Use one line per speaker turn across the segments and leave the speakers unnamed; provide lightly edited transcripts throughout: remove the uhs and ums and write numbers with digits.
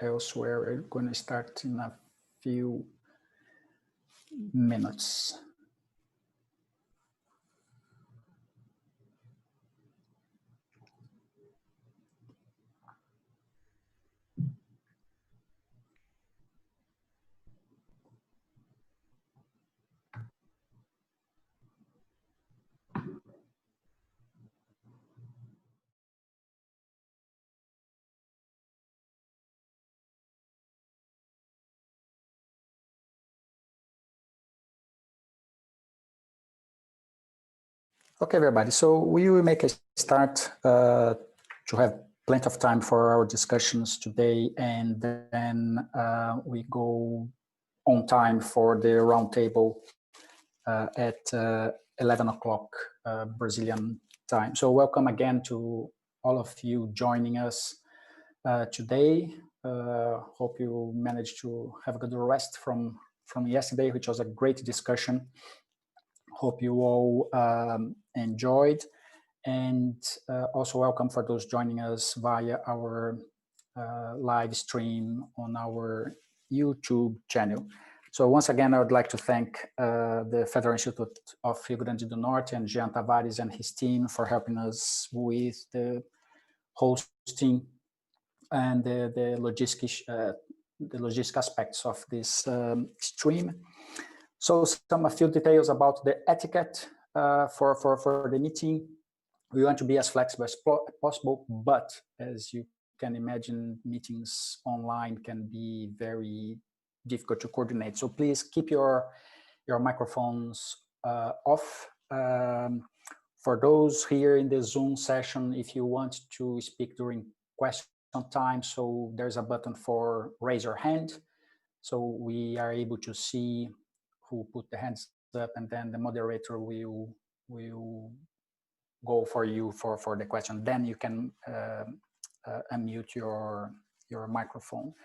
elsewhere. We're going to start in a few minutes. Okay, everybody, so we will make a start to have plenty of time for our discussions today, and then we go on time for the roundtable at 11 o'clock Brazilian time. So welcome again to all of you joining us today. Hope you managed to have a good rest from yesterday, which was a great discussion. Hope you all enjoyed, and also welcome for those joining us via our live stream on our YouTube channel. So once again, I would like to thank the Federal Institute of Rio Grande do Norte and Jean Tavares and his team for helping us with the hosting and the logistic aspects of this stream. So a few details about the etiquette for the meeting. We want to be as flexible as possible, but as you can imagine, meetings online can be very difficult to coordinate. So please keep your microphones off. For those here in the Zoom session, if you want to speak during question time, so there's a button for raise your hand, so we are able to see who put the hands up, and then the moderator will go for you for the question. Then you can unmute your microphone.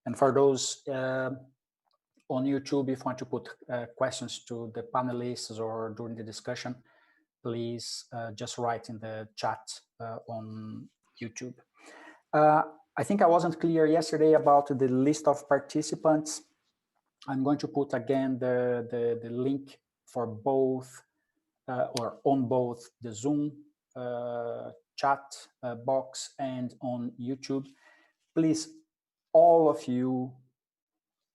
And for those on YouTube, if you want to put questions to the panelists or during the discussion, please just write in the chat on YouTube. I think I wasn't clear yesterday about the list of participants. I'm going to put again the link for both or on both the Zoom chat box and on YouTube. Please, all of you,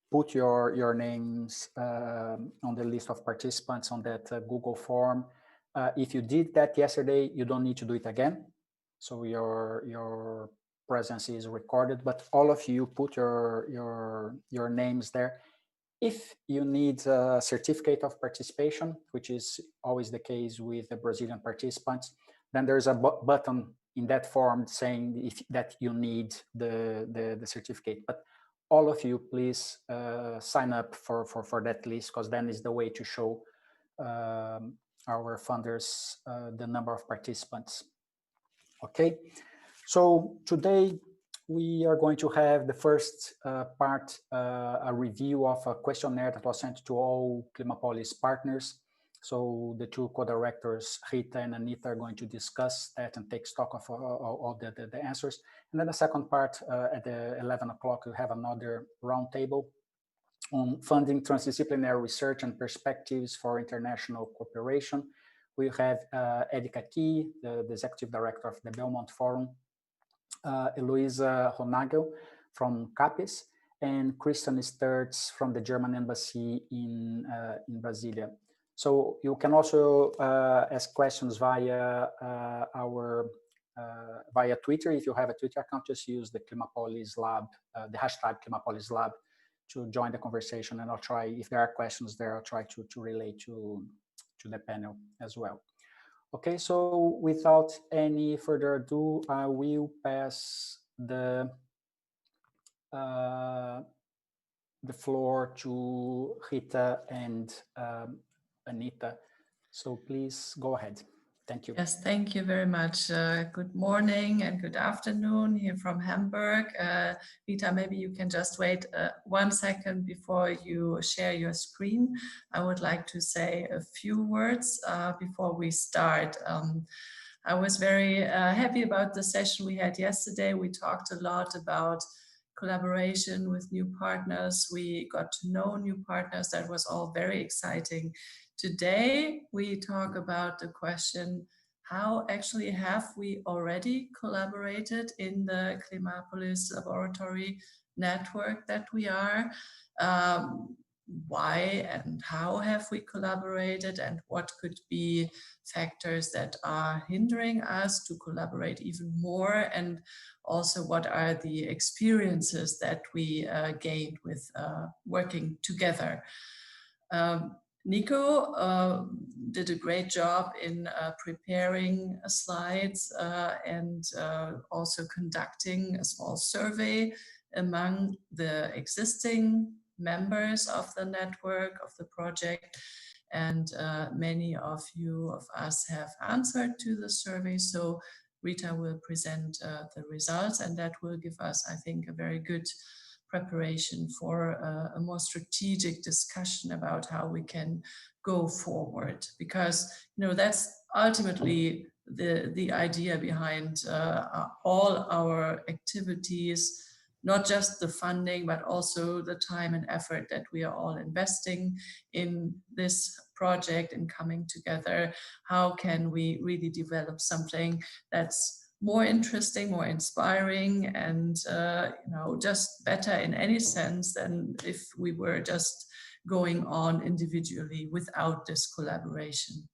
put your names on the list of participants on that Google form. If you did that yesterday, you don't need to do it again. So your presence is recorded, but all of you put your names there. If you need a certificate of participation, which is always the case with the Brazilian participants, then there's a button in that form saying that you need the certificate. But all of you, please sign up for that list, because then is the way to show our funders the number of participants. Okay, so today we are going to have the first part, a review of a questionnaire that was sent to all Klimapolis partners. So the two co-directors, Rita and Anita, are going to discuss that and take stock of all the answers. And then the second part, at the 11 o'clock, we have another roundtable on funding transdisciplinary research and perspectives for international cooperation. We have Erika Key, the executive director of the Belmont Forum, Heloísa Hollnagel from CAPES, and Christian Stertz from the German embassy in Brasilia. So you can also ask questions via via Twitter. If you have a Twitter account, just use the Klimapolis Lab, the hashtag Klimapolis Lab, to join the conversation, and I'll try, if there are questions there, I'll try to relate to the panel as well. Okay, so without any further ado, I will pass the floor to Rita and Anita. So please go ahead. Thank you.
Yes, thank you very much. Good morning and good afternoon here from Hamburg. Rita, maybe you can just wait 1 second before you share your screen. I would like to say a few words before we start. I was very happy about the session we had yesterday. We talked a lot about collaboration with new partners. We got to know new partners. That was all very exciting. Today, we talk about the question, how actually have we already collaborated in the Klimapolis Laboratory network that we are? Why and how have we collaborated, and what could be factors that are hindering us to collaborate even more, and also what are the experiences that we gained with working together. Nico did a great job in preparing slides and also conducting a small survey among the existing members of the network, of the project, and many of us have answered to the survey. So Rita will present the results, and that will give us, I think, a very good preparation for a more strategic discussion about how we can go forward, because that's ultimately the idea behind all our activities, not just the funding, but also the time and effort that we are all investing in this project and coming together. How can we really develop something that's more interesting, more inspiring, and just better in any sense than if we were just going on individually without this collaboration.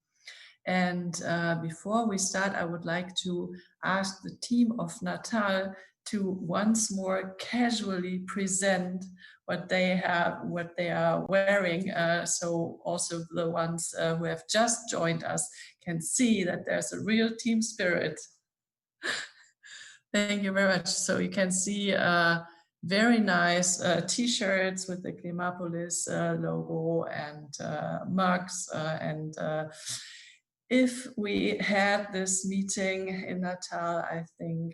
And before we start, I would like to ask the team of Natal to once more casually present what they are wearing, so also the ones who have just joined us can see that there's a real team spirit. Thank you very much. So you can see very nice t-shirts with the Klimapolis logo and mugs. And if we had this meeting in Natal,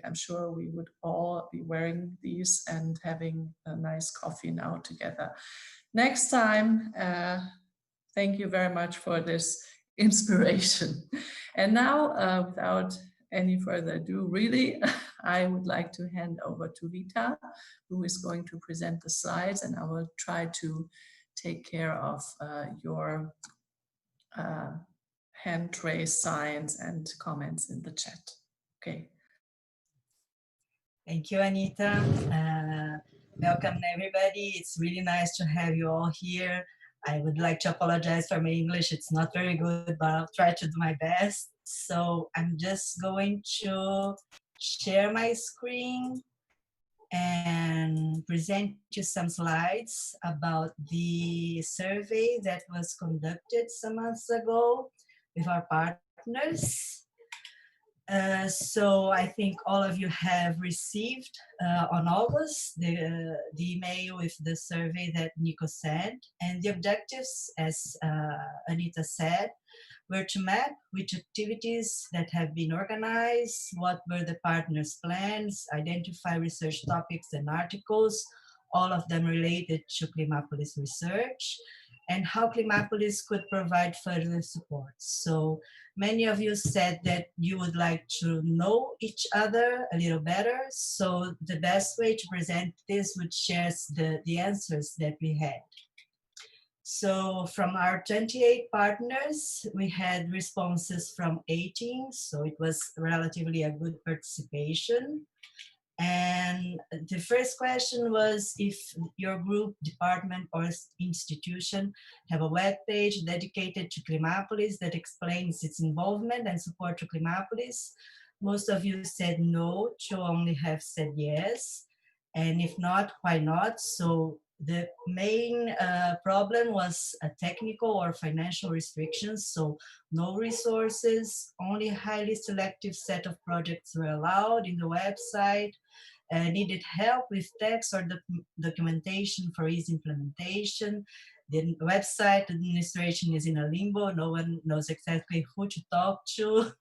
I'm sure we would all be wearing these and having a nice coffee now together. Next time, thank you very much for this inspiration. And now, without any further ado, really, I would like to hand over to Rita, who is going to present the slides, and I will try to take care of your hand raise signs and comments in the chat. Okay.
Thank you, Anita. Welcome, everybody. It's really nice to have you all here. I would like to apologize for my English. It's not very good, but I'll try to do my best. So I'm just going to share my screen and present you some slides about the survey that was conducted some months ago with our partners. So I think all of you have received on August the email with the survey that Nico said, and the objectives, as Anita said, were to map which activities that have been organized, what were the partners' plans, identify research topics and articles, all of them related to Klimapolis research, and how Klimapolis could provide further support. So many of you said that you would like to know each other a little better. So the best way to present this would share the answers that we had. So from our 28 partners, we had responses from 18. So it was relatively a good participation. And the first question was if your group, department, or institution have a web page dedicated to Klimapolis that explains its involvement and support to Klimapolis. Most of you said no, two only have said yes. And if not, why not? So the main problem was a technical or financial restrictions. So no resources, only a highly selective set of projects were allowed in the website. Needed help with text or documentation for easy implementation. The website administration is in a limbo. No one knows exactly who to talk to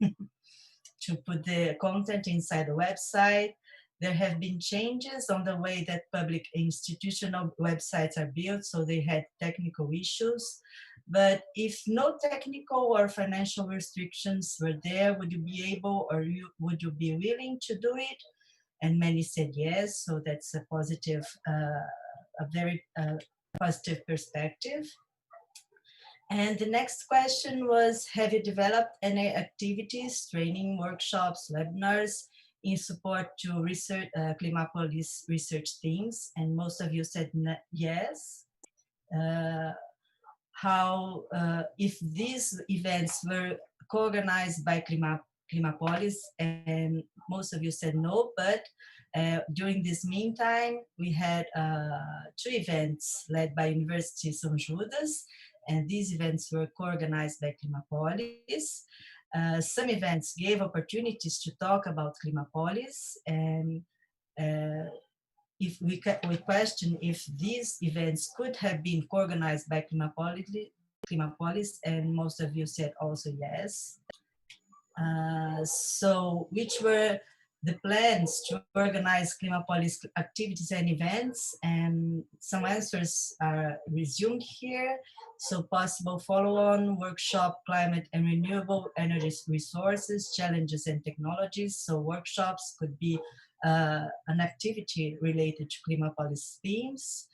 to put the content inside the website. There have been changes on the way that public institutional websites are built, so they had technical issues. But if no technical or financial restrictions were there, would you be able, or would you be willing to do it? and many said yes, so that's a positive, a very positive perspective. And the next question was, have you developed any activities, training, workshops, webinars in support to research, Klimapolis research themes? And most of you said yes. If these events were co-organized by Klimapolis, and most of you said no, but during this meantime, we had 2 events led by University São Judas, and these events were co-organized by Klimapolis. Some events gave opportunities to talk about Klimapolis, and if we question if these events could have been co-organized by Klimapolis, and most of you said also yes. So which were the plans to organize Klimapolis activities and events, and some answers are resumed here. So possible follow-on workshop, climate and renewable energy resources, challenges and technologies. So workshops could be an activity related to Klimapolis themes.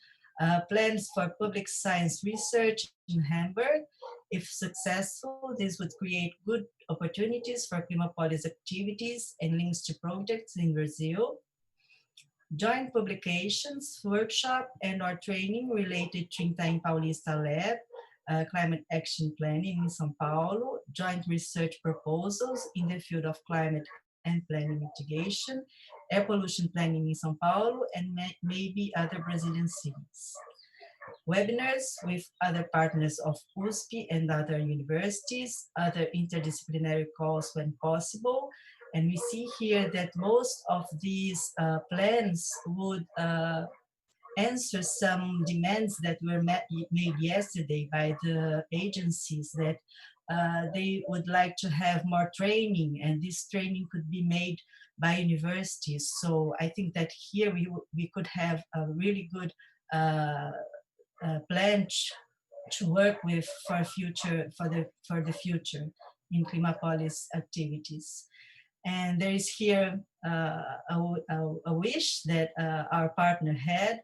Plans for public science research in Hamburg. If successful, this would create good opportunities for Klimapolis activities and links to projects in Brazil. Joint publications, workshop and or training related to Itaim Paulista Lab, climate action planning in São Paulo, joint research proposals in the field of climate and planning mitigation, air pollution planning in São Paulo, and maybe other Brazilian cities. Webinars with other partners of USP and other universities, other interdisciplinary calls when possible. And we see here that most of these plans would answer some demands that were made yesterday by the agencies, that they would like to have more training, and this training could be made by universities. So I think that here we could have a really good plan to work with for the future in Klimapolis activities. And there is here a wish that our partner had,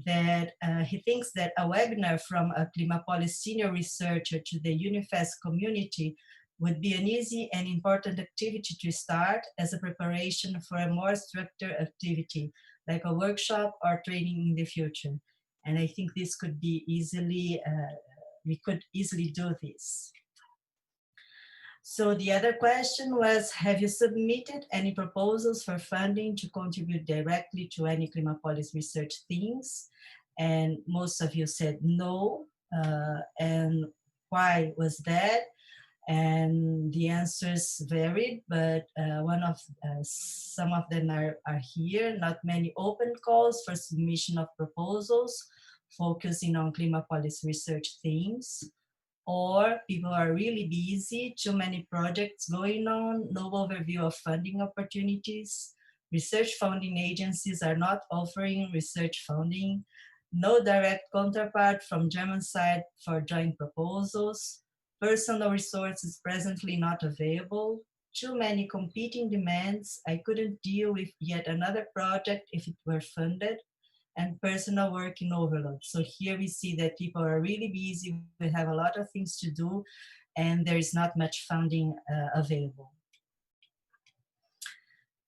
that he thinks that a webinar from a Klimapolis senior researcher to the UniFest community would be an easy and important activity to start as a preparation for a more structured activity, like a workshop or training in the future. And I think this could be easily, we could easily do this. So the other question was, have you submitted any proposals for funding to contribute directly to any Klimapolis research themes? And most of you said no. And why was that? And the answers varied, but some of them are here. Not many open calls for submission of proposals focusing on Klimapolis research themes, or people are really busy, too many projects going on, no overview of funding opportunities, research funding agencies are not offering research funding, no direct counterpart from German side for joint proposals, personal resources presently not available, too many competing demands, I couldn't deal with yet another project if it were funded, and personal work in overload. So here we see that people are really busy, we have a lot of things to do, and there is not much funding available.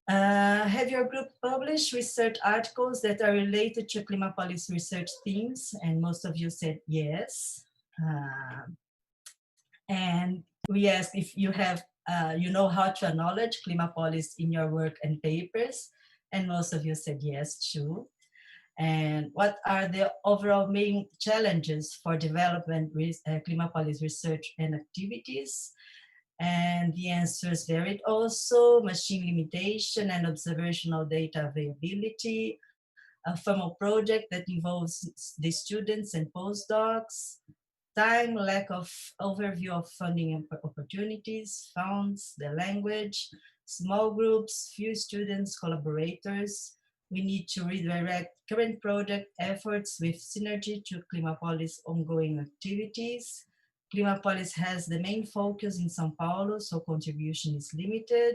Have your group published research articles that are related to Klimapolis research themes? And most of you said yes. And we asked if you have, you know how to acknowledge Klimapolis in your work and papers, and most of you said yes too. And what are the overall main challenges for development with Klimapolis research and activities? And the answers varied also: machine limitation and observational data availability, a formal project that involves the students and postdocs, time, lack of overview of funding opportunities, funds, the language, small groups, few students, collaborators. We need to redirect current project efforts with synergy to Klimapolis ongoing activities. Klimapolis has the main focus in São Paulo, so contribution is limited.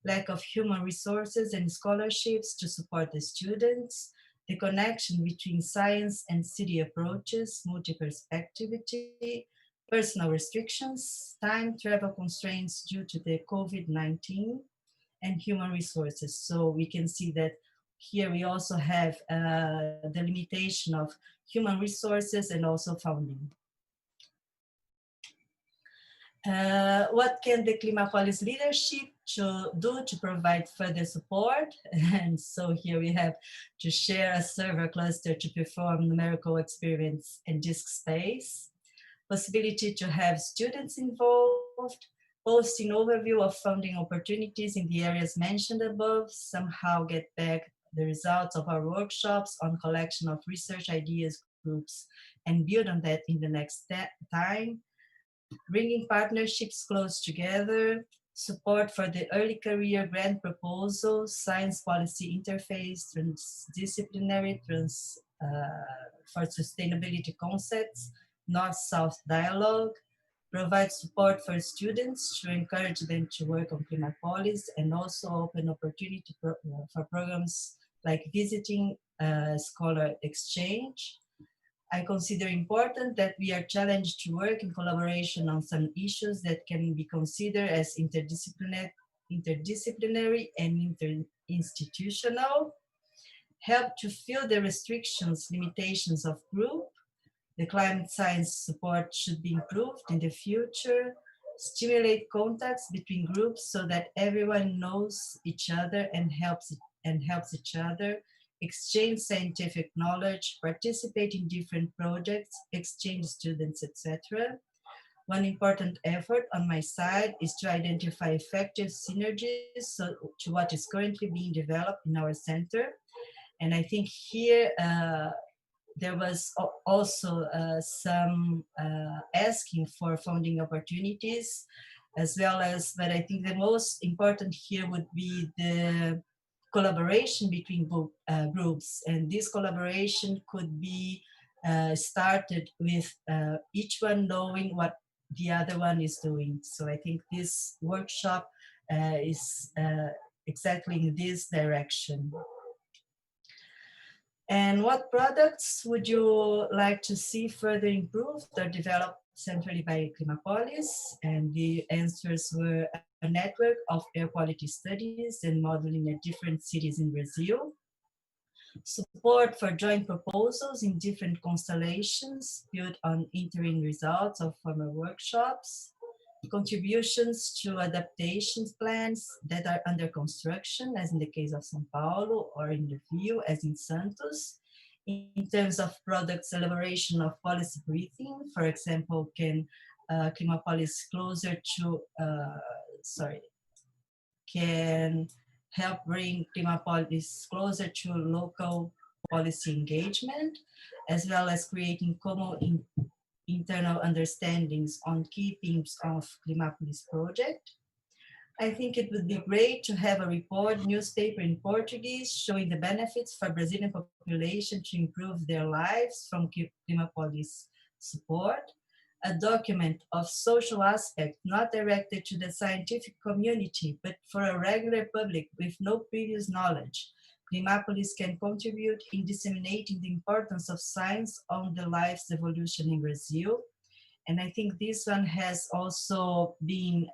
lack of human resources and scholarships to support the students, the connection between science and city approaches, multi-perspectivity, personal restrictions, time travel constraints due to the COVID-19, and human resources. So we can see that here we also have the limitation of human resources and also funding. What can the Klimapolis leadership do to provide further support? And so here we have to share a server cluster to perform numerical experiments and disk space, possibility to have students involved, posting overview of funding opportunities in the areas mentioned above, somehow get back the results of our workshops on collection of research ideas groups and build on that in the next time, bringing partnerships close together, support for the early career grant proposal, science policy interface, transdisciplinary for sustainability concepts, North-South dialogue, provide support for students to encourage them to work on Klimapolis, and also open opportunity for programs like visiting scholar exchange. I consider important that we are challenged to work in collaboration on some issues that can be considered as interdisciplinary and interinstitutional, help to fill the restrictions, limitations of group. The climate science support should be improved in the future, stimulate contacts between groups so that everyone knows each other and helps each other, exchange scientific knowledge, participate in different projects, exchange students, etc. One important effort on my side is to identify effective synergies to what is currently being developed in our center. And I think here there was also some asking for funding opportunities as well as, but I think the most important here would be the collaboration between groups, and this collaboration could be started with each one knowing what the other one is doing. So I think this workshop is exactly in this direction. And what products would you like to see further improved or developed centrally by Klimapolis? And the answers were a network of air quality studies and modeling at different cities in Brazil, support for joint proposals in different constellations built on interim results of former workshops, contributions to adaptations plans that are under construction, as in the case of São Paulo, or in the Rio, as in Santos. In terms of products, elaboration of policy briefing, for example, can Klimapolis closer to, can help bring Klimapolis closer to local policy engagement, as well as creating common internal understandings on key themes of Klimapolis project. I think it would be great to have a report newspaper in Portuguese showing the benefits for Brazilian population to improve their lives from Klimapolis support, a document of social aspect not directed to the scientific community, but for a regular public with no previous knowledge. Klimapolis can contribute in disseminating the importance of science on the life's evolution in Brazil. And I think this one has also been,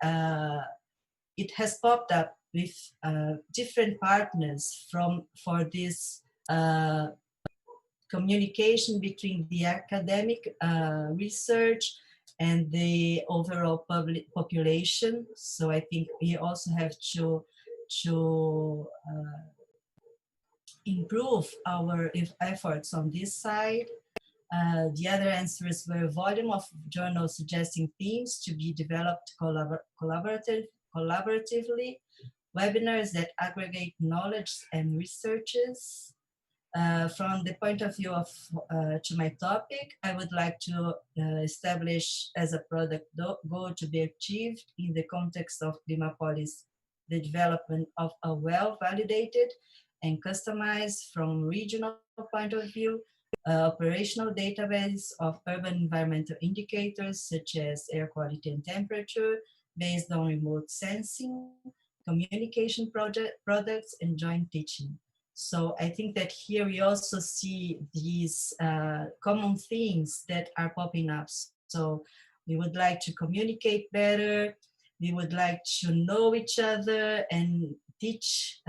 it has popped up with different partners for this communication between the academic research and the overall public population. So I think we also have to improve our efforts on this side. The other answers were volume of journals suggesting themes to be developed collaboratively, webinars that aggregate knowledge and researches. From the point of view of to my topic, I would like to establish as a product goal to be achieved in the context of Klimapolis the development of a well-validated and customized from regional point of view operational database of urban environmental indicators such as air quality and temperature based on remote sensing, communication products, and joint teaching. So I think that here we also see these common things that are popping up. So we would like to communicate better, we would like to know each other and teach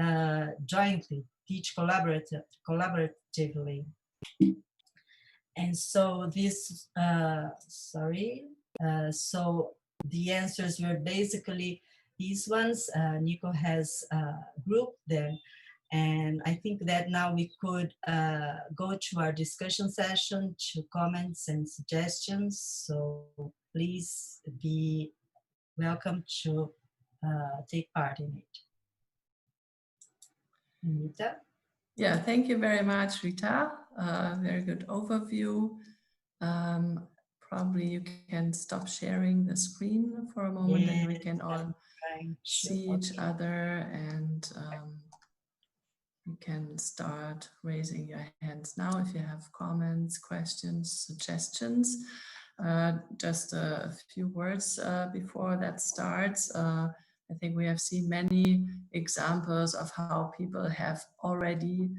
jointly, teach collaboratively. And so this, so the answers were basically these ones. Nico has grouped them. And I think that now we could go to our discussion session, to comments and suggestions. So please be welcome to take part in it. Anita?
Yeah, thank you very much, Rita. Very good overview. Probably you can stop sharing the screen for a moment, and we can all see each other, and you can start raising your hands now if you have comments, questions, suggestions. Just a few words before that starts. I think we have seen many examples of how people have already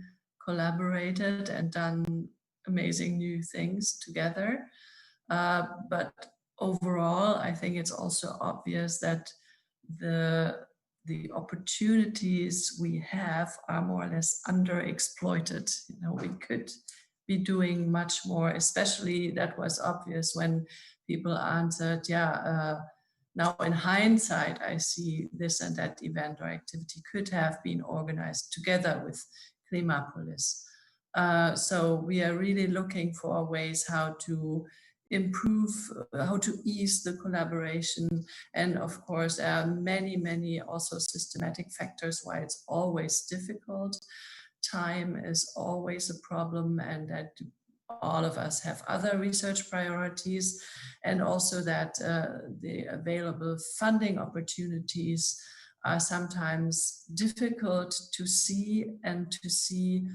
collaborated and done amazing new things together. But overall, I think it's also obvious that the opportunities we have are more or less underexploited. You know, we could be doing much more, especially that was obvious when people answered, yeah, now in hindsight, I see this and that event or activity could have been organized together with Klimapolis. So we are really looking for ways how to improve, how to ease the collaboration. And of course, there are many, many also systematic factors why it's always difficult. Time is always a problem, and that all of us have other research priorities, and also that the available funding opportunities are sometimes difficult to see and to see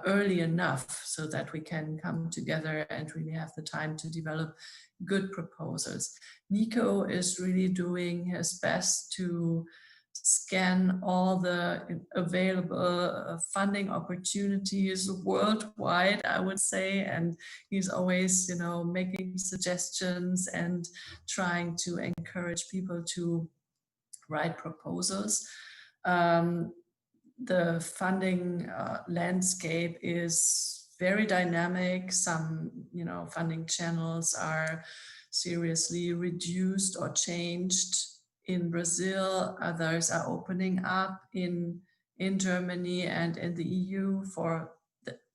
early enough so that we can come together and really have the time to develop good proposals. Nico is really doing his best to scan all the available funding opportunities worldwide, I would say, and he's always, you know, making suggestions and trying to encourage people to write proposals. The funding landscape is very dynamic. Some, you know, funding channels are seriously reduced or changed in Brazil. Others are opening up in Germany and in the EU for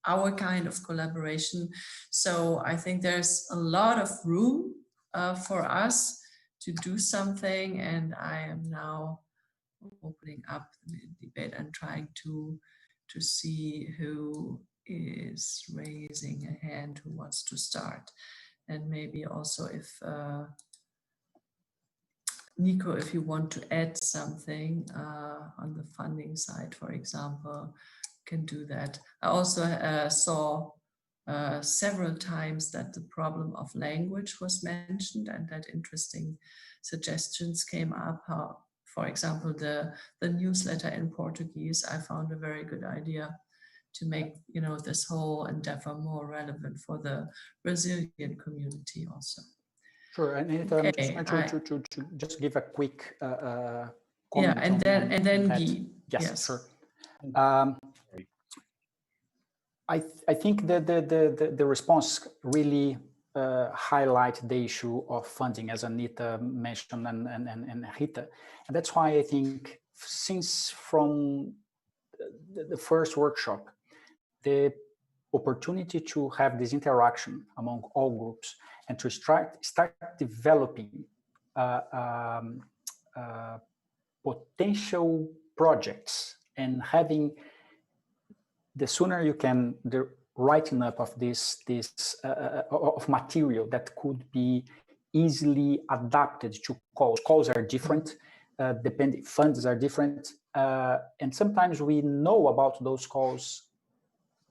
our kind of collaboration. So I think there's a lot of room for us to do something, and I am now opening up the debate and trying to see who is raising a hand, who wants to start. And maybe also if Nico, if you want to add something on the funding side, for example, can do that. I also saw several times that the problem of language was mentioned, and that interesting suggestions came up. How, for example, the newsletter in Portuguese, I found a very good idea to make, you know, this whole endeavor more relevant for the Brazilian community also.
Sure, and
okay,
I'm just going to just give a quick comment.
Yeah, and then Guy.
Yes, sure. I think that the response really highlight the issue of funding, as Anita mentioned and Rita. And that's why I think since from the first workshop, the opportunity to have this interaction among all groups and to start developing potential projects, and having the sooner you can, the writing up of this of material that could be easily adapted to calls. Calls are different, depending, funds are different, and sometimes we know about those calls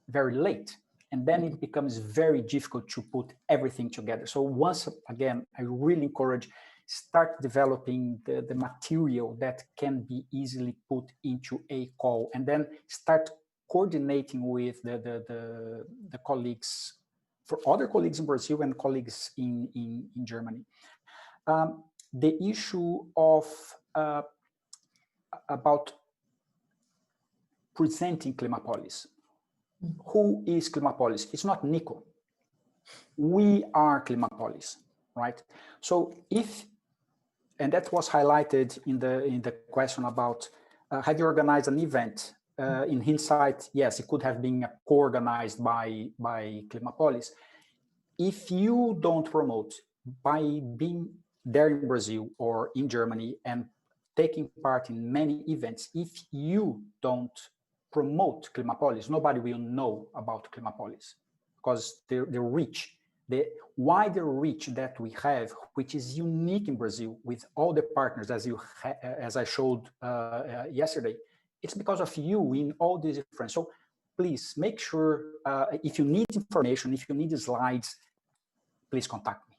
very late, and then it becomes very difficult to put everything together. So once again, I really encourage start developing the material that can be easily put into a call, and then start coordinating with the colleagues, for other colleagues in Brazil and colleagues in Germany. The issue of about presenting Klimapolis. Who is Klimapolis? It's not Nico. We are Klimapolis, right? So if, and that was highlighted in the question about have you organized an event? In hindsight, yes, it could have been co-organized by Klimapolis. If you don't promote by being there in Brazil or in Germany and taking part in many events, if you don't promote Klimapolis, nobody will know about Klimapolis, because the reach, the wider reach that we have, which is unique in Brazil with all the partners, as I showed yesterday, it's because of you in all these different. So please make sure, if you need information, if you need slides, please contact me.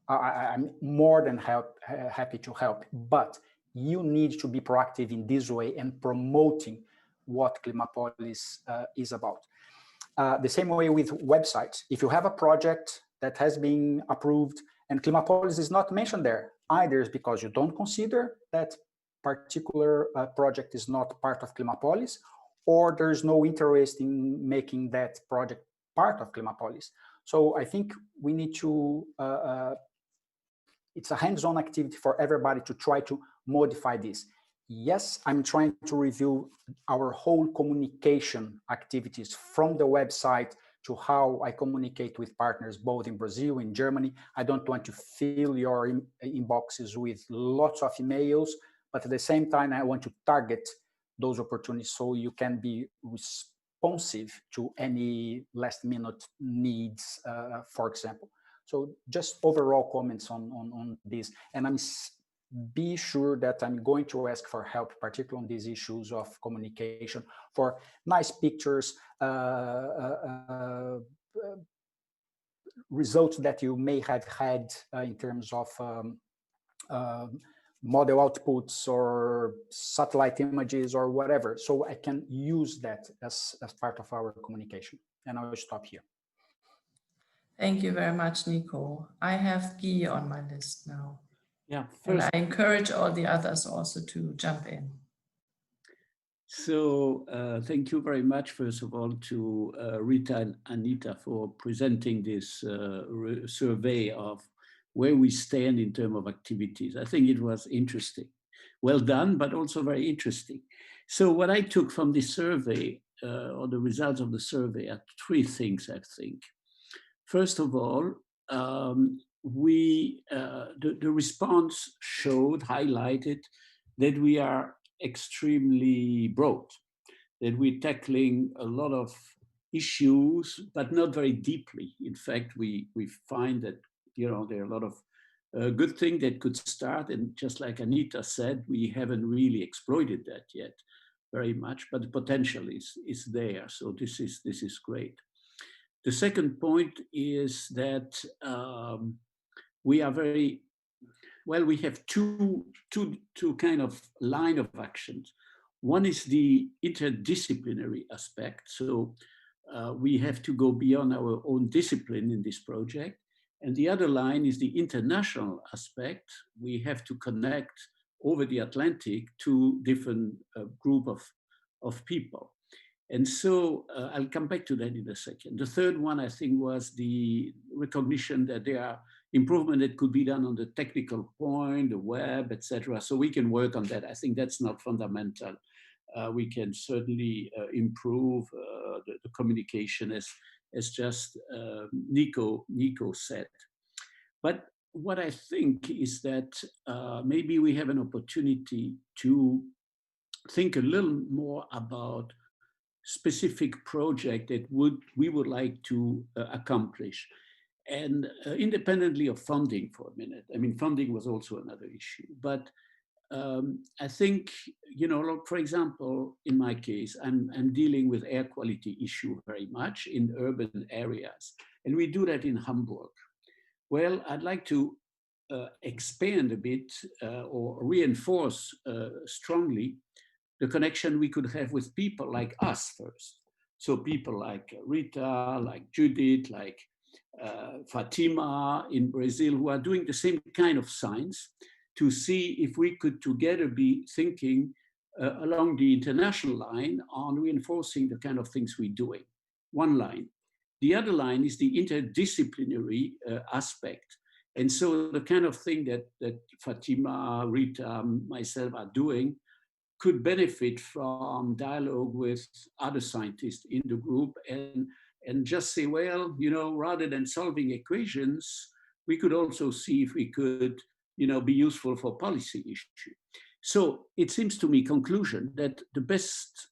I'm more than happy to help, but you need to be proactive in this way and promoting what Klimapolis is about. The same way with websites. If you have a project that has been approved and Klimapolis is not mentioned there, either is because you don't consider that particular project is not part of Klimapolis, or there's no interest in making that project part of Klimapolis. So I think we need to, it's a hands-on activity for everybody to try to modify this. Yes, I'm trying to review our whole communication activities from the website to how I communicate with partners, both in Brazil and Germany. I don't want to fill your inboxes with lots of emails, but at the same time, I want to target those opportunities so you can be responsive to any last minute needs, for example. So just overall comments on this. And be sure that I'm going to ask for help, particularly on these issues of communication, for nice pictures, results that you may have had in terms of model outputs or satellite images or whatever. So I can use that as part of our communication. And I will stop here.
Thank you very much, Nico. I have Guy on my list now.
Yeah,
and I encourage all the others also to jump in.
So thank you very much, first of all, to Rita and Anita for presenting this survey of where we stand in terms of activities. I think it was interesting. Well done, but also very interesting. So what I took from this survey, or the results of the survey, are three things, I think. First of all, the response highlighted that we are extremely broad, that we're tackling a lot of issues, but not very deeply. In fact, we find that, you know, there are a lot of good things that could start, and just like Anita said, we haven't really exploited that yet very much, but the potential is there. So this is great. The second point is that we are very well. We have two kind of line of actions. One is the interdisciplinary aspect. So we have to go beyond our own discipline in this project. And the other line is the international aspect. We have to connect over the Atlantic to different group of people. And so I'll come back to that in a second. The third one, I think, was the recognition that there are improvements that could be done on the technical point, the web, etc. So we can work on that. I think that's not fundamental. We can certainly improve the communication, as just Nico said. But what I think is that maybe we have an opportunity to think a little more about specific project that we would like to accomplish, and independently of funding for a minute. I mean, funding was also another issue, but I think, you know, look, for example, in my case, I'm dealing with air quality issue very much in urban areas, and we do that in Hamburg. Well, I'd like to expand a bit or reinforce strongly the connection we could have with people like us first. So people like Rita, like Judith, like Fatima in Brazil, who are doing the same kind of science, to see if we could together be thinking along the international line on reinforcing the kind of things we're doing. One line. The other line is the interdisciplinary aspect. And so the kind of thing that Fatima, Rita, myself are doing could benefit from dialogue with other scientists in the group and just say, well, you know, rather than solving equations, we could also see if we could, you know, be useful for policy issue. So it seems to me, conclusion, that the best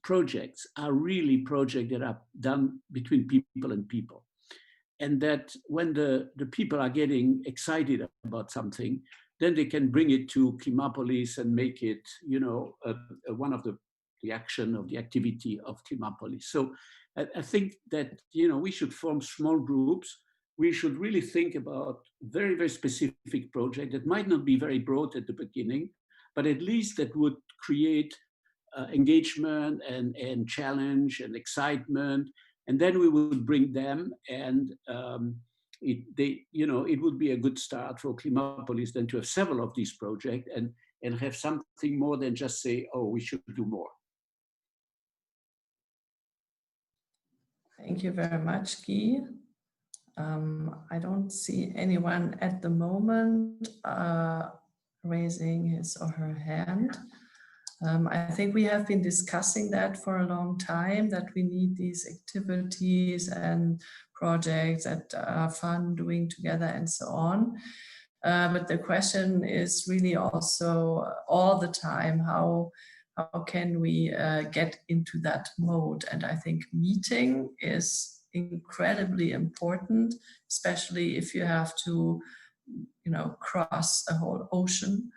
projects are really projects that are done between people and people. And that when the people are getting excited about something, then they can bring it to Klimapolis and make it, you know, one of the action of the activity of Klimapolis. So I think that, you know, we should form small groups. We should really think about very, very specific projects that might not be very broad at the beginning, but at least that would create engagement and challenge and excitement. And then we would bring them, and it would be a good start for Klimapolis then to have several of these projects and have something more than just say, oh, we should do more.
Thank you very much, Guy. I don't see anyone at the moment raising his or her hand. I think we have been discussing that for a long time, that we need these activities and projects that are fun doing together and so on. But the question is really also all the time, how can we get into that mode? And I think meeting is incredibly important, especially if you have to, you know, cross a whole ocean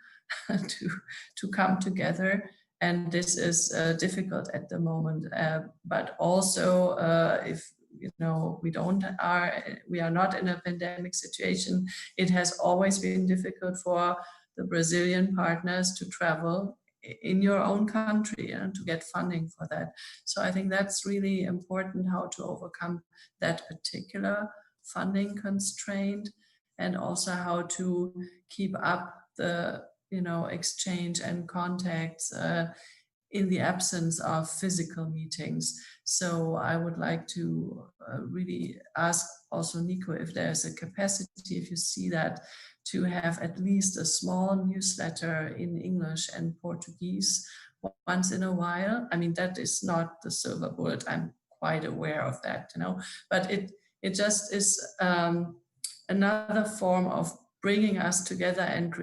to come together. And this is difficult at the moment, but also if you know we are not in a pandemic situation, it has always been difficult for the Brazilian partners to travel in your own country and to get funding for that. So I think that's really important, how to overcome that particular funding constraint, and also how to keep up the exchange and contacts in the absence of physical meetings. So I would like to really ask also Nico if there's a capacity, if you see that, to have at least a small newsletter in English and Portuguese once in a while. I mean, that is not the silver bullet. I'm quite aware of that, but it just is another form of bringing us together and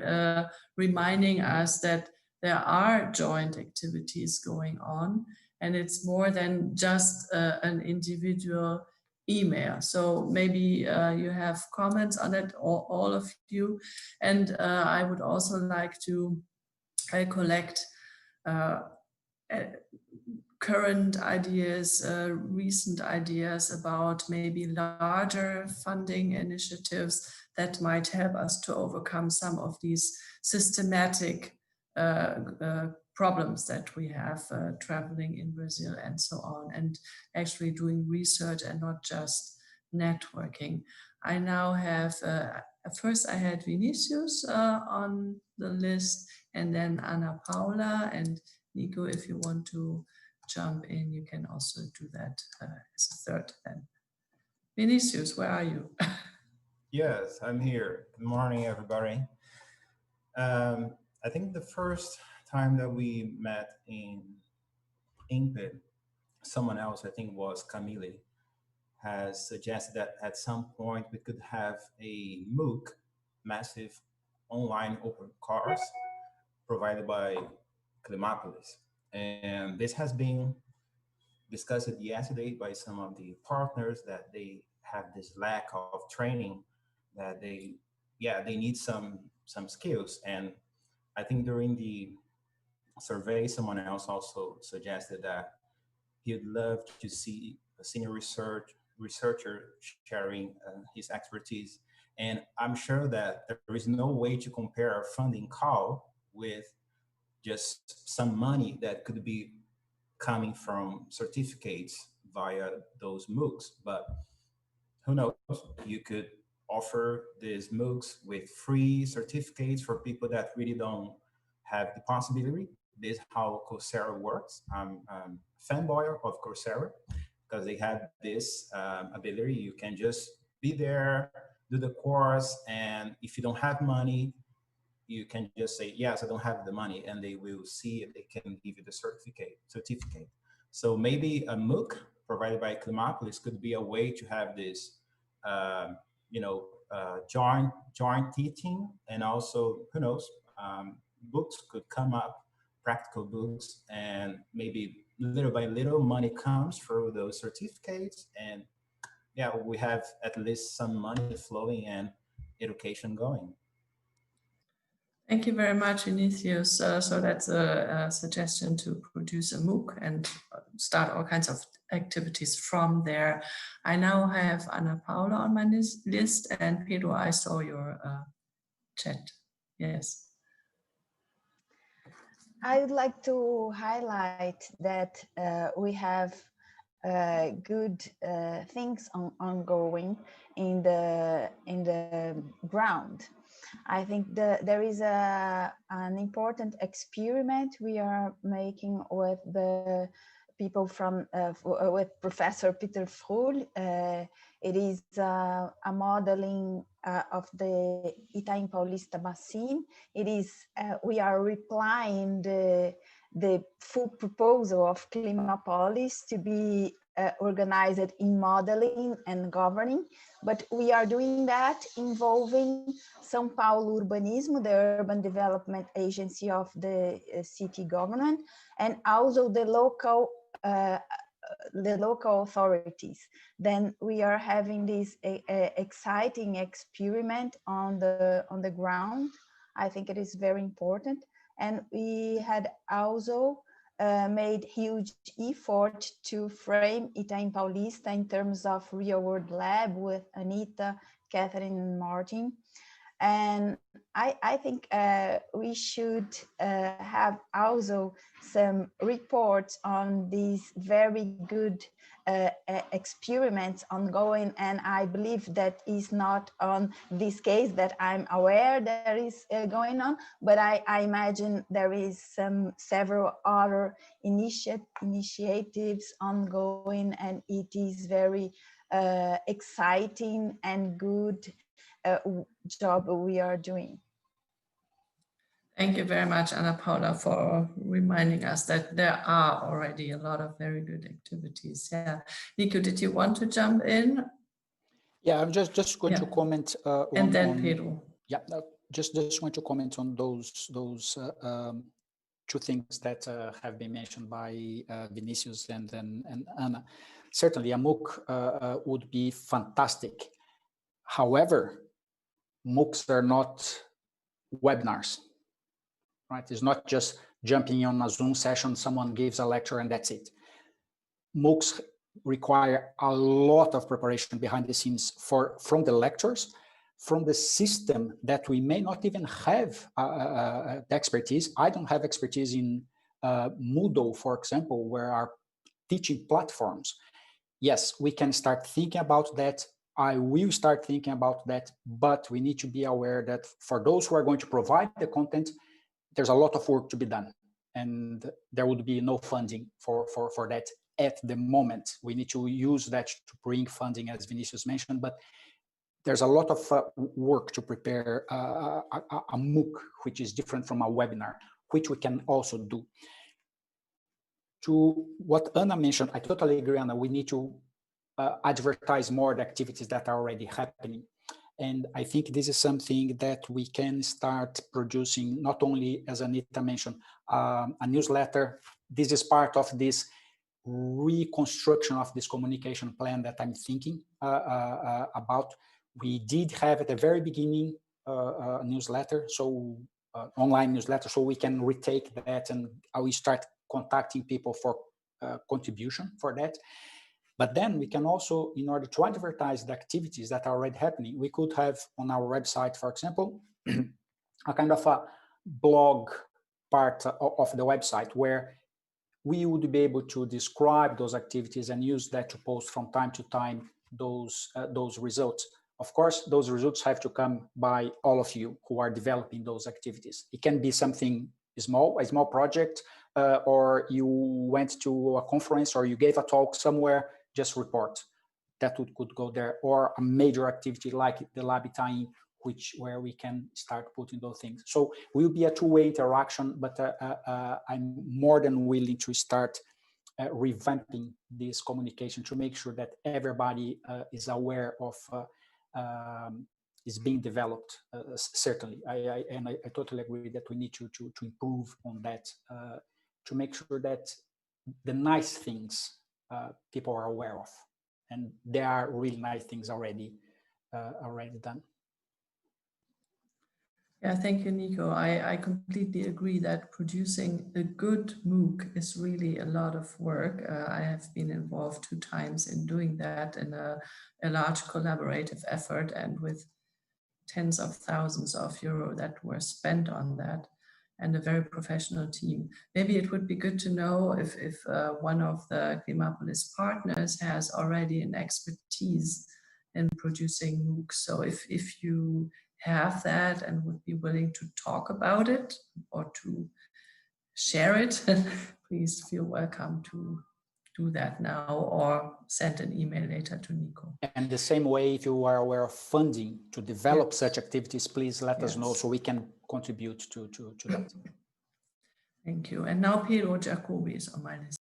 reminding us that there are joint activities going on, and it's more than just an individual email. So maybe you have comments on it, all of you. And I would also like to collect current ideas, recent ideas about maybe larger funding initiatives that might help us to overcome some of these systematic problems that we have traveling in Brazil and so on, and actually doing research and not just networking. I now have, first I had Vinicius on the list, and then Ana Paula, and Nico, if you want to jump in, you can also do that as a third then. Vinicius, where are you?
Yes, I'm here. Good morning, everybody. I think the first time that we met in INPE, someone else, I think was Camille, has suggested that at some point we could have a MOOC, massive online open course, provided by Klimapolis. And this has been discussed yesterday by some of the partners, that they have this lack of training, that they need some skills. And I think during the survey, someone else also suggested that he'd love to see a senior researcher sharing his expertise And I'm sure that there is no way to compare a funding call with just some money that could be coming from certificates via those MOOCs. But who knows, you could offer these MOOCs with free certificates for people that really don't have the possibility. This is how Coursera works. I'm a fanboy of Coursera because they have this ability. You can just be there, do the course, and if you don't have money, you can just say, yes, I don't have the money, and they will see if they can give you the certificate. So maybe a MOOC provided by Klimapolis could be a way to have this, joint teaching, and also, who knows, books could come up, practical books, and maybe little by little money comes through those certificates, and yeah, we have at least some money flowing and education going.
Thank you very much, Vinicius. So that's a suggestion to produce a MOOC and start all kinds of activities from there. I now have Ana Paula on my list, and Pedro, I saw your chat. Yes.
I would like to highlight that we have good things ongoing in the ground. I think there is an important experiment we are making with the people from with Professor Peter Fruhl. It is a modeling of the Itaim Paulista basin. It is we are replying the full proposal of Klimapolis to be organized in modeling and governing, but we are doing that involving São Paulo Urbanismo, the urban development agency of the city government, and also the local authorities. Then we are having this exciting experiment on the ground. I think it is very important, and we had also made huge effort to frame Itaim Paulista in terms of real-world lab with Anita, Catherine, and Martin. And I think we should have also some reports on these very good experiments ongoing, and I believe that is not on this case that I'm aware there is going on, but I imagine there is several other initiatives ongoing, and it is very exciting and good job we are doing.
Thank you very much, Ana Paula, for reminding us that there are already a lot of very good activities. Yeah, Nico, did you want to jump in?
Yeah, I'm just going to comment.
And then Pedro.
Yeah, just want to comment on those two things that have been mentioned by Vinicius and Anna. Certainly, a MOOC would be fantastic. However, MOOCs are not webinars, right? It's not just jumping on a Zoom session, someone gives a lecture and that's it. MOOCs require a lot of preparation behind the scenes from the lectures, from the system that we may not even have the expertise. I don't have expertise in Moodle, for example, where our teaching platforms. Yes, we can start thinking about that. I will start thinking about that, but we need to be aware that for those who are going to provide the content, there's a lot of work to be done, and there would be no funding for that at the moment. We need to use that to bring funding, as Vinicius mentioned, but there's a lot of work to prepare a MOOC, which is different from a webinar, which we can also do. To what Anna mentioned, I totally agree, Anna, we need to advertise more the activities that are already happening. And I think this is something that we can start producing, not only, as Anita mentioned, a newsletter. This is part of this reconstruction of this communication plan that I'm thinking about. We did have at the very beginning a newsletter, so online newsletter, so we can retake that, and we start contacting people for contribution for that. But then we can also, in order to advertise the activities that are already happening, we could have on our website, for example, a kind of a blog part of the website where we would be able to describe those activities and use that to post from time to time those results. Of course, those results have to come by all of you who are developing those activities. It can be something small, a small project, or you went to a conference or you gave a talk somewhere, just report. That could go there, or a major activity like the Labitine, where we can start putting those things. So will be a two-way interaction, but I'm more than willing to start revamping this communication to make sure that everybody is aware of is being developed. Certainly, I totally agree that we need to improve on that to make sure that the nice things people are aware of, and there are really nice things already done.
Yeah, thank you, Nico. I completely agree that producing a good MOOC is really a lot of work. I have been involved 2 times in doing that in a large collaborative effort, and with tens of thousands of euro that were spent on that, and a very professional team. Maybe it would be good to know if one of the Klimapolis partners has already an expertise in producing MOOCs. So if you have that and would be willing to talk about it or to share it, please feel welcome to do that now or send an email later to Nico.
And the same way, if you are aware of funding to develop such activities, please let us know so we can contribute to that.
Thank you. And now Pedro Jacobi is on my list.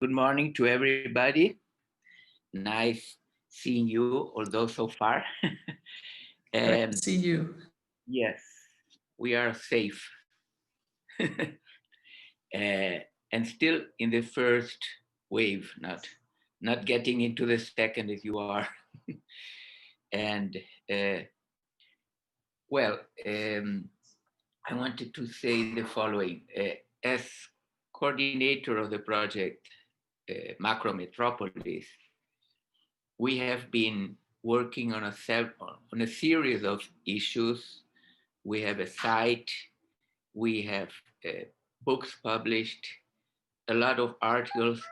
Good morning to everybody. Nice seeing you, although so far.
Great to see you.
Yes, we are safe. And still in the first wave, not getting into the second as you are. And well, I wanted to say the following. As coordinator of the project, Macro Metropolis, we have been working on a series of issues. We have a site, we have books published, a lot of articles,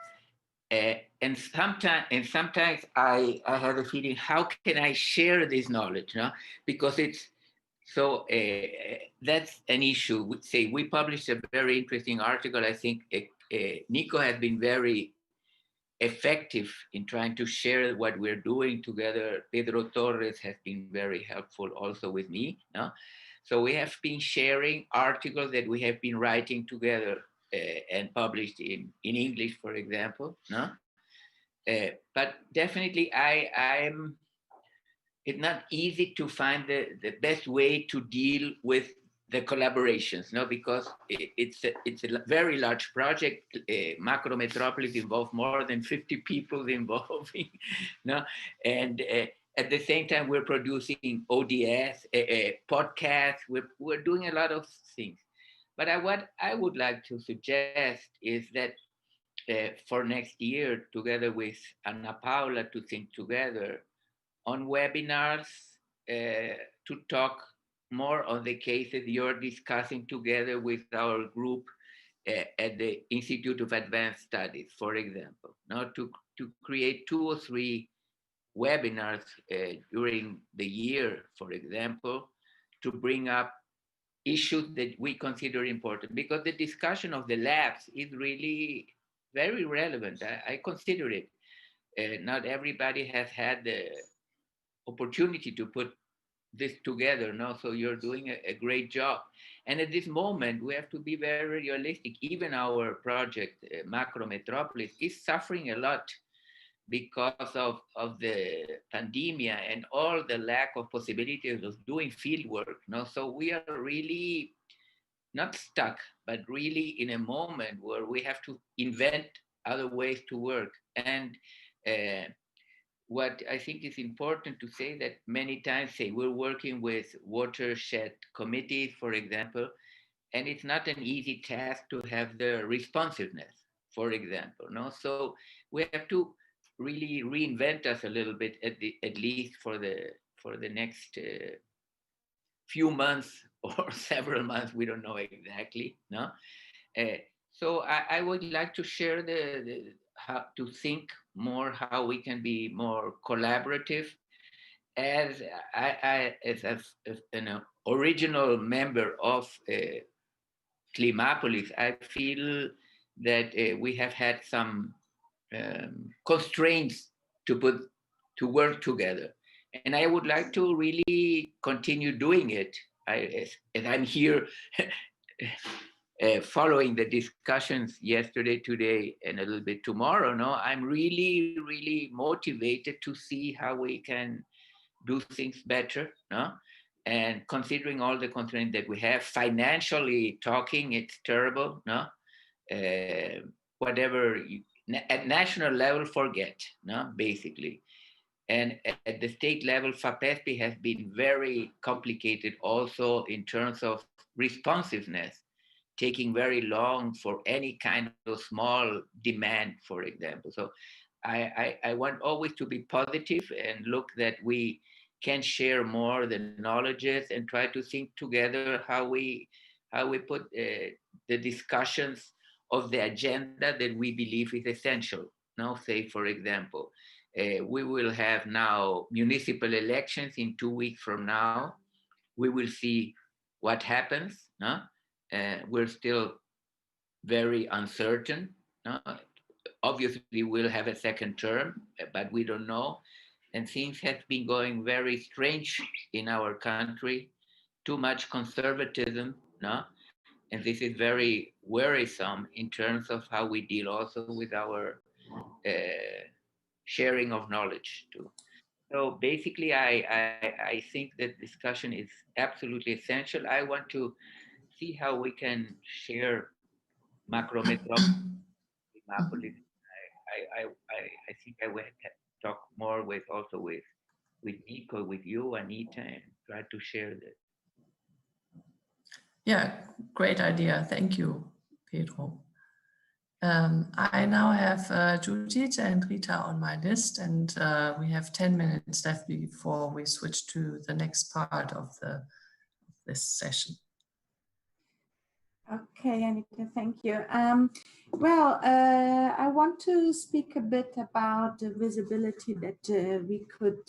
and sometimes I have a feeling, how can I share this knowledge? No? Because it's so that's an issue. We published a very interesting article. I think Nico has been very effective in trying to share what we're doing together. Pedro Torres has been very helpful also with me. No? So we have been sharing articles that we have been writing together and published in English, for example. No? But definitely it's not easy to find the best way to deal with the collaborations, no, because it's a very large project. Macro Metropolis involved more than 50 people involving, no, and at the same time we're producing ODS, podcasts. We're doing a lot of things. But what I would like to suggest is that for next year, together with Ana Paula, to think together on webinars to talk more on the cases you're discussing together with our group at the Institute of Advanced Studies, for example, now to create 2 or 3 webinars during the year, for example, to bring up issues that we consider important, because the discussion of the labs is really very relevant. I consider it. Not everybody has had the opportunity to put this together, no? So you're doing a great job. And at this moment, we have to be very realistic. Even our project, Macro Metropolis, is suffering a lot because of the pandemic and all the lack of possibilities of doing field work. No? So we are really not stuck, but really in a moment where we have to invent other ways to work. And what I think is important to say, that many times we're working with watershed committees, for example, and it's not an easy task to have the responsiveness. for example. No, so we have to really reinvent us a little bit, at least for the next few months or several months. We don't know exactly. No, so I would like to share how to think more how we can be more collaborative. As an original member of Klimapolis, I feel that we have had some constraints to work together, and I would like to really continue doing it. As I'm here following the discussions yesterday, today, and a little bit tomorrow, no, I'm really, really motivated to see how we can do things better, no? And considering all the constraints that we have, financially talking, it's terrible, no? Whatever at national level, forget, no, basically. And at the state level, FAPESP has been very complicated also in terms of responsiveness, taking very long for any kind of small demand, for example. So I want always to be positive and look that we can share more the knowledges and try to think together how we put the discussions of the agenda that we believe is essential. Now, say, for example, we will have now municipal elections in 2 weeks from now. We will see what happens. No? We're still very uncertain. No? Obviously, we'll have a second term, but we don't know. And things have been going very strange in our country. Too much conservatism, no? And this is very worrisome in terms of how we deal also with our sharing of knowledge too. So basically, I think that discussion is absolutely essential. I want to see how we can share macrometropolis. I think I will talk more with Nico, with you, Anita, and try to share that.
Yeah, great idea. Thank you, Pedro. I now have Judith and Rita on my list, and we have 10 minutes left before we switch to the next part of this session.
Okay, Anita, thank you. Well, I want to speak a bit about the visibility that we could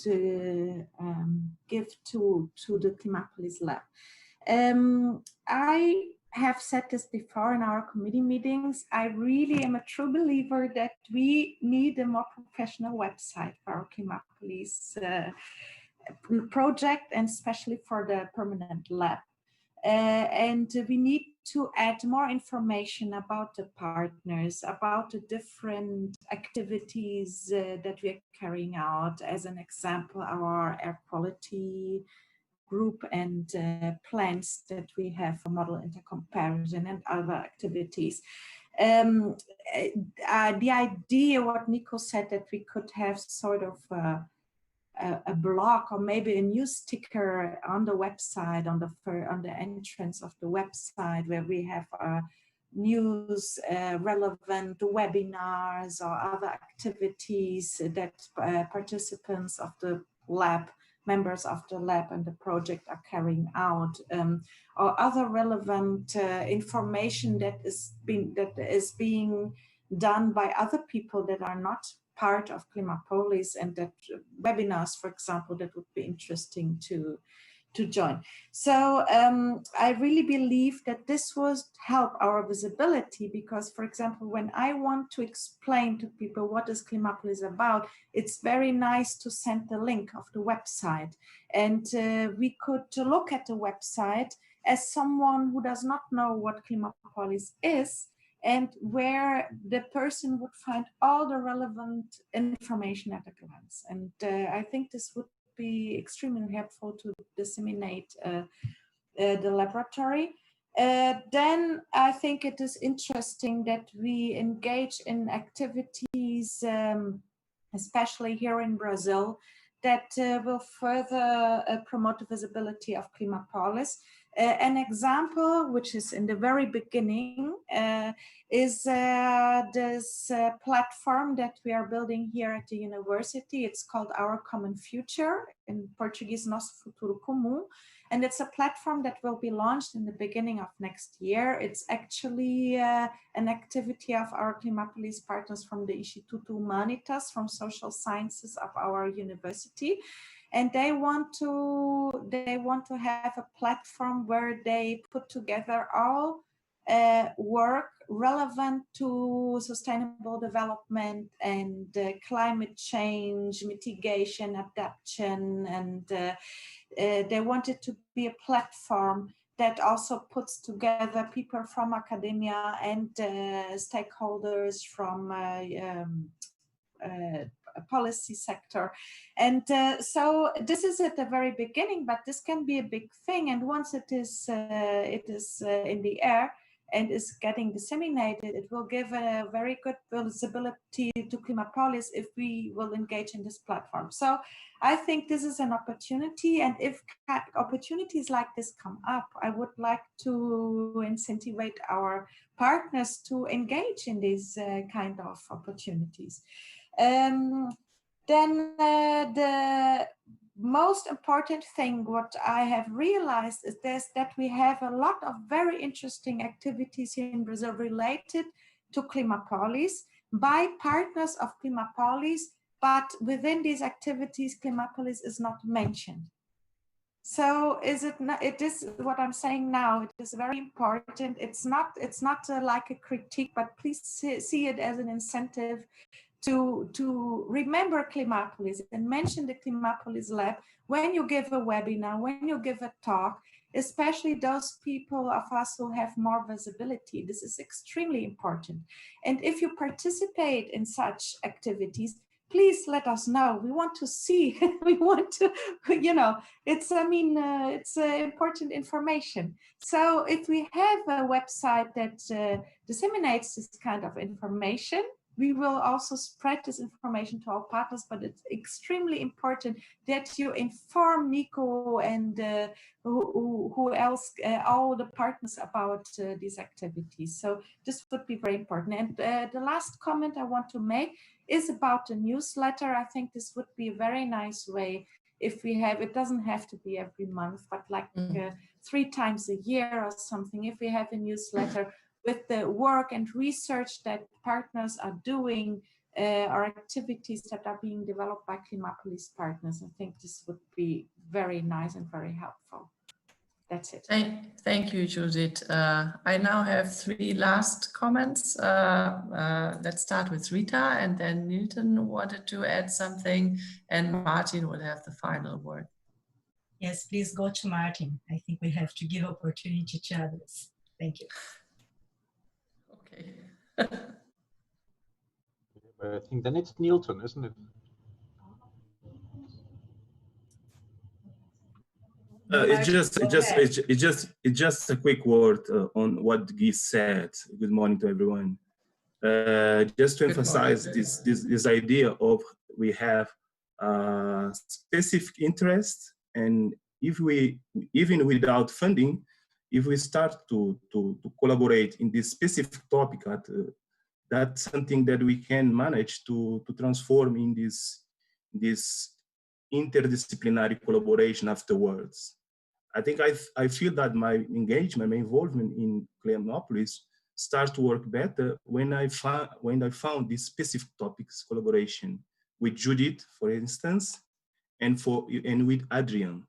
give to the Klimapolis Lab. I have said this before in our committee meetings. I really am a true believer that we need a more professional website for our Klimapolis project, and especially for the permanent lab. And we need to add more information about the partners, about the different activities that we are carrying out. As an example, our air quality group and plans that we have for model intercomparison and other activities. The idea, what Nico said, that we could have sort of a blog or maybe a news sticker on the website, on the entrance of the website, where we have news, relevant webinars or other activities that participants of the lab, members of the lab and the project are carrying out, or other relevant information that is being done by other people that are not part of Klimapolis, and that webinars, for example, that would be interesting to join. So I really believe that this will help our visibility, because, for example, when I want to explain to people what is Klimapolis about, it's very nice to send the link of the website. And we could look at the website as someone who does not know what Klimapolis is, and where the person would find all the relevant information at a glance. And I think this would be extremely helpful to disseminate the laboratory. Then I think it is interesting that we engage in activities, especially here in Brazil, that will further promote the visibility of Klimapolis. An example, which is in the very beginning, is this platform that we are building here at the university. It's called Our Common Future, in Portuguese, Nosso Futuro Comum. And it's a platform that will be launched in the beginning of next year. It's actually an activity of our Klimapolis partners from the Instituto Humanitas, from social sciences of our university. And they want to have a platform where they put together all work relevant to sustainable development and climate change, mitigation, adaptation, and they want it to be a platform that also puts together people from academia and stakeholders from policy sector. And so this is at the very beginning, but this can be a big thing. And once it is in the air and is getting disseminated, it will give a very good visibility to Klimapolis if we will engage in this platform. So I think this is an opportunity, and if opportunities like this come up, I would like to incentivize our partners to engage in these kind of opportunities. Then the most important thing what I have realized is that we have a lot of very interesting activities here in Brazil related to Klimapolis by partners of Klimapolis, but within these activities, Klimapolis is not mentioned. So is it not, it is what I'm saying now, it is very important. It's not like a critique, but please see it as an incentive to remember Klimapolis and mention the Klimapolis Lab when you give a webinar, when you give a talk, especially those people of us who have more visibility. This is extremely important. And if you participate in such activities, please let us know. We want to see, we want to, you know, it's important information. So if we have a website that disseminates this kind of information, we will also spread this information to our partners, but it's extremely important that you inform Nico and who else, all the partners about these activities. So this would be very important. And the last comment I want to make is about the newsletter. I think this would be a very nice way if we have, it doesn't have to be every month, but like 3 times a year or something, if we have a newsletter with the work and research that partners are doing or activities that are being developed by Klimapolis partners. I think this would be very nice and very helpful. That's it.
Thank you, Judith. I now have 3 last comments. Let's start with Rita, and then Newton wanted to add something, and Martin will have the final word.
Yes, please go to Martin. I think we have to give opportunity to others. Thank you.
Okay.
I think then it's Newton, isn't it?
It's just a quick word on what Guy said. Good morning to everyone. Just to emphasize this idea of we have specific interest, and if we, even without funding, if we start to collaborate in this specific topic, that's something that we can manage to transform in this interdisciplinary collaboration afterwards. I think I feel that my engagement, my involvement in Klimapolis starts to work better when I found these specific topics collaboration with Judith, for instance, and with Adrian.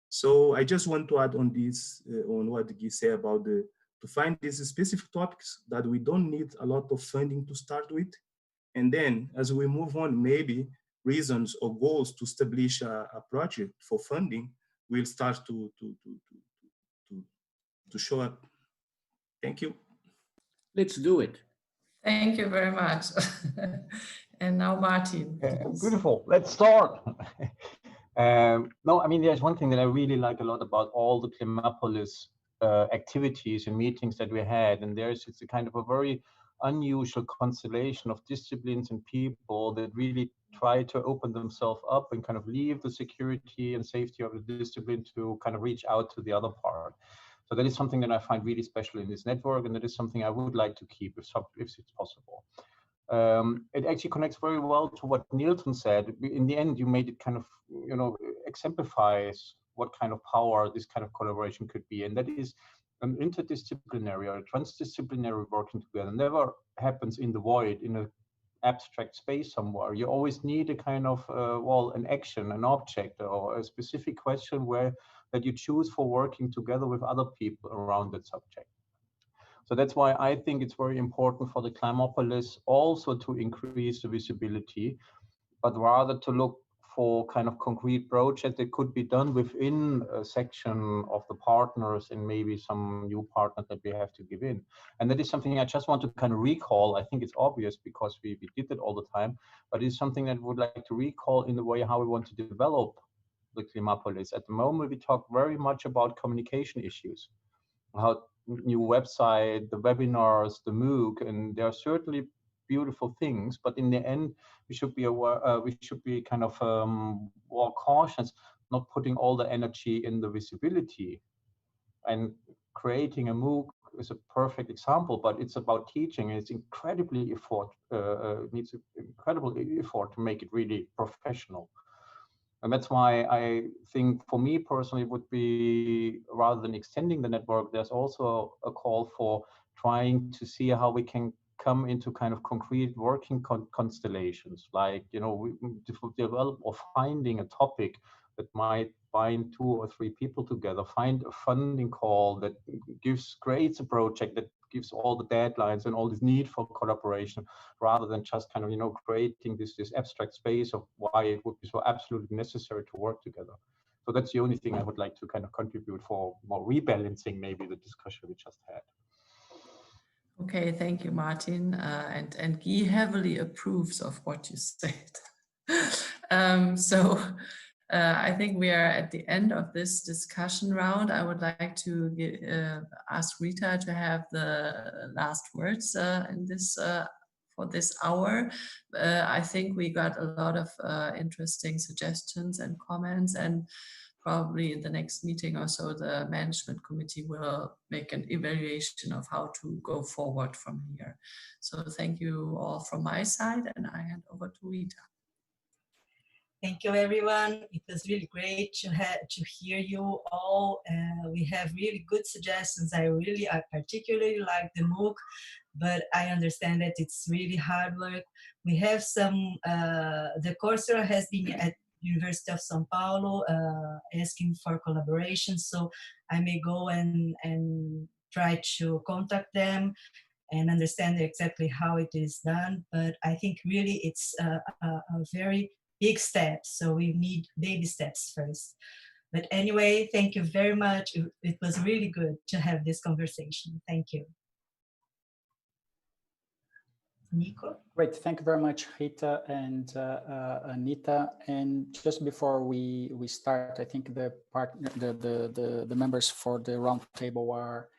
So I just want to add on this, on what Guy said about to find these specific topics that we don't need a lot of funding to start with. And then as we move on, maybe reasons or goals to establish a project for funding will start to show up. Thank you.
Let's do it.
Thank you very much. And now Martin.
Beautiful. Let's start. No, I mean, there's one thing that I really like a lot about all the Klimapolis activities and meetings that we had, and it's a kind of a very unusual constellation of disciplines and people that really try to open themselves up and kind of leave the security and safety of the discipline to kind of reach out to the other part. So that is something that I find really special in this network, and that is something I would like to keep if it's possible. It actually connects very well to what Nielsen said. In the end, you made it kind of, you know, exemplifies what kind of power this kind of collaboration could be, and that is an interdisciplinary or transdisciplinary working together. Never happens in the void, in an abstract space somewhere. You always need a kind of, well, an action, an object, or a specific question that you choose for working together with other people around that subject. So that's why I think it's very important for the Klimapolis also to increase the visibility, but rather to look for kind of concrete projects that could be done within a section of the partners and maybe some new partners that we have to give in. And that is something I just want to kind of recall. I think it's obvious because we did it all the time, but it's something that I would like to recall in the way how we want to develop the Klimapolis. At the moment, we talk very much about communication issues, how new website, the webinars, the MOOC, and there are certainly beautiful things, but in the end, we should be aware, we should be kind of more cautious, not putting all the energy in the visibility. And creating a MOOC is a perfect example, but it's about teaching, and it's incredibly effort, needs incredible effort to make it really professional. And that's why I think for me personally, it would be, rather than extending the network, there's also a call for trying to see how we can come into kind of concrete working constellations, like, you know, we develop or finding a topic that might bind 2 or 3 people together, find a funding call that creates a project that gives all the deadlines and all this need for collaboration, rather than just kind of, you know, creating this abstract space of why it would be so absolutely necessary to work together. So that's the only thing I would like to kind of contribute for more rebalancing maybe the discussion we just had.
Okay, thank you, Martin. And Guy heavily approves of what you said. I think we are at the end of this discussion round. I would like to ask Rita to have the last words in this for this hour. I think we got a lot of interesting suggestions and comments, and probably in the next meeting or so, the management committee will make an evaluation of how to go forward from here. So thank you all from my side, and I hand over to Rita.
Thank you, everyone. It was really great to hear you all. We have really good suggestions. I particularly like the MOOC, but I understand that it's really hard work. We have some, the Coursera has been at University of São Paulo asking for collaboration, so I may go and try to contact them and understand exactly how it is done. But I think really it's a very big step, so we need baby steps first. But anyway, thank you very much. It was really good to have this conversation. Thank you. Nico? Great, thank you very much, Rita and Anita. And just before we start, I think the members for the roundtable are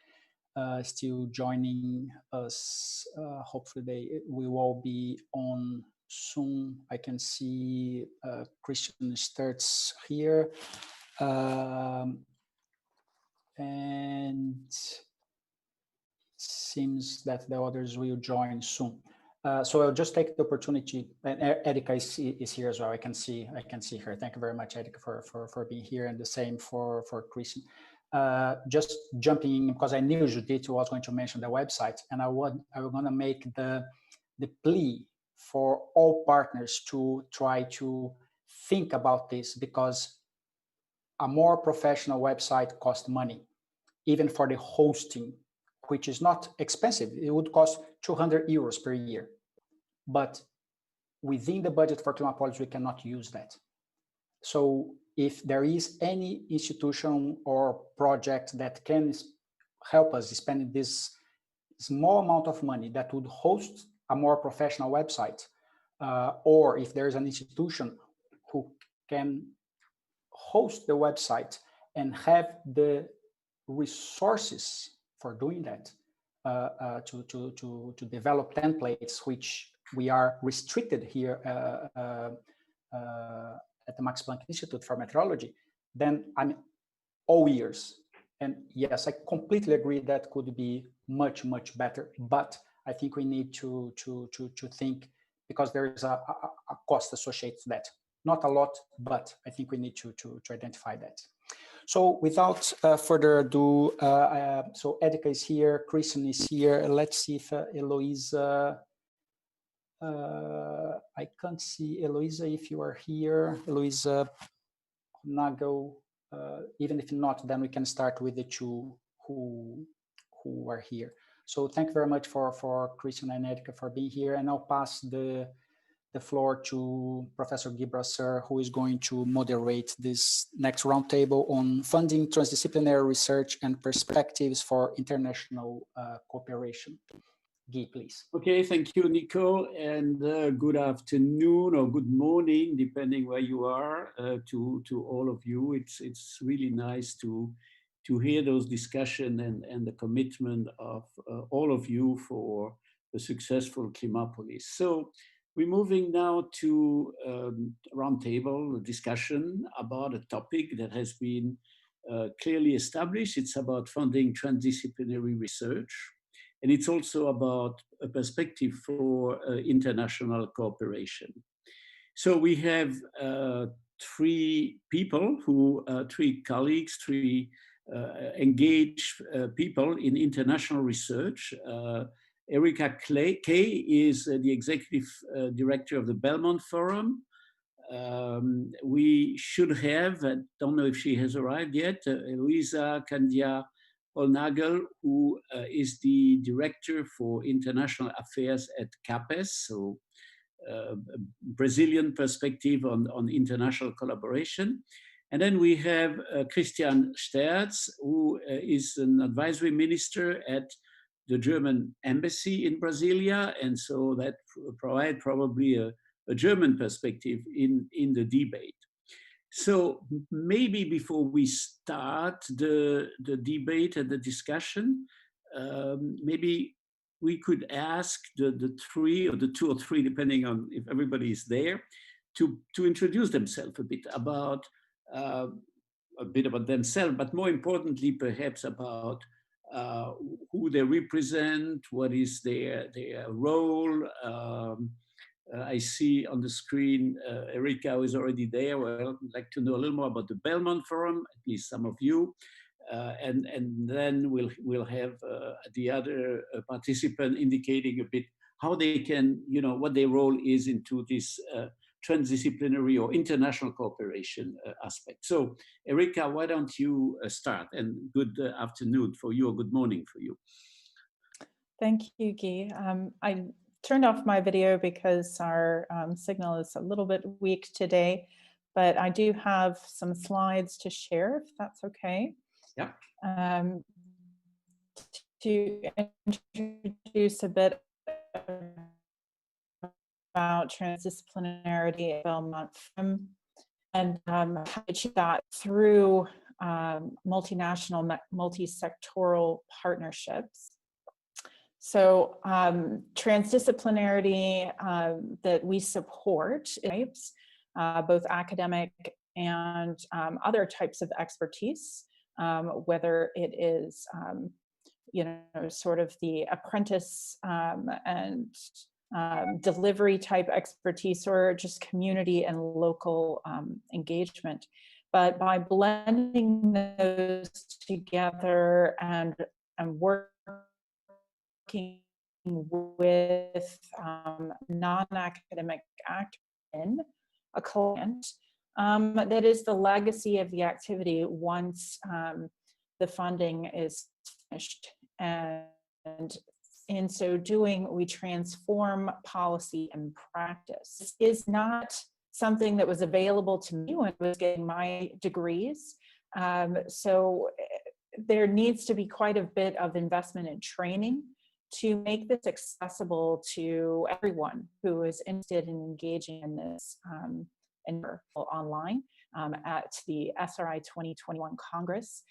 still joining us. Hopefully we will all be on soon. I can see Christian Stertz here, and seems that the others will join soon. So I'll just take the opportunity, and Erika is here as well. I can see her. Thank you very much, Erika, for being here, and the same for Christian. Just jumping in, because I knew Judith was going to mention the website, and I was going to make the plea for all partners to try to think about this, because a more professional website costs money, even for the hosting, which is not expensive. It would cost 200 euros per year. But within the budget for Klimapolis, we cannot use that. So if there is any institution or project that can help us spend this small amount of money that would host a more professional website, or if there is an institution who can host the website and have the resources for doing that, to develop templates which
we are restricted here at the Max Planck Institute for Meteorology, then I'm all ears. And yes, I completely agree that could be much, much better, but I think we need to think, because there is a cost associated to that. Not a lot, but I think we need to identify that. So without further ado, so Edika is here, Christian is here. Let's see if Heloísa, I can't see Heloísa if you are here. Heloísa, Hollnagel, even if not, then we can start with the two who are here. So thank you very much for Christian and Edika for being here, and I'll pass the floor to Professor Guy Brasseur, who is going to moderate this next roundtable on funding transdisciplinary research and perspectives for international cooperation. Guy, please.
Okay, thank you, Nico, and good afternoon or good morning, depending where you are, to all of you. It's really nice to hear those discussions and the commitment of all of you for the successful Klimapolis. So we're moving now to roundtable discussion about a topic that has been clearly established. It's about funding transdisciplinary research. And it's also about a perspective for international cooperation. So we have three people three colleagues, three engaged people in international research. Erika Kay is the executive director of the Belmont Forum. We should have, I don't know if she has arrived yet, Heloísa Candia Hollnagel, who is the director for international affairs at CAPES, so Brazilian perspective on international collaboration. And then we have Christian Stertz, who is an advisory minister at the German embassy in Brasilia, and so that provides probably a German perspective in the debate. So maybe before we start the debate and the discussion, maybe we could ask the three or the two or three, depending on if everybody is there, to introduce themselves a bit about themselves, but more importantly, perhaps about who they represent, what is their role. I see on the screen Erika is already there. Well, I'd like to know a little more about the Belmont Forum, at least some of you, and then we'll have the other participant indicating a bit how they can, what their role is into this transdisciplinary or international cooperation aspect. So, Erika, why don't you start? And good afternoon for you, or good morning for you.
Thank you, Guy. I turned off my video because our signal is a little bit weak today, but I do have some slides to share, if that's okay.
Yeah.
To introduce a bit about transdisciplinarity at Belmont and how to achieve that through multinational, multi-sectoral partnerships. So transdisciplinarity that we support types, both academic and other types of expertise, whether it is, sort of the apprentice and delivery type expertise, or just community and local engagement. But by blending those together and working with non-academic actors in a client, that is the legacy of the activity once the funding is finished. And in so doing, we transform policy and practice. This is not something that was available to me when I was getting my degrees. So there needs to be quite a bit of investment in training to make this accessible to everyone who is interested in engaging in this online at the SRI 2021 Congress.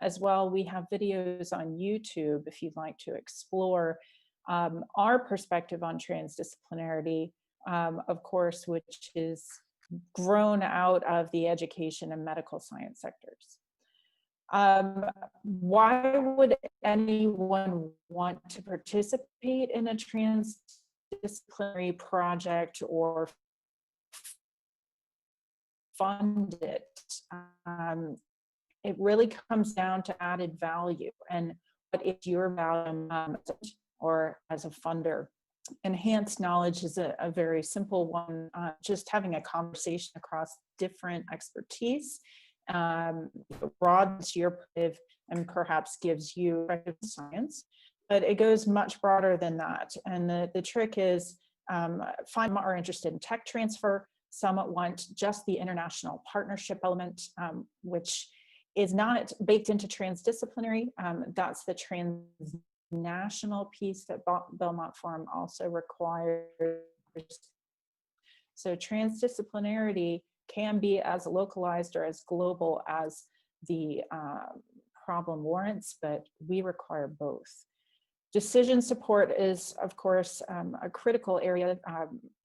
As well, we have videos on YouTube if you'd like to explore Our perspective on transdisciplinarity, of course, which is grown out of the education and medical science sectors. Why would anyone want to participate in a transdisciplinary project or fund it? It really comes down to added value and what is your value or as a funder. Enhanced knowledge is a very simple one, just having a conversation across different expertise, broadens your perspective and perhaps gives you science, but it goes much broader than that. And the trick is, some are interested in tech transfer, some want just the international partnership element, which is not baked into transdisciplinary. That's the transnational piece that Belmont Forum also requires. So transdisciplinarity can be as localized or as global as the problem warrants, but we require both. Decision support is, of course, a critical area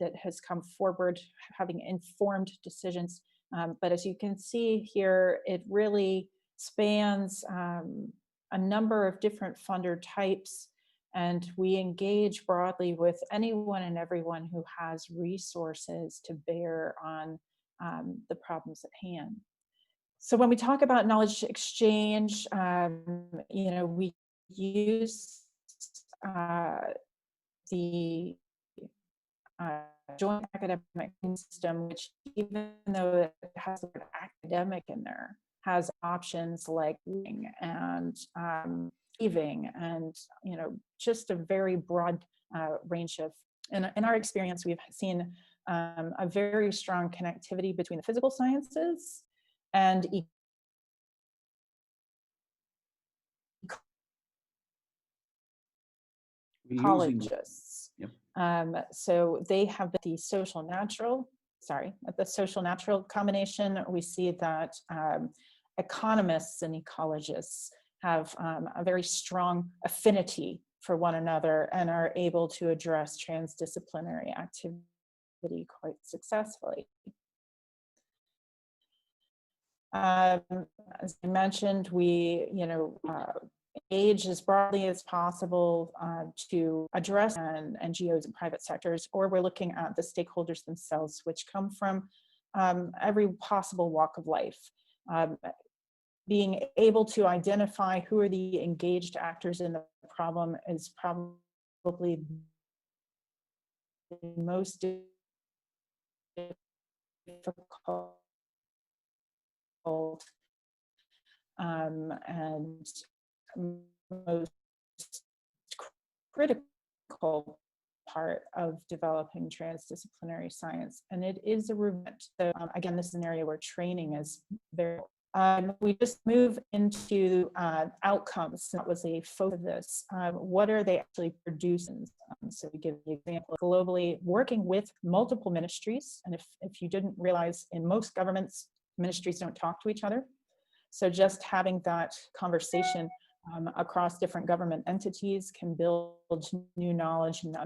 that has come forward, having informed decisions. But as you can see here, it really spans a number of different funder types, and we engage broadly with anyone and everyone who has resources to bear on the problems at hand. So when we talk about knowledge exchange, you know, we use the joint academic system, which even though it has the word academic in there, has options like reading and leaving, and you know, just a very broad range of. In our experience, we've seen a very strong connectivity between the physical sciences and ecologists. Yep. So they have the social natural. At the social natural combination, we see that economists and ecologists have a very strong affinity for one another and are able to address transdisciplinary activity quite successfully. As I mentioned, we, engage as broadly as possible to address NGOs and private sectors, or we're looking at the stakeholders themselves, which come from every possible walk of life. Being able to identify who are the engaged actors in the problem is probably the most difficult and most critical part of developing transdisciplinary science, and it is a root. So again, this is an area where training is very. We just move into outcomes. That was a focus of this. What are they actually producing? So we give the example globally, working with multiple ministries, and if you didn't realize, in most governments, ministries don't talk to each other. So just having that conversation across different government entities can build new knowledge and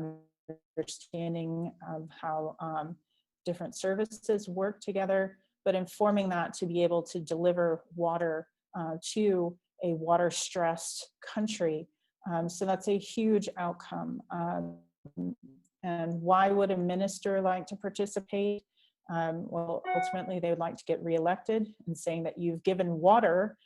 understanding of how different services work together, but informing that to be able to deliver water to a water-stressed country. So that's a huge outcome. And why would a minister like to participate? Well, ultimately, they would like to get reelected, and saying that you've given water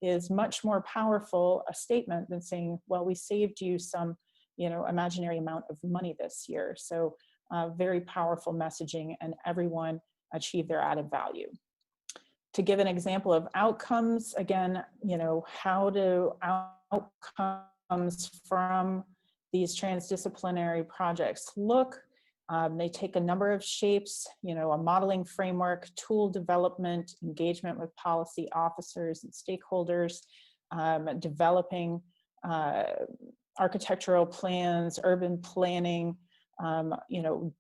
is much more powerful a statement than saying, well, we saved you some, imaginary amount of money this year. So very powerful messaging, and everyone achieve their added value. To give an example of outcomes, again, how do outcomes from these transdisciplinary projects look? They take a number of shapes, a modeling framework, tool development, engagement with policy officers and stakeholders, developing architectural plans, urban planning,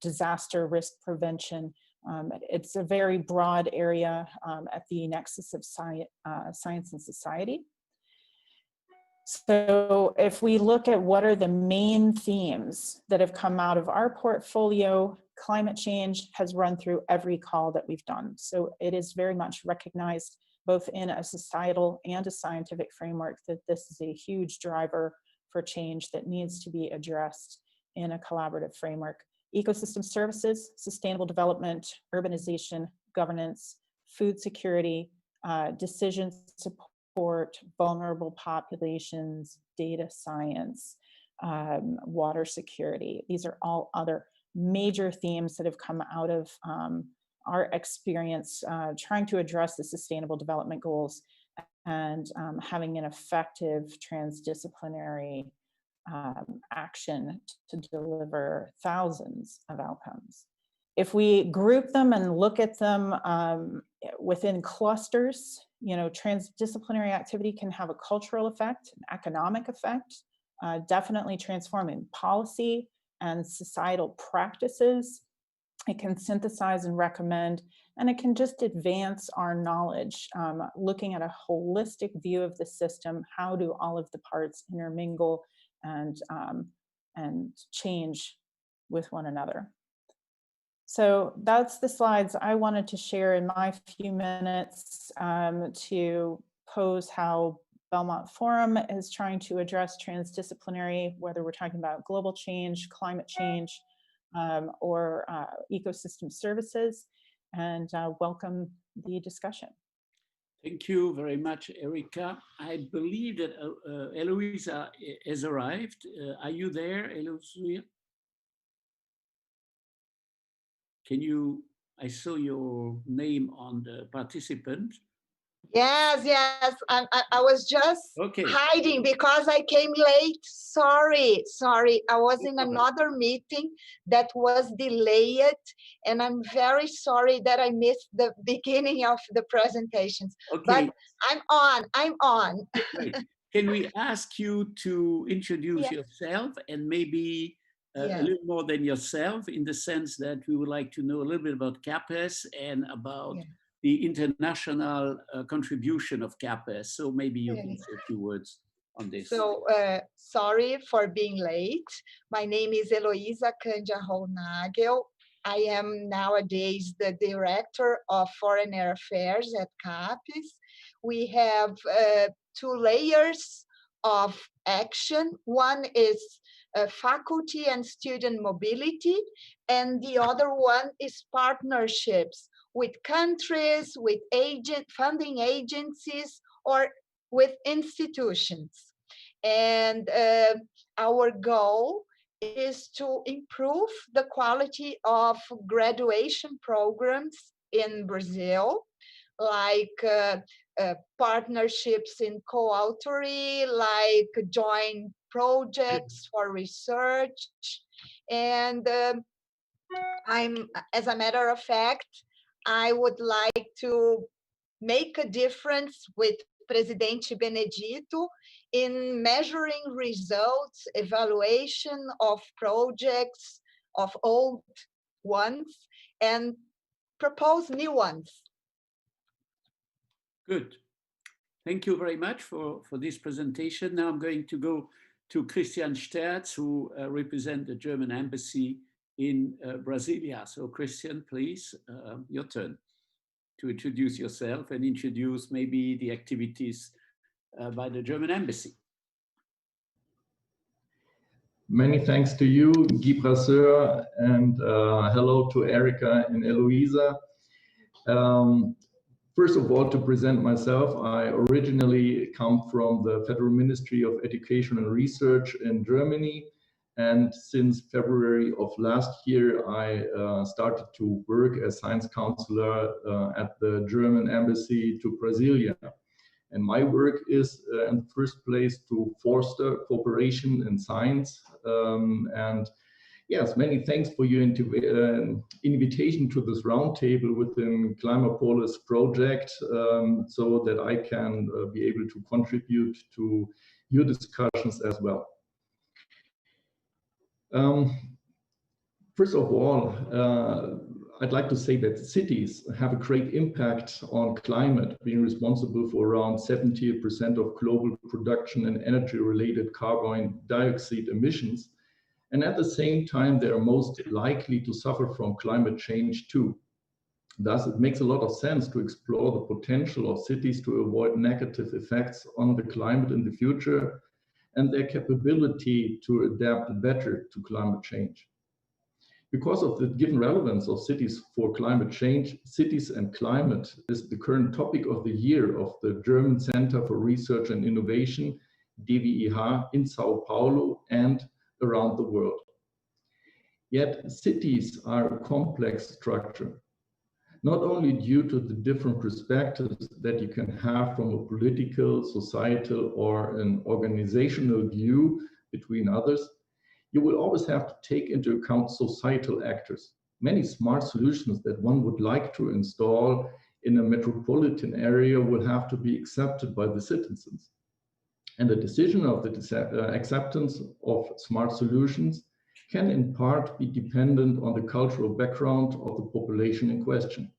disaster risk prevention. It's a very broad area at the nexus of science and society. So if we look at what are the main themes that have come out of our portfolio, climate change has run through every call that we've done. So it is very much recognized both in a societal and a scientific framework that this is a huge driver for change that needs to be addressed in a collaborative framework. Ecosystem services, sustainable development, urbanization, governance, food security, decision support, vulnerable populations, data science, water security. These are all other major themes that have come out of our experience trying to address the sustainable development goals and having an effective transdisciplinary action to deliver thousands of outcomes. If we group them and look at them within clusters, you know, transdisciplinary activity can have a cultural effect, an economic effect, definitely transforming policy and societal practices. It can synthesize and recommend, and it can just advance our knowledge, looking at a holistic view of the system. How do all of the parts intermingle and change with one another? So that's the slides I wanted to share in my few minutes to pose how Belmont Forum is trying to address transdisciplinary, whether we're talking about global change, climate change, or ecosystem services, and welcome the discussion.
Thank you very much, Erica. I believe that Heloísa has arrived. Are you there, Heloísa? Can you, I saw your name on the participant.
Yes, yes. I was just hiding because I came late. Sorry. I was in another meeting that was delayed, and I'm very sorry that I missed the beginning of the presentations. But I'm on.
Great. Can we ask you to introduce yourself and maybe a little more than yourself, in the sense that we would like to know a little bit about CAPES and about the international contribution of CAPES. So maybe you can say a few words on this.
So sorry for being late. My name is Heloísa Hollnagel. I am nowadays the Director of Foreign Affairs at CAPES. We have 2 layers of action. One is faculty and student mobility, and the other one is partnerships with countries, with funding agencies, or with institutions. And our goal is to improve the quality of graduation programs in Brazil, like partnerships in co-authory, like joint projects for research. And as a matter of fact, I would like to make a difference with Presidente Benedito in measuring results, evaluation of projects, of old ones, and propose new ones.
Good. Thank you very much for this presentation. Now I'm going to go to Christian Stertz, who represents the German embassy in Brasilia. So Christian, please, your turn to introduce yourself and introduce maybe the activities by the German embassy.
Many thanks to you, Guy Brasseur, and hello to Erica and Heloísa. First of all, to present myself, I originally come from the Federal Ministry of Education and Research in Germany. And since February of last year, I started to work as science counselor at the German embassy to Brasilia. And my work is, in the first place, to foster cooperation in science. And yes, many thanks for your invitation to this roundtable within Klimapolis project, so that I can be able to contribute to your discussions as well. First of all, I'd like to say that cities have a great impact on climate, being responsible for around 70% of global production and energy-related carbon dioxide emissions. And at the same time, they are most likely to suffer from climate change too. Thus, it makes a lot of sense to explore the potential of cities to avoid negative effects on the climate in the future and their capability to adapt better to climate change. Because of the given relevance of cities for climate change, cities and climate is the current topic of the year of the German Center for Research and Innovation, DWIH, in Sao Paulo and around the world. Yet cities are a complex structure, not only due to the different perspectives that you can have from a political, societal, or an organizational view between others. You will always have to take into account societal actors. Many smart solutions that one would like to install in a metropolitan area will have to be accepted by the citizens. And the decision of the acceptance of smart solutions can in part be dependent on the cultural background of the population in question,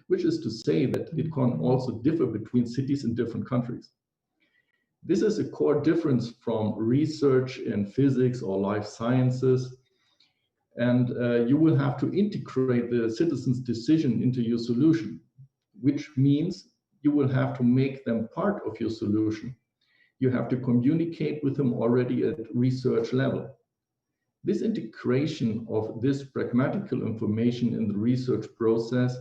which is to say that it can also differ between cities in different countries. This is a core difference from research in physics or life sciences. And you will have to integrate the citizens' decision into your solution, which means you will have to make them part of your solution. You have to communicate with them already at research level. This integration of this pragmatical information in the research process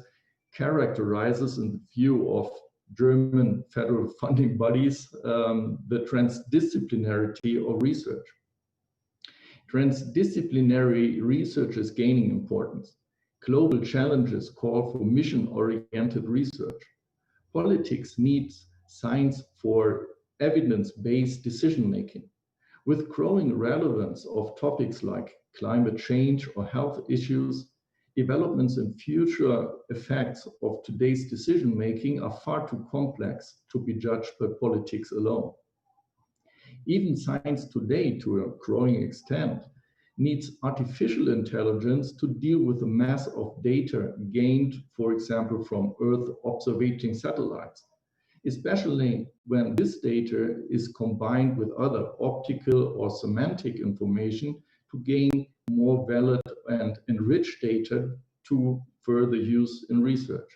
characterizes, in the view of German federal funding bodies, the transdisciplinarity of research. Transdisciplinary research is gaining importance. Global challenges call for mission-oriented research. Politics needs science for evidence-based decision-making. With growing relevance of topics like climate change or health issues, developments and future effects of today's decision-making are far too complex to be judged by politics alone. Even science today, to a growing extent, needs artificial intelligence to deal with the mass of data gained, for example, from Earth observing satellites, especially when this data is combined with other optical or semantic information to gain more valid and enriched data to further use in research.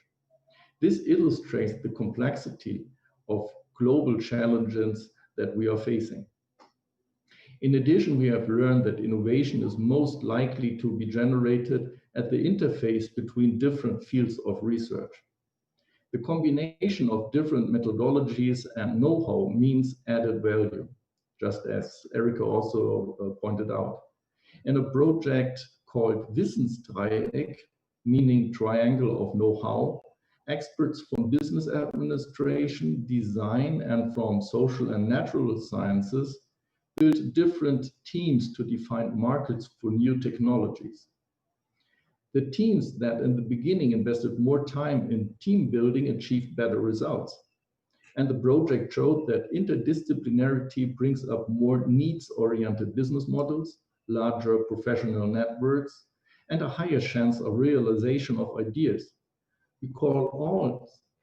This illustrates the complexity of global challenges that we are facing. In addition, we have learned that innovation is most likely to be generated at the interface between different fields of research. The combination of different methodologies and know-how means added value, just as Erika also pointed out. In a project called Wissensdreieck, meaning triangle of know-how, experts from business administration, design, and from social and natural sciences built different teams to define markets for new technologies. The teams that in the beginning invested more time in team building achieved better results. And the project showed that interdisciplinarity brings up more needs-oriented business models, larger professional networks, and a higher chance of realization of ideas. Because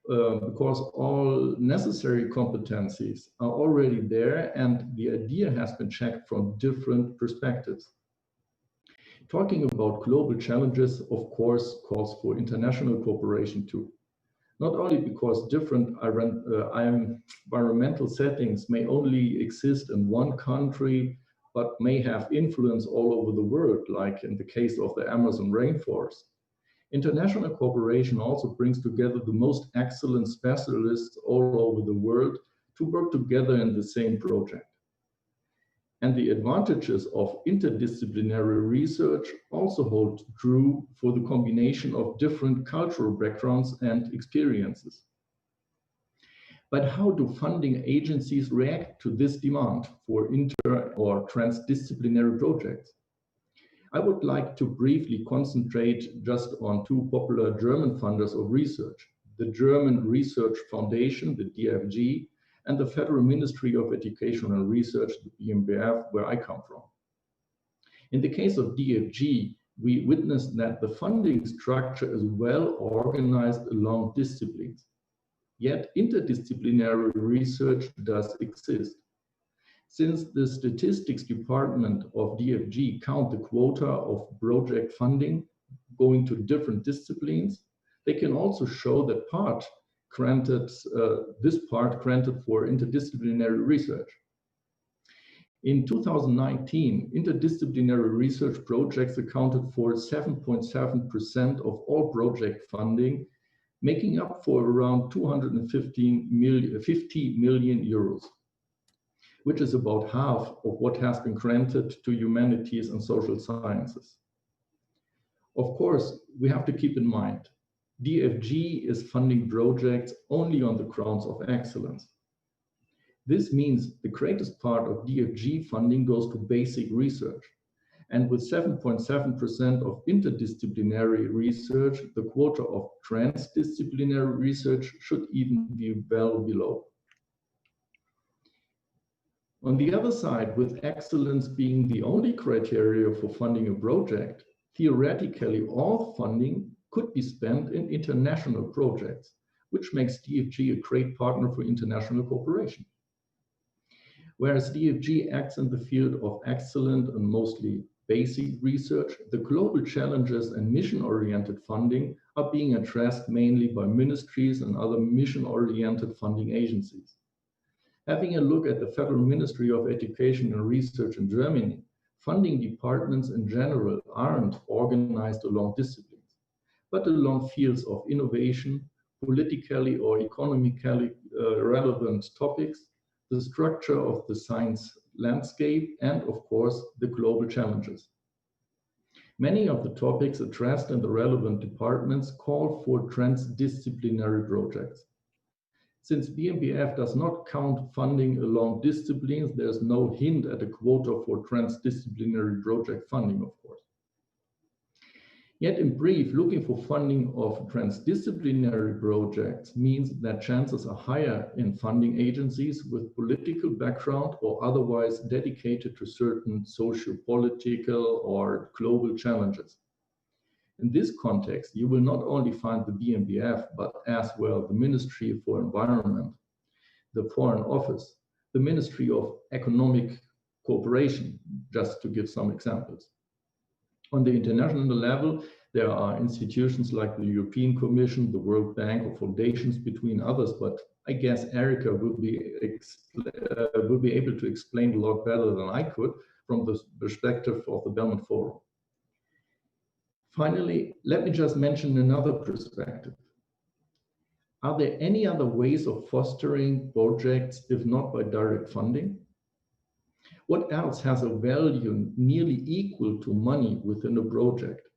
all necessary competencies are already there and the idea has been checked from different perspectives. Talking about global challenges, of course, calls for international cooperation too. Not only because different environmental settings may only exist in one country, but may have influence all over the world, like in the case of the Amazon rainforest. International cooperation also brings together the most excellent specialists all over the world to work together in the same project. And the advantages of interdisciplinary research also hold true for the combination of different cultural backgrounds and experiences. But how do funding agencies react to this demand for inter- or transdisciplinary projects? I would like to briefly concentrate just on two popular German funders of research, the German Research Foundation, the DFG, and the Federal Ministry of Education and Research, the BMBF, where I come from. In the case of DFG, we witnessed that the funding structure is well organized along disciplines. Yet interdisciplinary research does exist. Since the statistics department of DFG count the quota of project funding going to different disciplines, they can also show that this part granted for interdisciplinary research. In 2019, interdisciplinary research projects accounted for 7.7% of all project funding, making up for around 50 million euros, which is about half of what has been granted to humanities and social sciences. Of course, we have to keep in mind, DFG is funding projects only on the grounds of excellence. This means the greatest part of DFG funding goes to basic research. And with 7.7% of interdisciplinary research, the quota of transdisciplinary research should even be well below. On the other side, with excellence being the only criteria for funding a project, theoretically all funding could be spent in international projects, which makes DFG a great partner for international cooperation. Whereas DFG acts in the field of excellent and mostly basic research, the global challenges and mission-oriented funding are being addressed mainly by ministries and other mission-oriented funding agencies. Having a look at the Federal Ministry of Education and Research in Germany, funding departments in general aren't organized along disciplines, but along fields of innovation, politically or economically relevant topics, the structure of the science landscape, and of course, the global challenges. Many of the topics addressed in the relevant departments call for transdisciplinary projects. Since BMBF does not count funding along disciplines, there's no hint at a quota for transdisciplinary project funding, of course. Yet in brief, looking for funding of transdisciplinary projects means that chances are higher in funding agencies with political background or otherwise dedicated to certain socio-political or global challenges. In this context, you will not only find the BMBF, but as well the Ministry for Environment, the Foreign Office, the Ministry of Economic Cooperation, just to give some examples. On the international level, there are institutions like the European Commission, the World Bank, or foundations between others, but I guess Erika will be able to explain a lot better than I could from the perspective of the Belmont Forum. Finally, let me just mention another perspective. Are there any other ways of fostering projects if not by direct funding? What else has a value nearly equal to money within a project?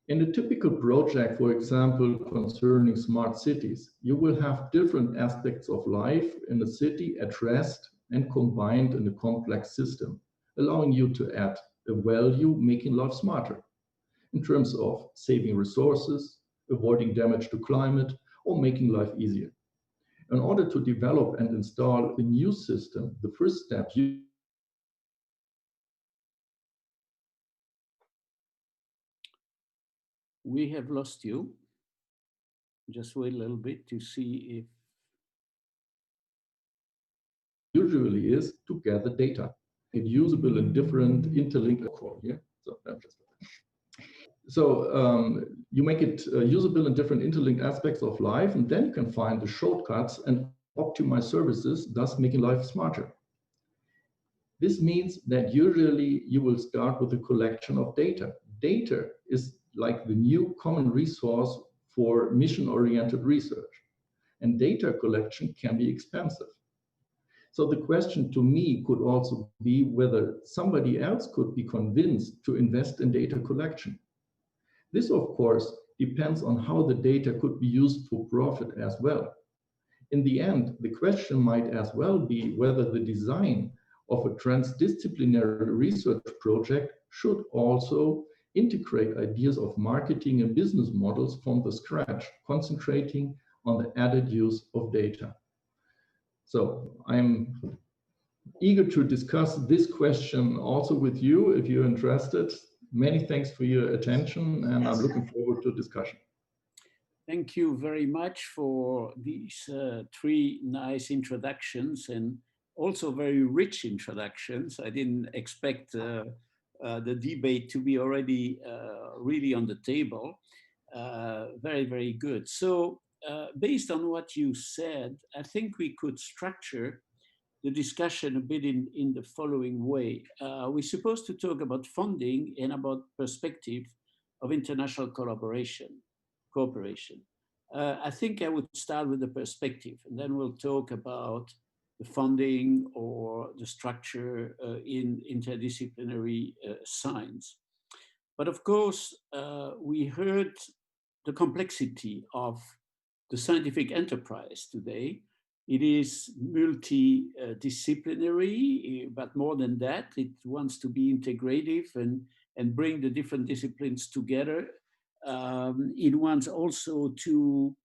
In a typical project, for example, concerning smart cities, you will have different aspects of life in a city addressed and combined in a complex system, allowing you to add a value making life smarter in terms of saving resources, avoiding damage to climate, or making life easier. In order to develop and install a new system, the first step
We have lost you. Just wait a little bit to see if
usually is to gather data. It's usable in different interlinked here. So you make it usable in different interlinked aspects of life, and then you can find the shortcuts and optimize services, thus making life smarter. This means that usually you will start with a collection of data. Data is like the new common resource for mission-oriented research, and data collection can be expensive. So the question to me could also be whether somebody else could be convinced to invest in data collection. This, of course, depends on how the data could be used for profit as well. In the end, the question might as well be whether the design of a transdisciplinary research project should also integrate ideas of marketing and business models from the scratch, concentrating on the added use of data. So I'm eager to discuss this question also with you if you're interested. many thanks for your attention, and I'm looking forward to discussion.
Thank you very much for these three nice introductions, and also very rich introductions. I didn't expect the debate to be already really on the table. Very, very good. So based on what you said, I think we could structure the discussion a bit in the following way. We're supposed to talk about funding and about perspective of international cooperation. I think I would start with the perspective, and then we'll talk about the funding or the structure in interdisciplinary science. But of course, we heard the complexity of the scientific enterprise today. It is multidisciplinary, but more than that, it wants to be integrative and bring the different disciplines together. It wants also to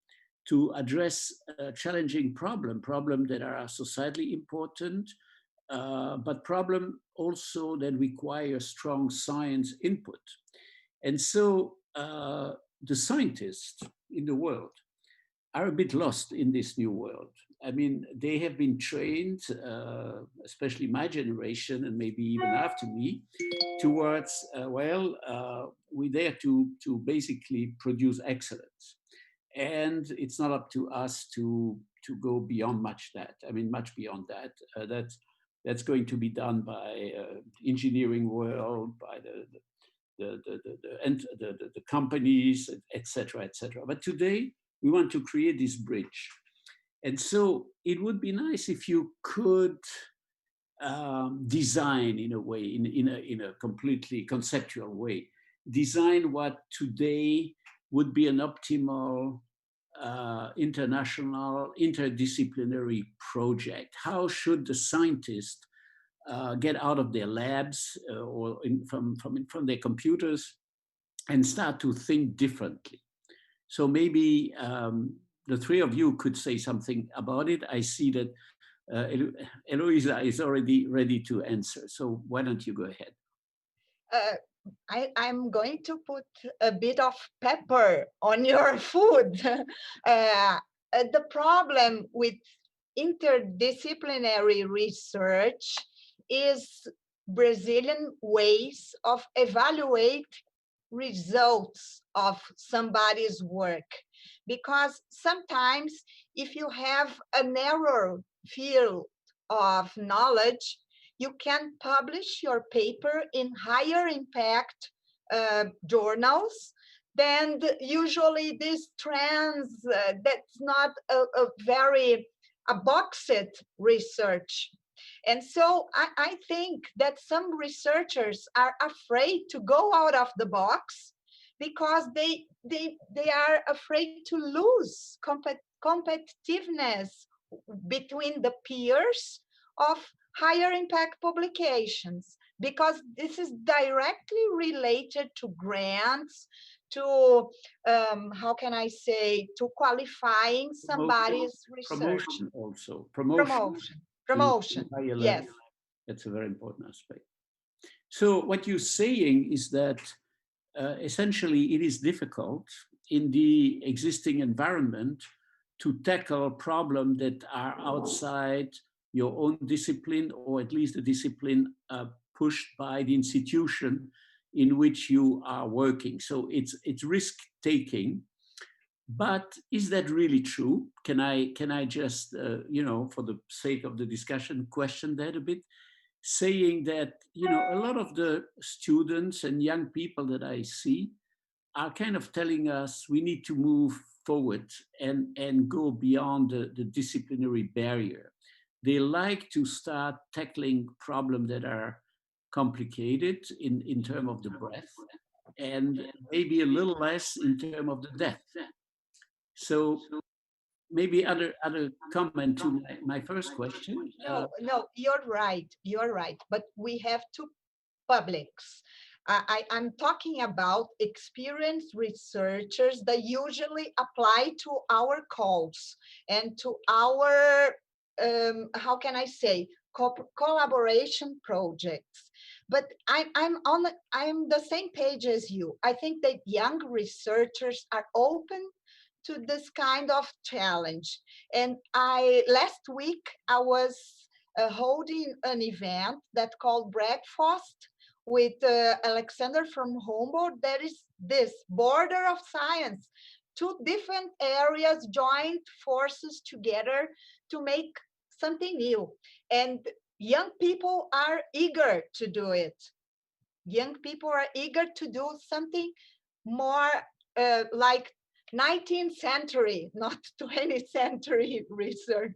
address a challenging problem that are societally important, but problem also that require strong science input. And so the scientists in the world are a bit lost in this new world. I mean, they have been trained, especially my generation and maybe even after me, towards, we're there to basically produce excellence. And it's not up to us to go beyond much beyond that. That's going to be done by engineering world, by the companies, etc., etc. But today we want to create this bridge, and so it would be nice if you could design in a way, in a completely conceptual way, design what today would be an optimal international interdisciplinary project. How should the scientists get out of their labs or from their computers and start to think differently? So maybe the three of you could say something about it. I see that Heloísa is already ready to answer. So why don't you go ahead?
I'm going to put a bit of pepper on your food. The problem with interdisciplinary research is Brazilian ways of evaluate results of somebody's work. Because sometimes if you have a narrow field of knowledge, you can publish your paper in higher impact journals. Then usually these trends, that's not a very boxed research. And so I think that some researchers are afraid to go out of the box because they are afraid to lose competitiveness between the peers of higher impact publications, because this is directly related to grants, to how can I say, to qualifying somebody's research.
Promotion also.
Promotion. Yes.
That's a very important aspect. So what you're saying is that essentially it is difficult in the existing environment to tackle problems that are outside your own discipline, or at least a discipline pushed by the institution in which you are working. So it's risk-taking. But is that really true? Can I just, for the sake of the discussion, question that a bit, saying that, a lot of the students and young people that I see are kind of telling us we need to move forward and go beyond the disciplinary barrier. They like to start tackling problems that are complicated in terms of the breadth, and maybe a little less in terms of the depth. So maybe other comment to my first question.
No, you're right. But we have two publics. I'm talking about experienced researchers that usually apply to our calls and to our, how can I say, collaboration projects. But I'm the same page as you. I think that young researchers are open to this kind of challenge. And last week I was holding an event that called Breakfast with Alexander from Humboldt. There is this border of science. Two different areas joined forces together to make something new. And young people are eager to do it. Young people are eager to do something more like 19th century, not 20th century research.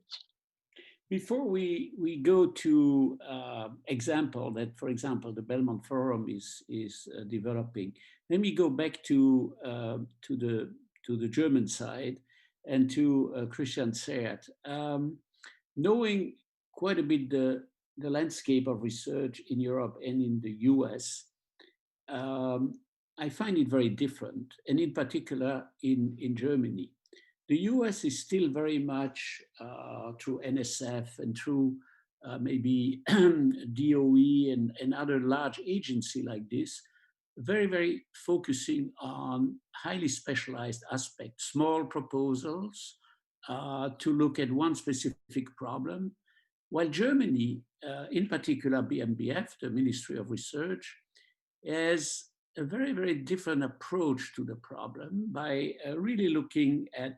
Before we go to example that, for example, the Belmont Forum is developing, let me go back to the German side and to Christian Stertz. Knowing quite a bit the landscape of research in Europe and in the US, I find it very different, and in particular in Germany. The US is still very much through NSF and through maybe DOE and other large agency like this, very, very focusing on highly specialized aspects, small proposals to look at one specific problem, while Germany, in particular BMBF, the Ministry of Research, has a very, very different approach to the problem by really looking at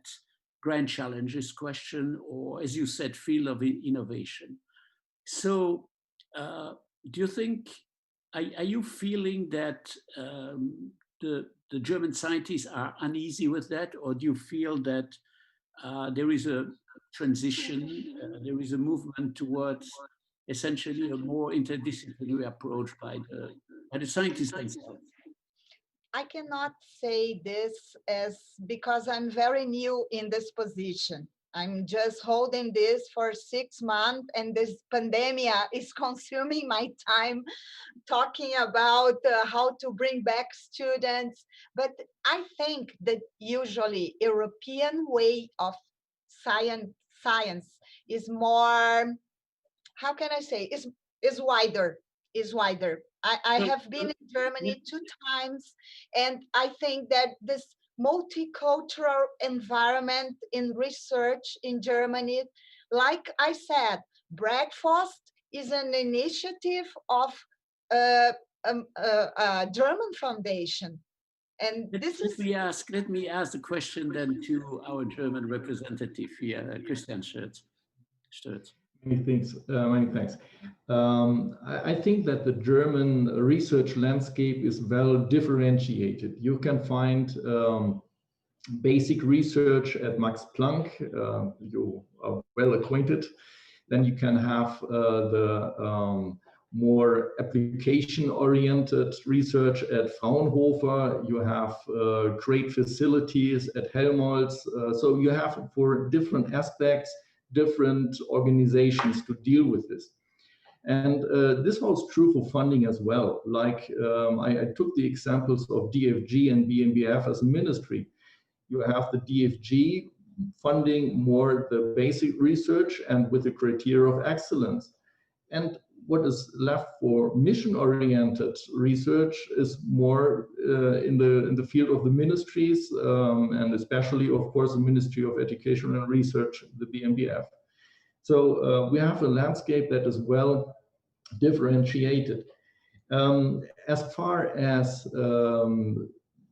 grand challenges question, or as you said, field of innovation. So do you think, are you feeling that the German scientists are uneasy with that, or do you feel that there is a transition, there is a movement towards essentially a more interdisciplinary approach by the scientists themselves?
I cannot say this because I'm very new in this position. I'm just holding this for 6 months, and this pandemic is consuming my time talking about how to bring back students. But I think that usually European way of science is more, how can I say, is wider. I have been in Germany 2 times, and I think that this multicultural environment in research in Germany, like I said, Breakfast is an initiative of a German foundation. And
let me ask the question then to our German representative here, Christian Stertz.
Many thanks. I think that the German research landscape is well differentiated. You can find basic research at Max Planck. You are well acquainted. Then you can have the more application-oriented research at Fraunhofer. You have great facilities at Helmholtz. So you have, for different aspects, different organizations to deal with this. And this holds true for funding as well. Like I took the examples of DFG and BMBF as a ministry. You have the DFG funding more the basic research and with the criteria of excellence. And what is left for mission-oriented research is more in the field of the ministries, and especially, of course, the Ministry of Education and Research, the BMBF. So we have a landscape that is well differentiated. As far as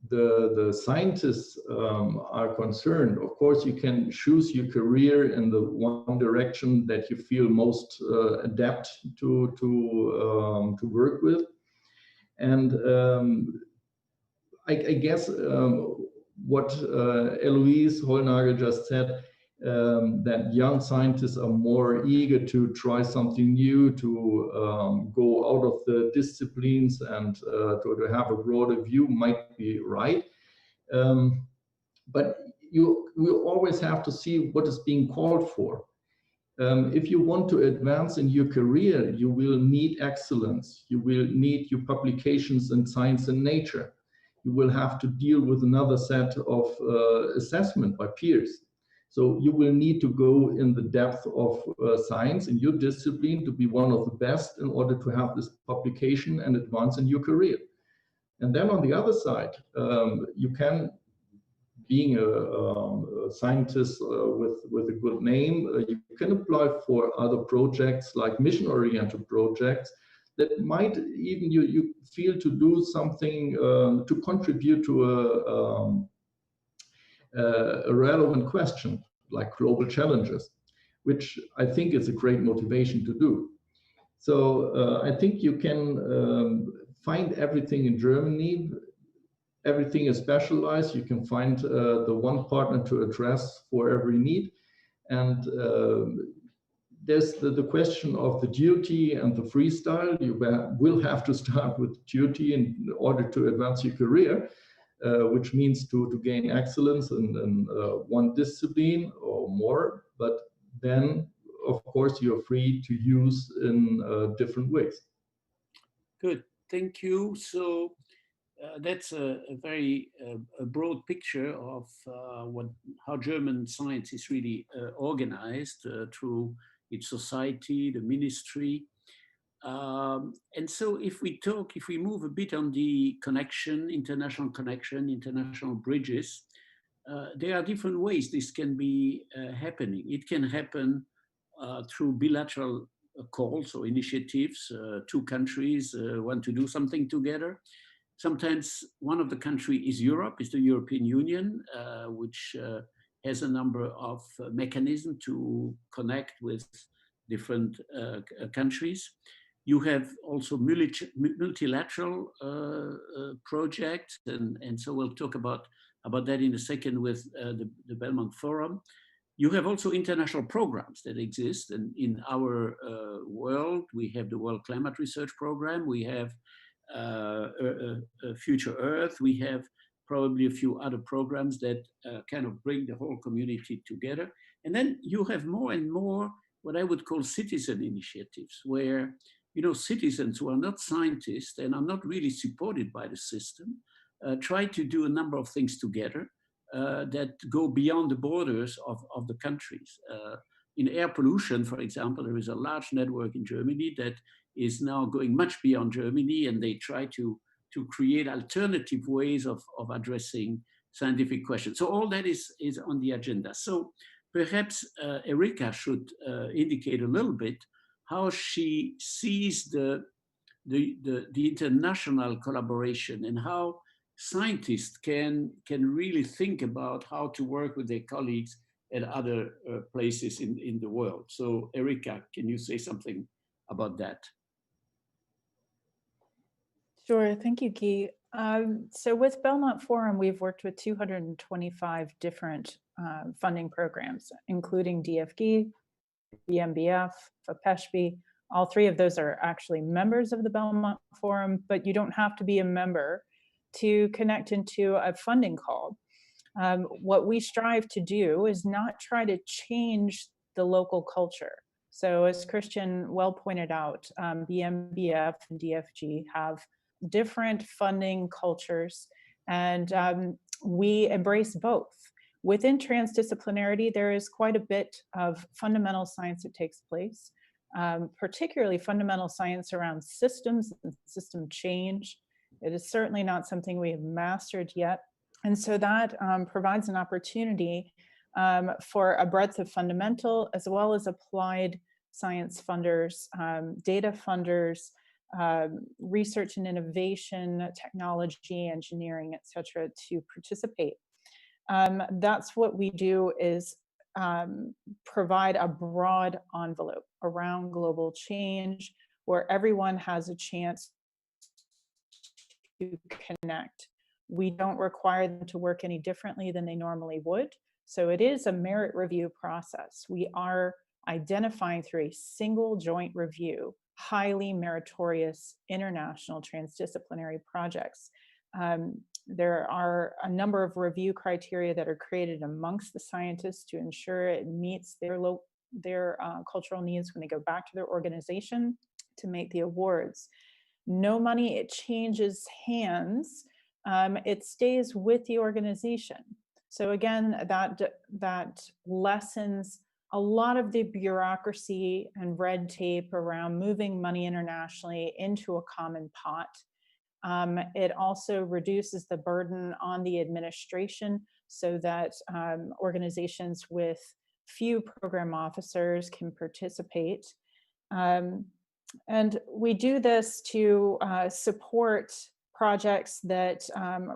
the scientists are concerned, of course, you can choose your career in the one direction that you feel most adept to work with. And I guess what Heloísa Hollnagel just said, that young scientists are more eager to try something new, to go out of the disciplines and to have a broader view might be right. But you always have to see what is being called for. If you want to advance in your career, you will need excellence. You will need your publications in Science and Nature. You will have to deal with another set of assessment by peers. So you will need to go in the depth of science in your discipline to be one of the best in order to have this publication and advance in your career. And then on the other side, you can, being a scientist with a good name, you can apply for other projects like mission-oriented projects that might even you feel to do something to contribute to a relevant question like global challenges, which I think is a great motivation to do. So I think you can find everything in Germany. Everything is specialized. You can find the one partner to address for every need. And there's the question of the duty and the freestyle. You will have to start with duty in order to advance your career, which means to gain excellence in one discipline or more. But then, of course, you're free to use in different ways.
Good, thank you. So that's a very broad picture of how German science is really organized through its society, the ministry. And so if we move a bit on the connection, international bridges, there are different ways this can be happening. It can happen through bilateral calls or initiatives. Two countries want to do something together. Sometimes one of the countries is Europe, is the European Union, which has a number of mechanisms to connect with different countries. You have also multilateral projects, and so we'll talk about that in a second with the Belmont Forum. You have also international programs that exist, and in our world, we have the World Climate Research Program, we have Future Earth, we have probably a few other programs that kind of bring the whole community together. And then you have more and more what I would call citizen initiatives, where citizens who are not scientists and are not really supported by the system try to do a number of things together that go beyond the borders of the countries. In air pollution, for example, there is a large network in Germany that is now going much beyond Germany, and they try to create alternative ways of addressing scientific questions. So all that is on the agenda. So perhaps Erika should indicate a little bit how she sees the international collaboration and how scientists can really think about how to work with their colleagues at other places in the world. So Erika, can you say something about that?
Sure, thank you, Guy. So with Belmont Forum, we've worked with 225 different funding programs, including DFG, BMBF, FAPESHB. All three of those are actually members of the Belmont Forum, but you don't have to be a member to connect into a funding call. What we strive to do is not try to change the local culture. So as Christian well pointed out, BMBF and DFG have different funding cultures, and we embrace both. Within transdisciplinarity, there is quite a bit of fundamental science that takes place, particularly fundamental science around systems and system change. It is certainly not something we have mastered yet. And so that provides an opportunity for a breadth of fundamental as well as applied science funders, data funders, research and innovation, technology, engineering, et cetera, to participate. That's what we do, is provide a broad envelope around global change where everyone has a chance to connect. We don't require them to work any differently than they normally would. So it is a merit review process. We are identifying through a single joint review highly meritorious international transdisciplinary projects. There are a number of review criteria that are created amongst the scientists to ensure it meets their cultural needs when they go back to their organization to make the awards. No money, it changes hands. It stays with the organization. So again, that lessens a lot of the bureaucracy and red tape around moving money internationally into a common pot. It also reduces the burden on the administration so that organizations with few program officers can participate. And we do this to support projects that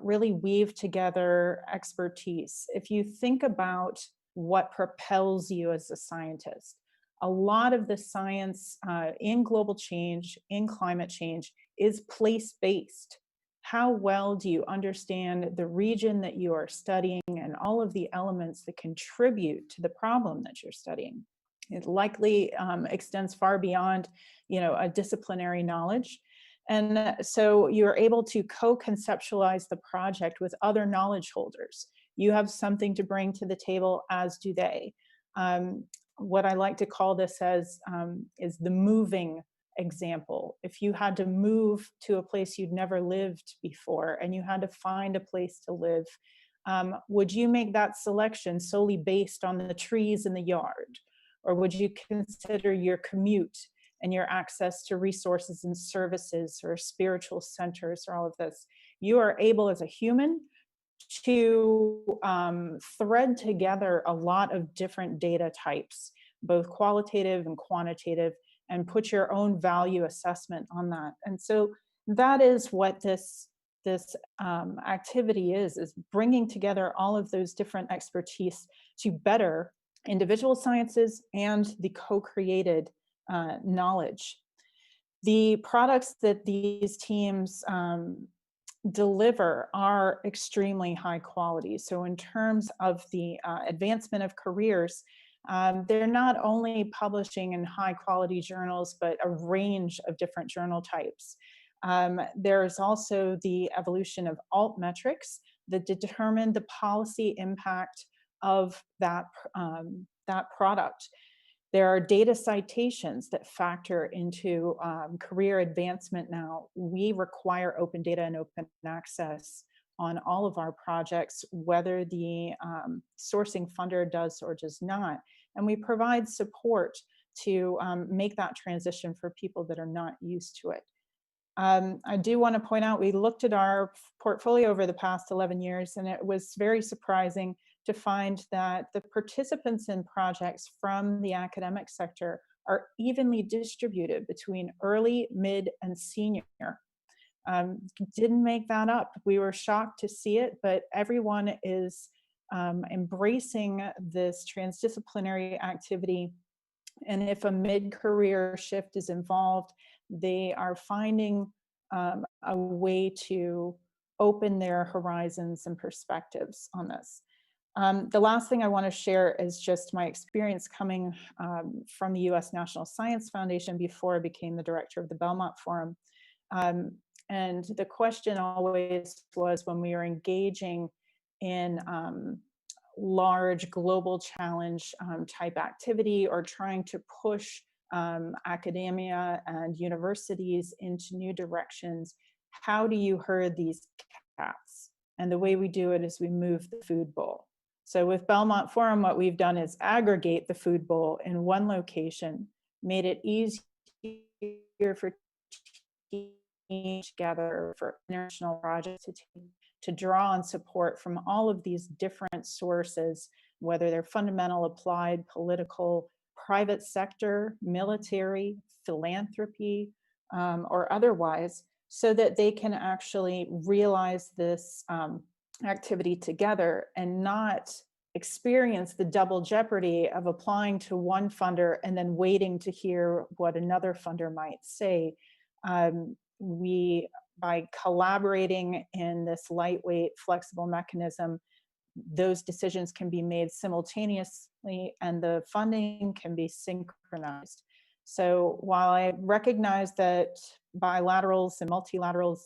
really weave together expertise. If you think about what propels you as a scientist, a lot of the science in global change, in climate change, is place-based. How well do you understand the region that you are studying and all of the elements that contribute to the problem that you're studying? It likely extends far beyond, a disciplinary knowledge. And so you're able to co-conceptualize the project with other knowledge holders. You have something to bring to the table, as do they. What I like to call this as is the moving example. If you had to move to a place you'd never lived before and you had to find a place to live, would you make that selection solely based on the trees in the yard? Or would you consider your commute and your access to resources and services or spiritual centers or all of this? You are able as a human to thread together a lot of different data types, both qualitative and quantitative, and put your own value assessment on that. And so that is what this activity is bringing together all of those different expertise to better individual sciences and the co-created knowledge. The products that these teams deliver are extremely high quality. So in terms of the advancement of careers, they're not only publishing in high quality journals, but a range of different journal types. There's also the evolution of altmetrics that determine the policy impact of that product. There are data citations that factor into career advancement now. We require open data and open access on all of our projects, whether the sourcing funder does or does not. And we provide support to make that transition for people that are not used to it. I do want to point out, we looked at our portfolio over the past 11 years, and it was very surprising to find that the participants in projects from the academic sector are evenly distributed between early, mid, and senior. Didn't make that up. We were shocked to see it, but everyone is embracing this transdisciplinary activity. And if a mid-career shift is involved, they are finding a way to open their horizons and perspectives on this. The last thing I want to share is just my experience coming from the U.S. National Science Foundation before I became the director of the Belmont Forum. And the question always was, when we were engaging in large global challenge type activity or trying to push academia and universities into new directions, how do you herd these cats? And the way we do it is we move the food bowl. So with Belmont Forum, what we've done is aggregate the food bowl in one location, made it easier for teams together, for international projects to draw on support from all of these different sources, whether they're fundamental, applied, political, private sector, military, philanthropy, or otherwise, so that they can actually realize this activity together and not experience the double jeopardy of applying to one funder and then waiting to hear what another funder might say. By collaborating in this lightweight, flexible mechanism, those decisions can be made simultaneously and the funding can be synchronized. So while I recognize that bilaterals and multilaterals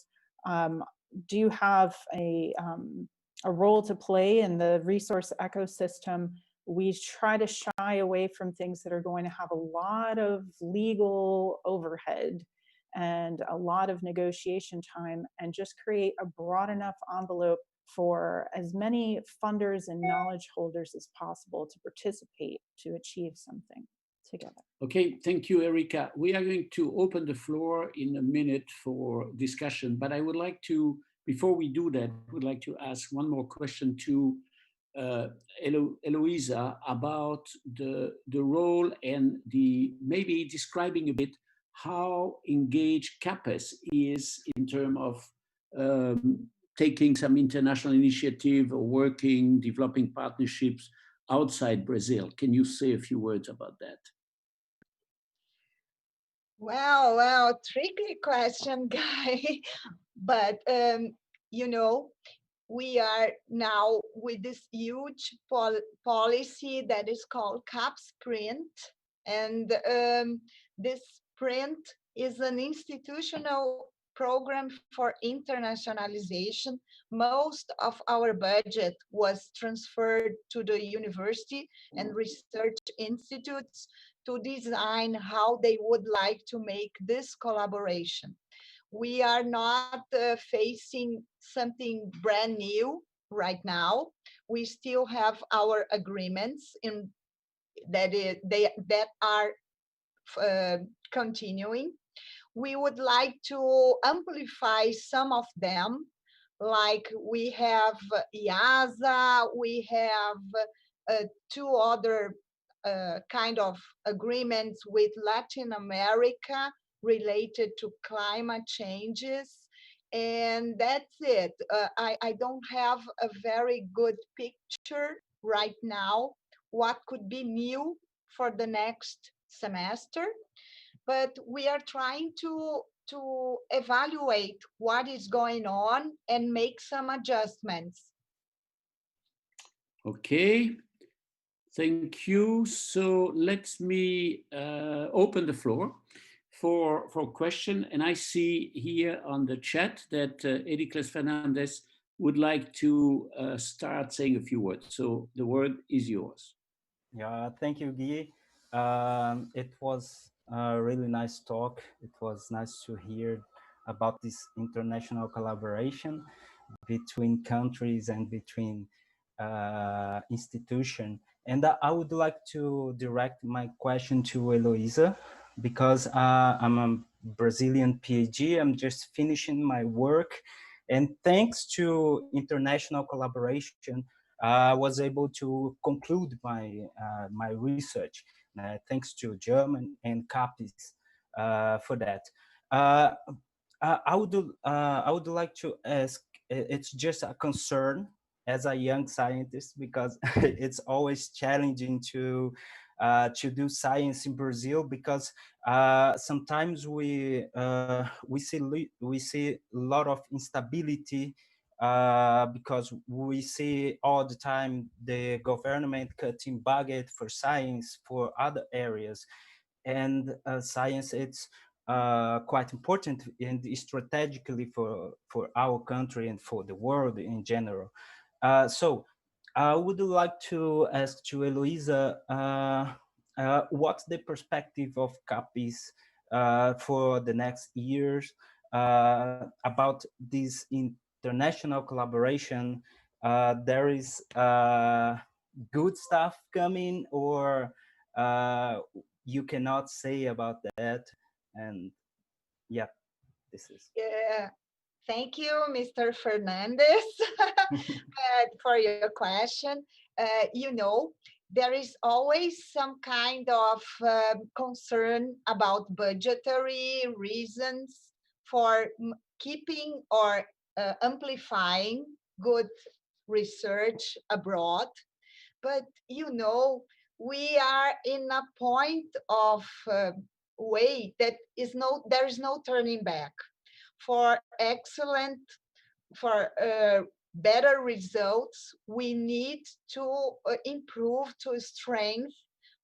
do have a role to play in the resource ecosystem, we try to shy away from things that are going to have a lot of legal overhead and a lot of negotiation time, and just create a broad enough envelope for as many funders and knowledge holders as possible to participate to achieve something together.
Okay, thank you, Erika. We are going to open the floor in a minute for discussion, but I would like to, before we do that, I would like to ask one more question to Heloísa about the role and maybe describing a bit how engaged CAPES is in terms of taking some international initiative or working, developing partnerships outside Brazil. Can you say a few words about that?
Well, tricky question, Guy. But, you know, we are now with this huge policy that is called CAP Sprint. And this sprint is an institutional program for internationalization. Most of our budget was transferred to the university and research institutes to design how they would like to make this collaboration. We are not facing something brand new right now. We still have our agreements that are continuing. We would like to amplify some of them, like we have IASA, we have 2 other kind of agreements with Latin America related to climate changes. And that's it. I don't have a very good picture right now what could be new for the next semester, but we are trying to evaluate what is going on and make some adjustments.
Okay, thank you. So let me open the floor for question. And I see here on the chat that Edicles Fernandez would like to start saying a few words. So the word is yours.
Yeah, thank you, Guy. It was a really nice talk. It was nice to hear about this international collaboration between countries and between institutions. And I would like to direct my question to Heloísa, because I'm a Brazilian PhD. I'm just finishing my work. And thanks to international collaboration, I was able to conclude my my research. Thanks to German and CAPES for that. I would like to ask. It's just a concern as a young scientist, because it's always challenging to do science in Brazil, because sometimes we see a lot of instability, because we see all the time the government cutting budget for science for other areas, and science, it's quite important and strategically for our country and for the world in general. So I would like to ask to Heloísa, what's the perspective of CAPES for the next years about this international collaboration? There is good stuff coming, or you cannot say about that? And yeah, this is.
Yeah, thank you, Mr. Fernandez, for your question. You know, there is always some kind of concern about budgetary reasons for keeping or amplifying good research abroad. But, you know, we are in a point of way that there is no turning back. For better results, we need to improve, to strengthen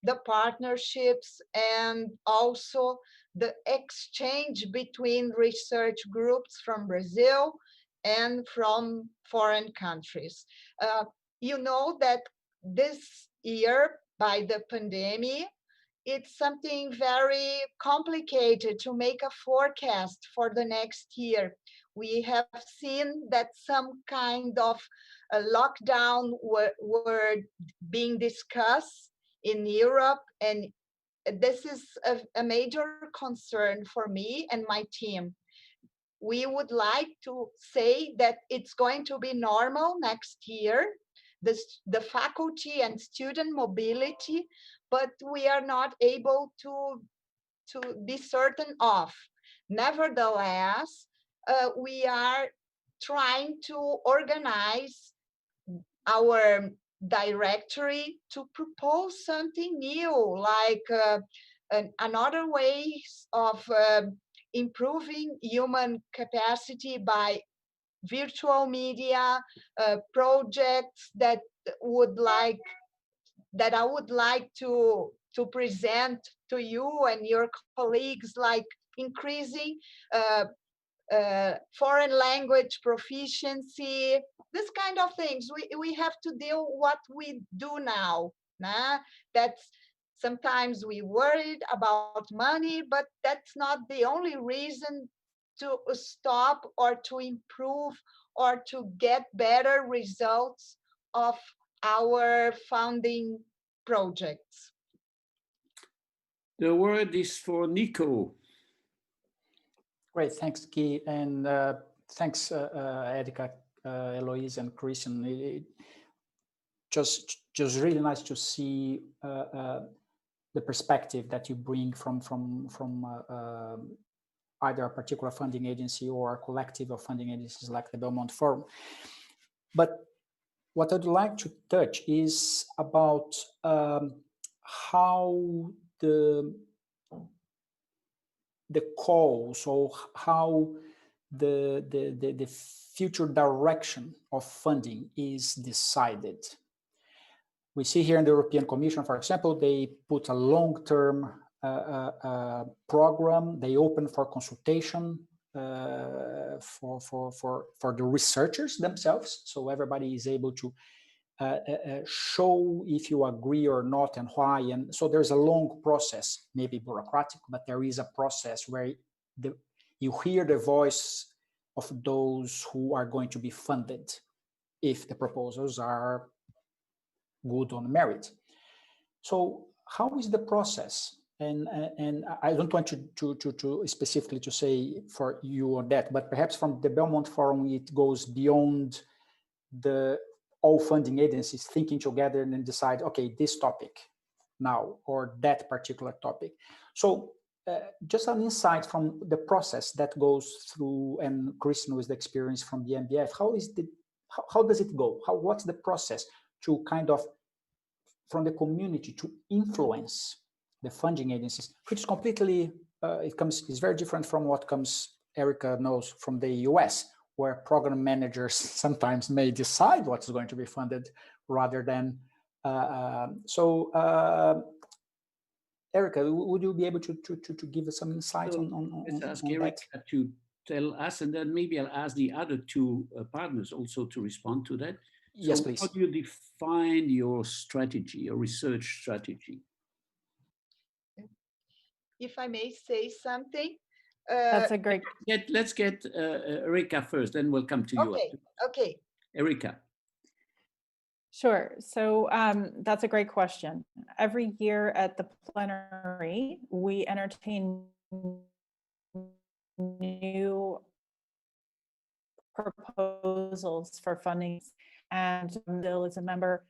the partnerships and also the exchange between research groups from Brazil and from foreign countries. You know that this year, by the pandemic, it's something very complicated to make a forecast for the next year. We have seen that some kind of lockdown were being discussed in Europe, and this is a major concern for me and my team. We would like to say that it's going to be normal next year, the faculty and student mobility, but we are not able to be certain of. Nevertheless, we are trying to organize our directory to propose something new, like another ways of improving human capacity by virtual media projects that I would like to present to you and your colleagues, like increasing foreign language proficiency, this kind of things. We have to deal what we do now. Nah? That's sometimes we worried about money, but that's not the only reason to stop or to improve or to get better results of our funding projects.
The word is for Nico.
Great, thanks, Guy, and thanks, Erika, Heloísa, and Christian. Just really nice to see the perspective that you bring from either a particular funding agency or a collective of funding agencies like the Belmont Forum. But what I'd like to touch is about how the calls, or how the future direction of funding is decided. We see here in the European Commission, for example, they put a long-term program. They open for consultation for the researchers themselves, so everybody is able to show if you agree or not and why. And so there's a long process, maybe bureaucratic, but there is a process where you hear the voice of those who are going to be funded if the proposals are good on merit. So how is the process? And I don't want to specifically to say for you on that, but perhaps from the Belmont Forum, it goes beyond all funding agencies thinking together and decide, okay, this topic now, or that particular topic. So just an insight from the process that goes through, and Christian with the experience from the MBF, how does it go? What's the process to kind of, from the community, to influence the funding agencies, which is completely, is very different from what Erika knows from the US, where program managers sometimes may decide what's going to be funded rather than, Erika, would you be able to give us some insight on
let's ask
on
Erika
that?
to tell us, and then maybe I'll ask the other two partners also to respond to that.
Yes,
so
please.
How do you define your strategy, your research strategy?
If I may say something.
That's a great.
Let's get Erika first, then we'll come to you.
Okay.
Erika.
Sure. So that's a great question. Every year at the plenary, we entertain new proposals for funding, and Bill is a member.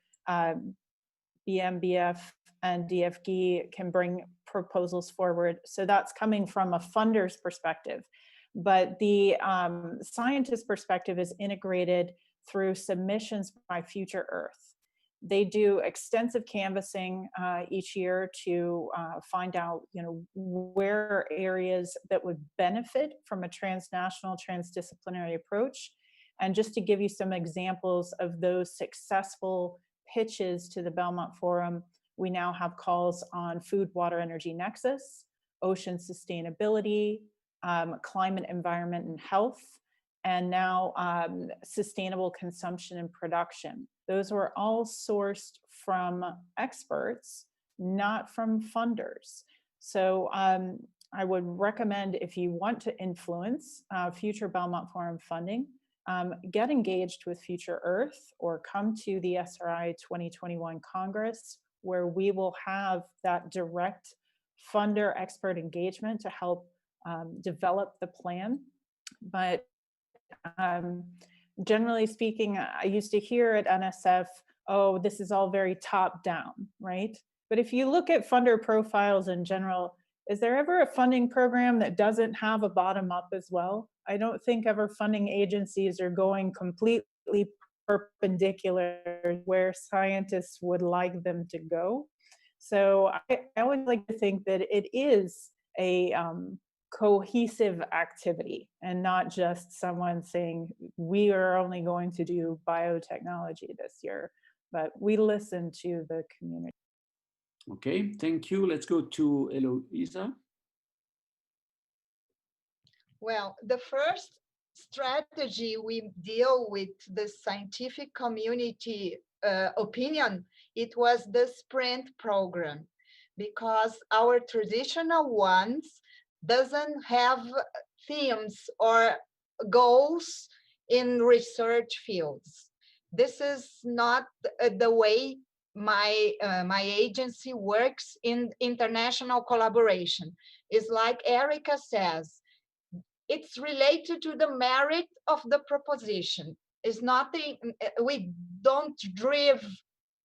BMBF and DFG can bring proposals forward. So that's coming from a funder's perspective. But the scientist perspective is integrated through submissions by Future Earth. They do extensive canvassing each year to find out, where are areas that would benefit from a transnational, transdisciplinary approach. And just to give you some examples of those successful pitches to the Belmont Forum, we now have calls on food, water, energy nexus, ocean sustainability, climate, environment, and health, and now sustainable consumption and production. Those were all sourced from experts, not from funders. So I would recommend, if you want to influence future Belmont Forum funding, get engaged with Future Earth or come to the SRI 2021 Congress, where we will have that direct funder expert engagement to help develop the plan. But generally speaking, I used to hear at NSF, oh, this is all very top down, right? But if you look at funder profiles in general, is there ever a funding program that doesn't have a bottom up as well? I don't think ever funding agencies are going completely perpendicular where scientists would like them to go. So I always like to think that it is a cohesive activity and not just someone saying, we are only going to do biotechnology this year, but we listen to the community.
Okay, thank you. Let's go to Heloísa.
Well, the first strategy we deal with the scientific community opinion, it was the sprint program, because our traditional ones doesn't have themes or goals in research fields. This is not the way my agency works in international collaboration. It's like Erica says, it's related to the merit of the proposition. It's nothing, we don't drive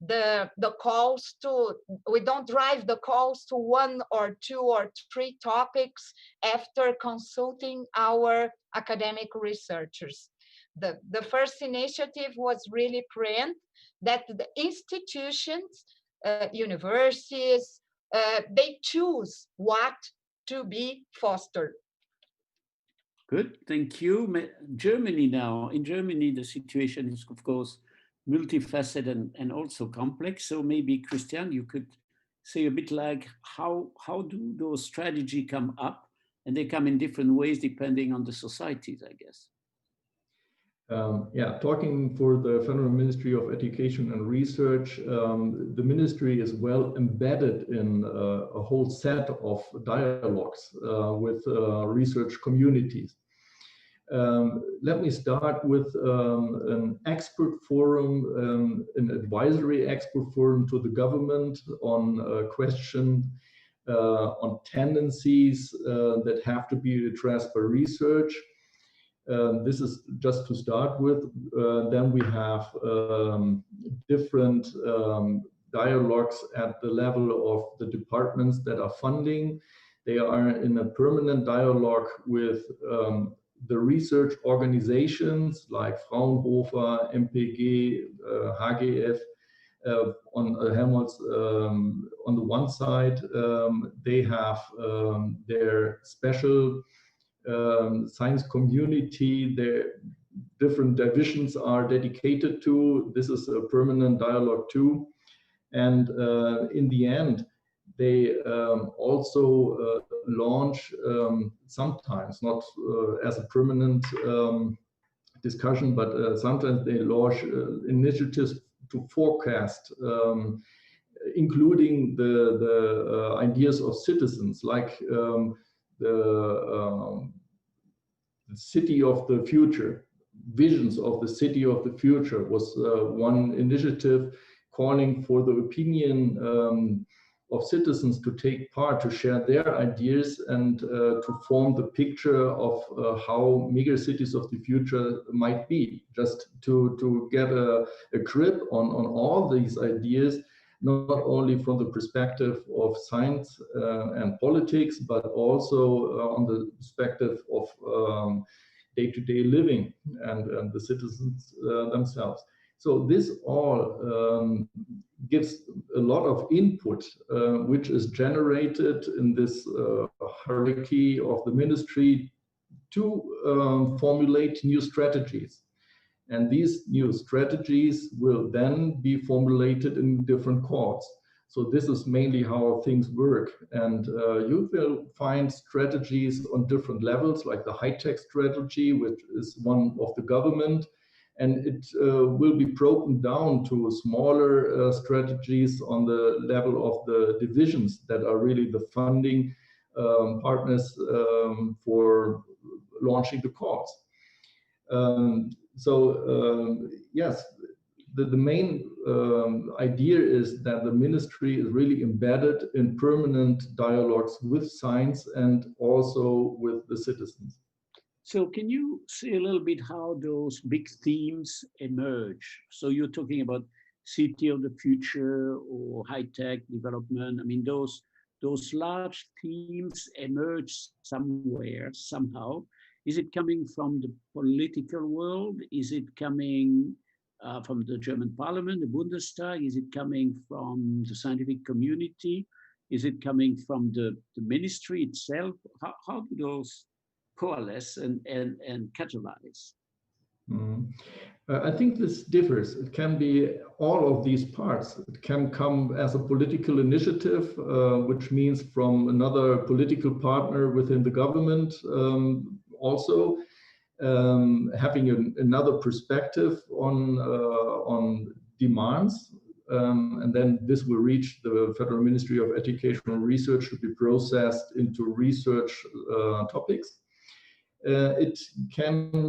the calls to, we don't drive the calls to 1 or 2 or 3 topics after consulting our academic researchers. The first initiative was really print that the institutions, universities, they choose what to be fostered.
Good, thank you. Germany now. In Germany, the situation is, of course, multifaceted and also complex. So maybe, Christian, you could say a bit like how do those strategies come up? And they come in different ways depending on the societies, I guess.
Yeah, talking for the Federal Ministry of Education and Research, the ministry is well embedded in a whole set of dialogues with research communities. Let me start with an expert forum, an advisory expert forum to the government on a question on tendencies that have to be addressed by research. This is just to start with. Then we have different dialogues at the level of the departments that are funding. They are in a permanent dialogue with the research organizations like Fraunhofer, MPG, HGF, on Helmholtz. On the one side, they have their special science community, their different divisions are dedicated to. This is a permanent dialogue too. And in the end, they also launch sometimes, not as a permanent discussion, but sometimes they launch initiatives to forecast, including the ideas of citizens, like the city of the future, visions of the city of the future was one initiative calling for the opinion of citizens to take part, to share their ideas and to form the picture of how megacities of the future might be, just to get a grip on all these ideas, not only from the perspective of science and politics, but also on the perspective of day-to-day living and the citizens themselves. So this all gives a lot of input, which is generated in this hierarchy of the ministry to formulate new strategies. And these new strategies will then be formulated in different calls. So this is mainly how things work. And you will find strategies on different levels, like the high-tech strategy, which is one of the government. And it will be broken down to smaller strategies on the level of the divisions that are really the funding partners for launching the cause. Yes, the main idea is that the ministry is really embedded in permanent dialogues with science and also with the citizens.
So can you say a little bit how those big themes emerge? So you're talking about city of the future or high-tech development. I mean, those large themes emerge somewhere, somehow. Is it coming from the political world? Is it coming from the German parliament, the Bundestag? Is it coming from the scientific community? Is it coming from the ministry itself? How do those coalesce and catalyze?
I think this differs. It can be all of these parts. It can come as a political initiative, which means from another political partner within the government, also having another perspective on demands. And then this will reach the Federal Ministry of Education and Research to be processed into research topics. It can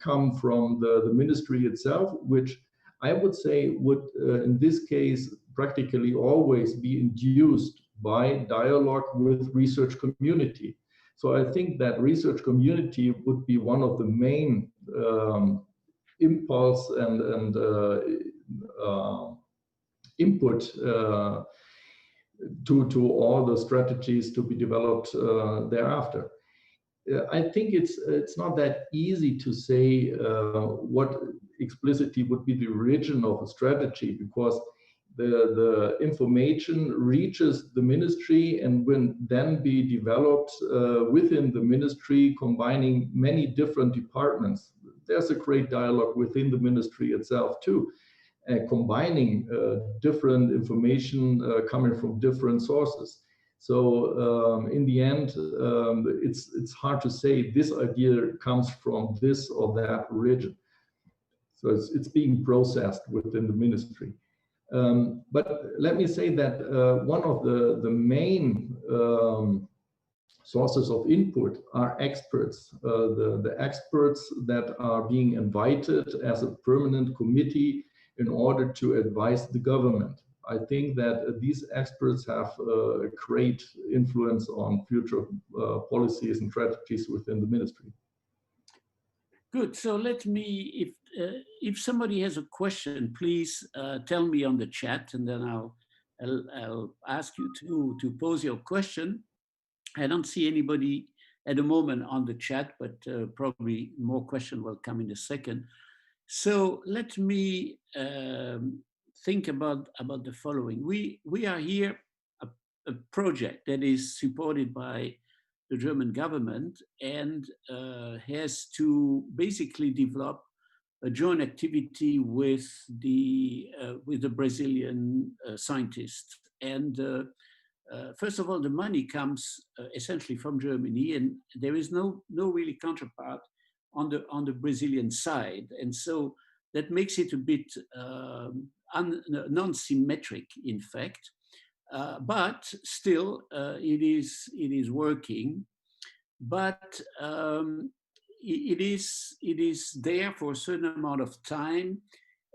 come from the ministry itself, which I would say would, in this case, practically always be induced by dialogue with research community. So I think that research community would be one of the main impulse and input to all the strategies to be developed thereafter. I think it's not that easy to say what explicitly would be the origin of a strategy, because the information reaches the ministry and will then be developed within the ministry, combining many different departments. There's a great dialogue within the ministry itself too, combining different information coming from different sources. So in the end, it's hard to say this idea comes from this or that origin. So it's being processed within the ministry. But let me say that one of the main sources of input are experts. The experts that are being invited as a permanent committee in order to advise the government. I think that these experts have a great influence on future policies and strategies within the ministry.
Good. So let me, if somebody has a question, please tell me on the chat, and then I'll ask you to pose your question. I don't see anybody at the moment on the chat, but probably more questions will come in a second. So let me think about the following. We are here a project that is supported by the German government and has to basically develop a joint activity with the Brazilian scientists. And first of all, the money comes essentially from Germany, and there is no really counterpart on the Brazilian side, and so that makes it a bit non-symmetric, in fact. But still, it is working. But it is there for a certain amount of time,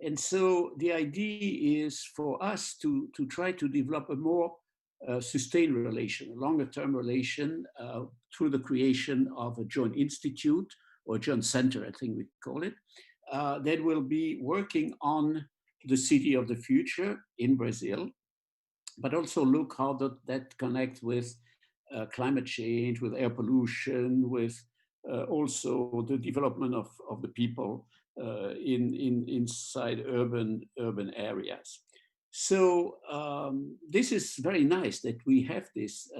and so the idea is for us to try to develop a more sustained relation, a longer-term relation, through the creation of a joint institute or joint center, I think we call it, that will be working on the city of the future in Brazil, but also look how that connects with climate change, with air pollution, with also the development of the people inside urban areas. So this is very nice that we have this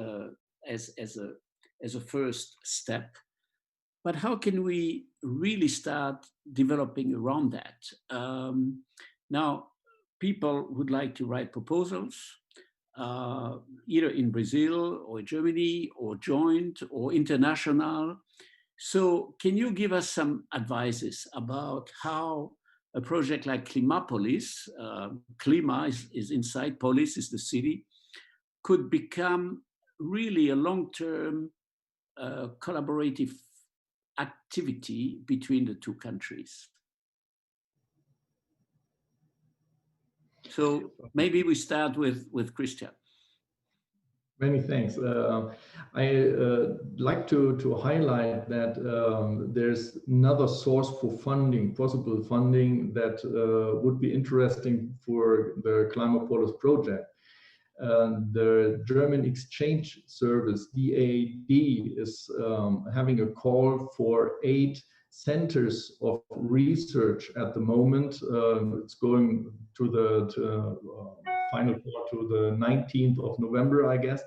as a first step. But how can we really start developing around that? Now, people would like to write proposals, either in Brazil or Germany or joint or international. So can you give us some advices about how a project like Klimapolis, Klima is inside, Polis is the city, could become really a long-term collaborative activity between the two countries. So maybe we start with Christian.
Many thanks. I like to highlight that there's another source for funding, possible funding that would be interesting for the Klimapolis project. The German Exchange Service, DAAD, is having a call for 8 centers of research at the moment. It's going to the final call to the 19th of November, I guess.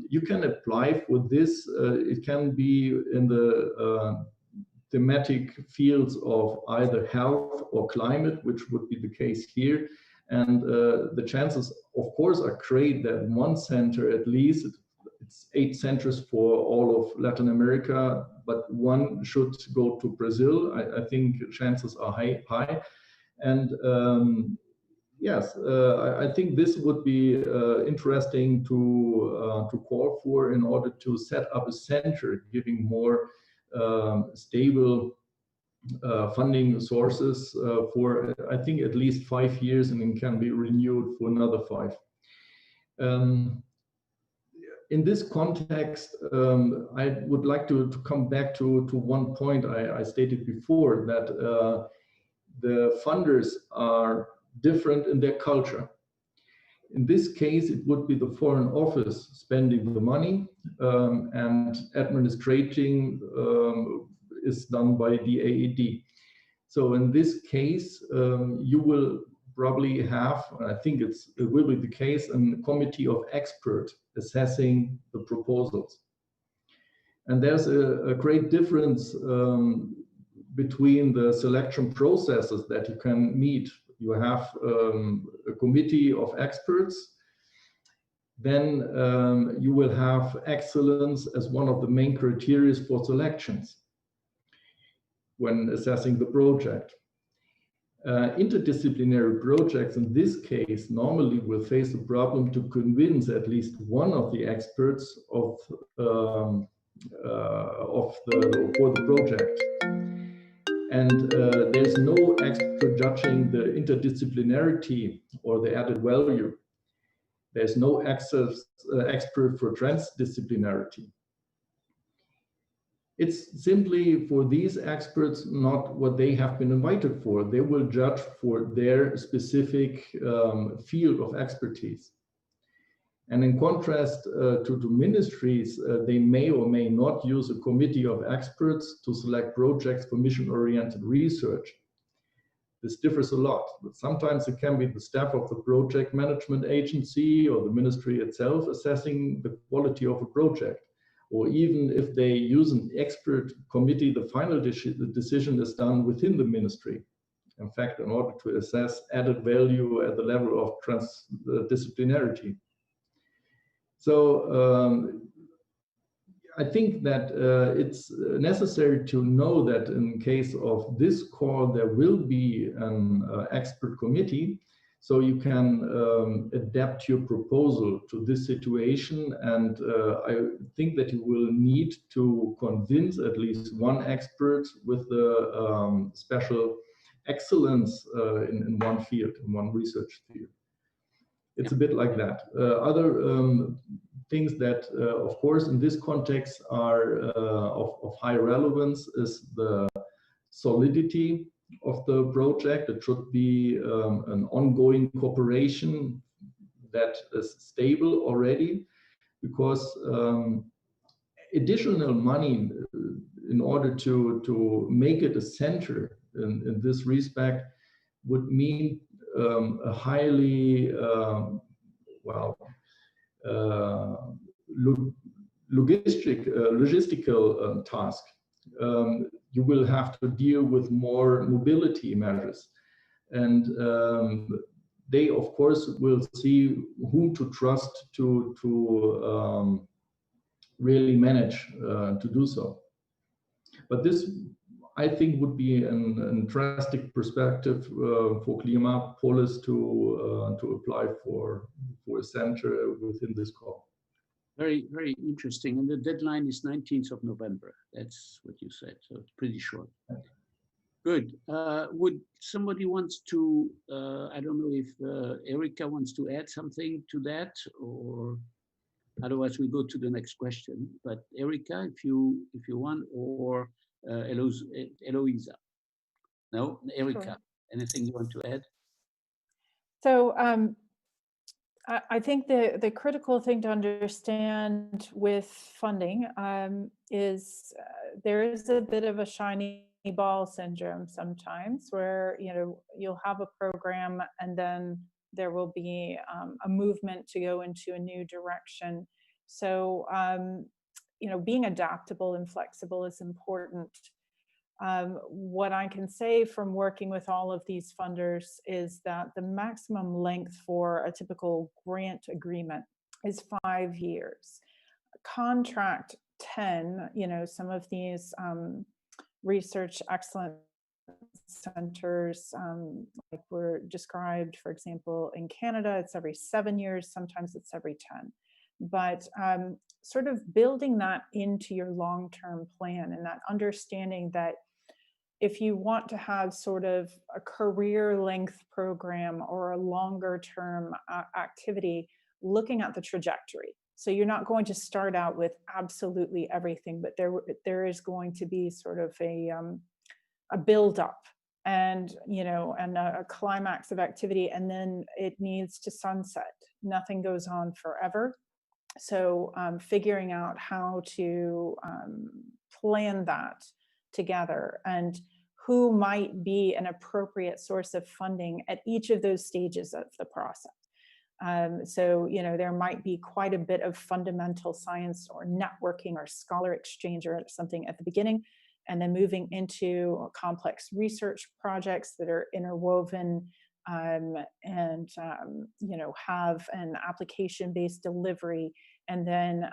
You can apply for this. It can be in the thematic fields of either health or climate, which would be the case here. And the chances, of course, are great that one center at least, it's 8 centers for all of Latin America, but one should go to Brazil. I think chances are high. And yes, I think this would be interesting to call for in order to set up a center, giving more stable funding sources for, I think, at least 5 years, and it can be renewed for another 5. In this context, I would like to come back to one point I stated before, that the funders are different in their culture. In this case, it would be the Foreign Office spending the money, and administrating is done by the DAAD. So in this case, you will probably have, I think it will be the case, a committee of experts assessing the proposals. And there's a great difference between the selection processes that you can meet. You have a committee of experts, then you will have excellence as one of the main criteria for selections when assessing the project. Interdisciplinary projects in this case normally will face the problem to convince at least one of the experts for the project. And there's no expert judging the interdisciplinarity or the added value. There's no expert for transdisciplinarity. It's simply for these experts not what they have been invited for. They will judge for their specific field of expertise. And in contrast to ministries, they may or may not use a committee of experts to select projects for mission-oriented research. This differs a lot, but sometimes it can be the staff of the project management agency or the ministry itself assessing the quality of a project. Or even if they use an expert committee, the final decision is done within the ministry. In fact, in order to assess added value at the level of transdisciplinarity. So I think that it's necessary to know that in case of this call, there will be an expert committee, so you can adapt your proposal to this situation. And I think that you will need to convince at least one expert with the special excellence in one field, in one research field. It's a bit like that. Other things that, of course, in this context are of high relevance is the solidity of the project. It should be an ongoing cooperation that is stable already, because additional money in order to make it a center in this respect would mean a highly logistical task. You will have to deal with more mobility measures, and they of course will see whom to trust to really manage to do so. But this, I think, would be an drastic perspective for Klimapolis to apply for a center within this call.
Very, very interesting. And the deadline is 19th of November. That's what you said. So it's pretty short. Good. Would somebody wants to, I don't know if Erika wants to add something to that, or otherwise we go to the next question. But Erika, if you want, or Heloísa. No, Erika, sure. Anything you want to add?
So I think the critical thing to understand with funding is there is a bit of a shiny ball syndrome sometimes, where you'll have a program and then there will be a movement to go into a new direction. So being adaptable and flexible is important. What I can say from working with all of these funders is that the maximum length for a typical grant agreement is 5 years. Contract 10, some of these research excellence centers, like were described, for example, in Canada, it's every 7 years, sometimes it's every 10. But sort of building that into your long-term plan, and that understanding that if you want to have sort of a career length program or a longer term activity, looking at the trajectory. So you're not going to start out with absolutely everything, but there is going to be sort of a build up and a climax of activity, and then it needs to sunset. Nothing goes on forever. So figuring out how to plan that together and who might be an appropriate source of funding at each of those stages of the process. So there might be quite a bit of fundamental science or networking or scholar exchange or something at the beginning, and then moving into complex research projects that are interwoven and have an application-based delivery. And then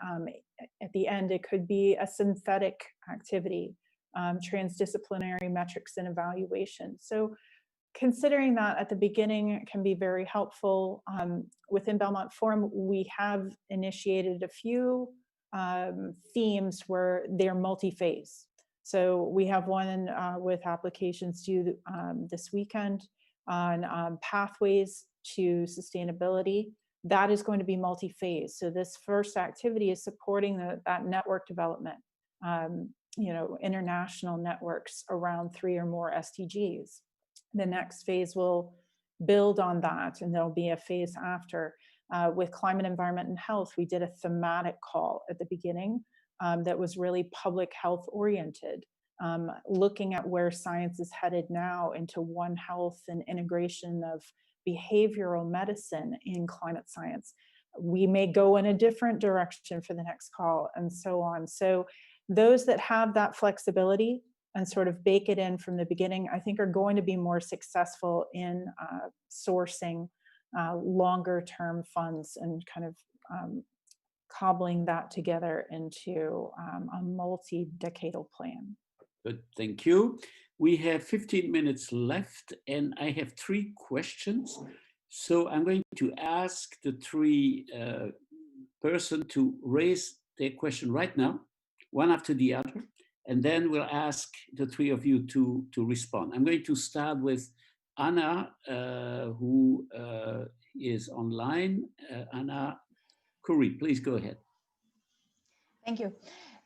at the end, it could be a synthetic activity, transdisciplinary metrics and evaluation. So considering that at the beginning can be very helpful. Within Belmont Forum, we have initiated a few themes where they're multi-phase. So we have one with applications due this weekend on pathways to sustainability. That is going to be multi-phase. So this first activity is supporting that network development, international networks around 3 or more SDGs. The next phase will build on that, and there'll be a phase after. With climate, environment, and health, we did a thematic call at the beginning that was really public health oriented, looking at where science is headed now into One Health and integration of behavioral medicine in climate science. We may go in a different direction for the next call, and so on. So those that have that flexibility and sort of bake it in from the beginning, I think are going to be more successful in sourcing longer term funds and kind of cobbling that together into a multi-decadal plan.
Good, thank you. We have 15 minutes left, and I have 3 questions. So I'm going to ask the 3 person to raise their question right now, one after the other, and then we'll ask the 3 of you to respond. I'm going to start with Anna, who is online. Anna Curry, please go ahead.
Thank you.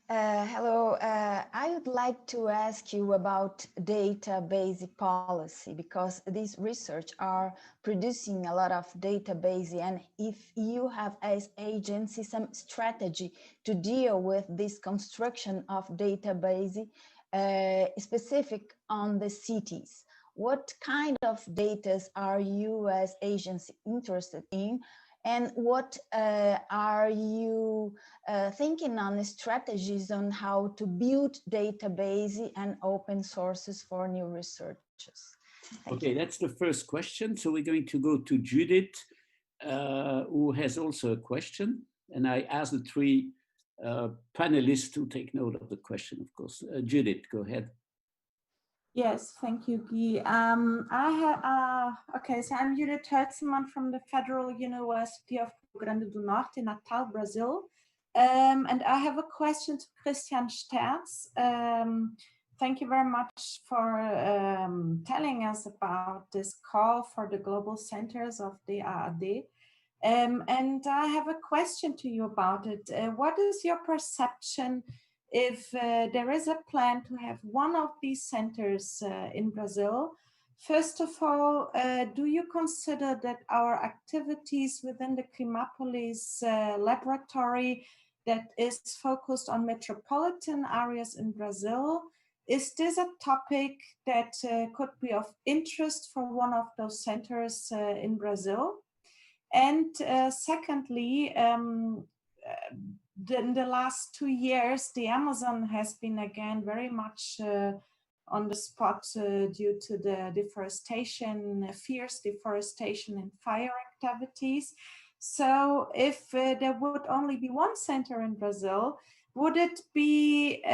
Hello, I would like to ask you about database policy, because these research are producing a lot of database, and if you have as agency some strategy to deal with this construction of database specific on the cities. What kind of data are you as agency interested in? And what are you thinking on strategies on how to build database and open sources for new researchers?
Okay, that's the first question. So we're going to go to Judith, who has also a question. And I ask the 3 panelists to take note of the question, of course. Judith, go ahead.
Yes, thank you, Guy. Okay, so I'm Judith from the Federal University of Rio Grande do Norte in Natal, Brazil. And I have a question to Christian Stertz. Thank you very much for telling us about this call for the global centers of the AAD. And I have a question to you about it. What is your perception if there is a plan to have one of these centers in Brazil? First of all, do you consider that our activities within the Klimapolis Laboratory that is focused on metropolitan areas in Brazil, is this a topic that could be of interest for one of those centers in Brazil? And secondly, in the last 2 years, the Amazon has been again very much on the spot due to the deforestation, fierce deforestation and fire activities. So if there would only be one center in Brazil, would it be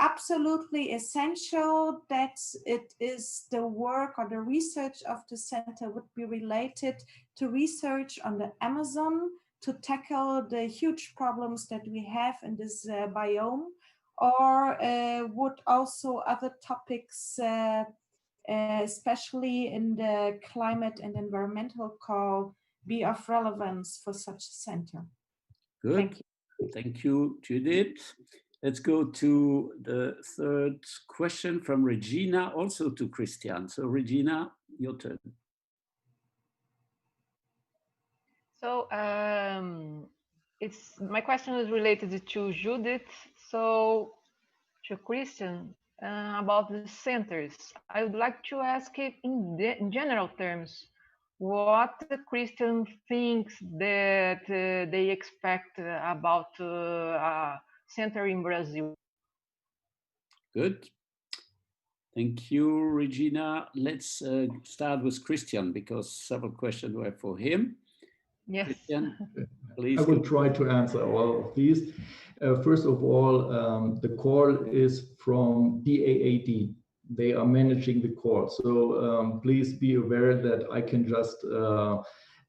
absolutely essential that it is the work or the research of the center would be related to research on the Amazon to tackle the huge problems that we have in this biome? Or would also other topics, especially in the climate and environmental call, be of relevance for such a center?
Good.
Thank you.
Thank you, Judith. Let's go to the third question from Regina, also to Christian. So Regina, your turn.
So my question is related to Judith. So to Christian, about the centers, I would like to ask it in general terms, what Christian thinks that they expect about a center in Brazil.
Good. Thank you, Regina. Let's start with Christian because several questions were for him.
Yes.
Christian, please.
I will try to answer all of these. First of all, the call is from DAAD. They are managing the call. So please be aware that I can just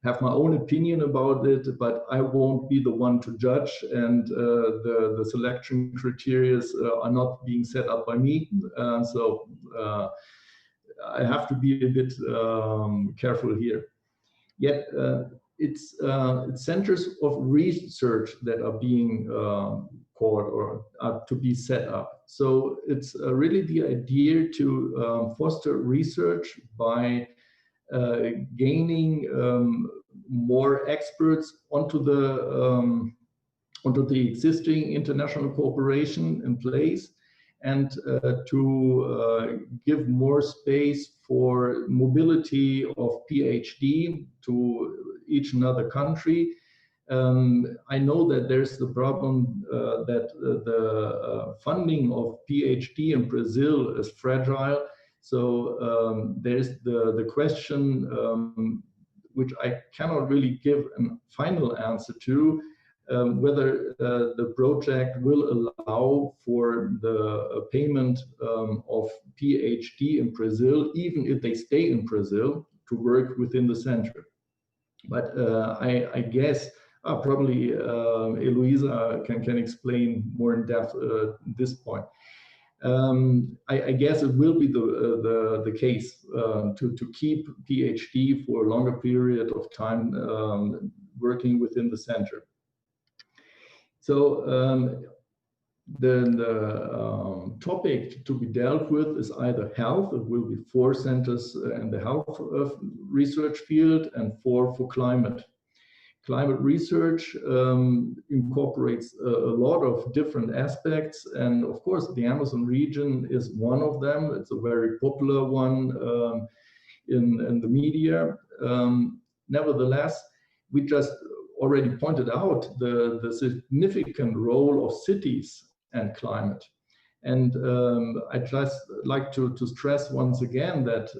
have my own opinion about it, but I won't be the one to judge. And the selection criteria are not being set up by me. So I have to be a bit careful here. Yet, it's centers of research that are being called or are to be set up. So it's really the idea to foster research by gaining more experts onto the existing international cooperation in place, and to give more space for mobility of PhD to each another country. I know that there's the problem that the funding of PhD in Brazil is fragile. So there's the question, which I cannot really give a final answer to, whether the project will allow for the payment of PhD in Brazil, even if they stay in Brazil, to work within the center. But I guess probably Heloísa can explain more in depth this point. I guess it will be the case to keep PhD for a longer period of time working within the center. So the topic to be dealt with is either health. It will be 4 centers in the health research field and 4 for climate. Climate research incorporates a lot of different aspects, and of course the Amazon region is one of them. It's a very popular one in the media. Nevertheless, we just already pointed out the significant role of cities and climate. And I'd just like to stress once again that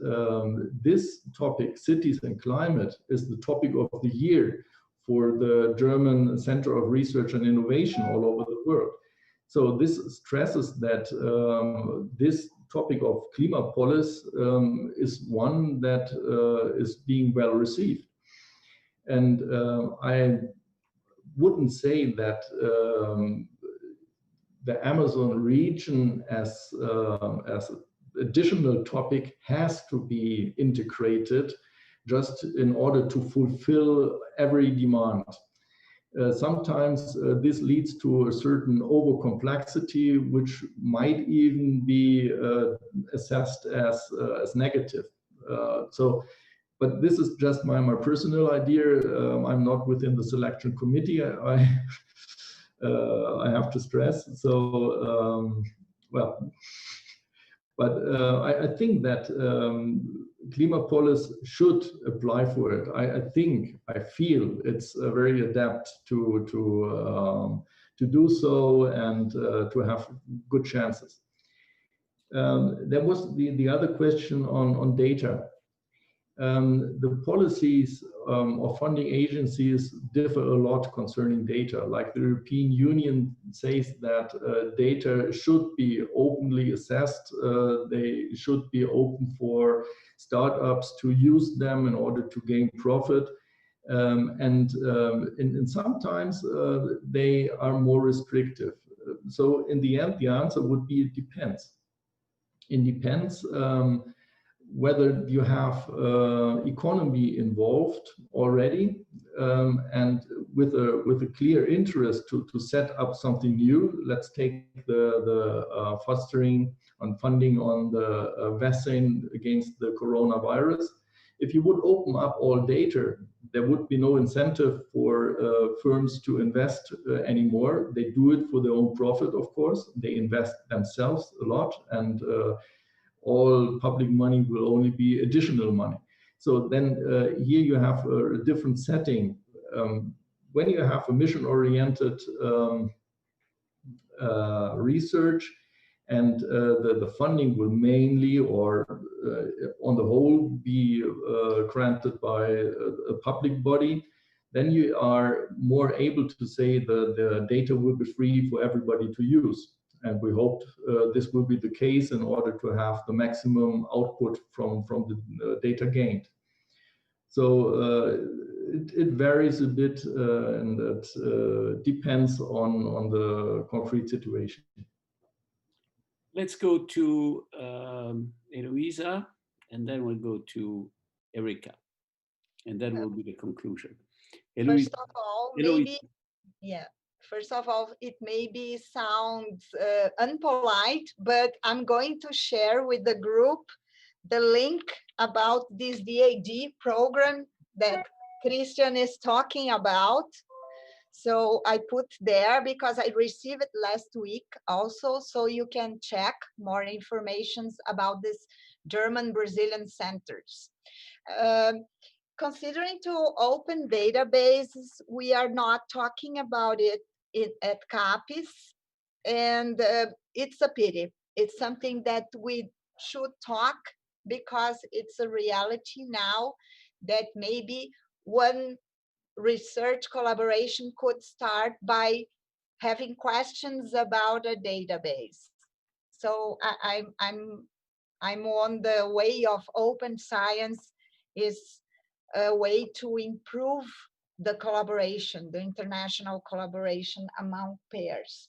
this topic, cities and climate, is the topic of the year for the German Center of Research and Innovation all over the world. So this stresses that this topic of Klimapolis is one that is being well received. And I wouldn't say that the Amazon region as an additional topic has to be integrated just in order to fulfill every demand. Sometimes this leads to a certain overcomplexity, which might even be assessed as negative. But this is just my personal idea. I'm not within the selection committee. I have to stress. So, well, but I think that Klimapolis should apply for it. I feel it's very adept to do so and to have good chances. There was the other question on data. The policies of funding agencies differ a lot concerning data. Like the European Union says that data should be openly assessed. They should be open for startups to use them in order to gain profit. And sometimes they are more restrictive. So in the end, the answer would be it depends. It depends whether you have economy involved already and with a clear interest to set up something new. Let's take the fostering and funding on the vaccine against the coronavirus. If you would open up all data, there would be no incentive for firms to invest anymore. They do it for their own profit, of course. They invest themselves a lot, and all public money will only be additional money. So then here you have a different setting. When you have a mission-oriented research, and the funding will mainly or on the whole be granted by a public body, then you are more able to say the data will be free for everybody to use. And we hope this will be the case in order to have the maximum output from the data gained. So it varies a bit and it depends on the concrete situation.
Let's go to Heloísa, and then we'll go to Erika, and then will be the conclusion.
First of all, maybe, yeah. First of all, it maybe sounds unpolite, but I'm going to share with the group the link about this DAD program that Christian is talking about. So I put there because I received it last week also, so you can check more information about this German Brazilian centers. Considering to open databases, we are not talking about it at CAPES, and it's a pity. It's something that we should talk because it's a reality now that maybe one research collaboration could start by having questions about a database. So I'm on the way of open science is a way to improve the collaboration, the international collaboration among pairs.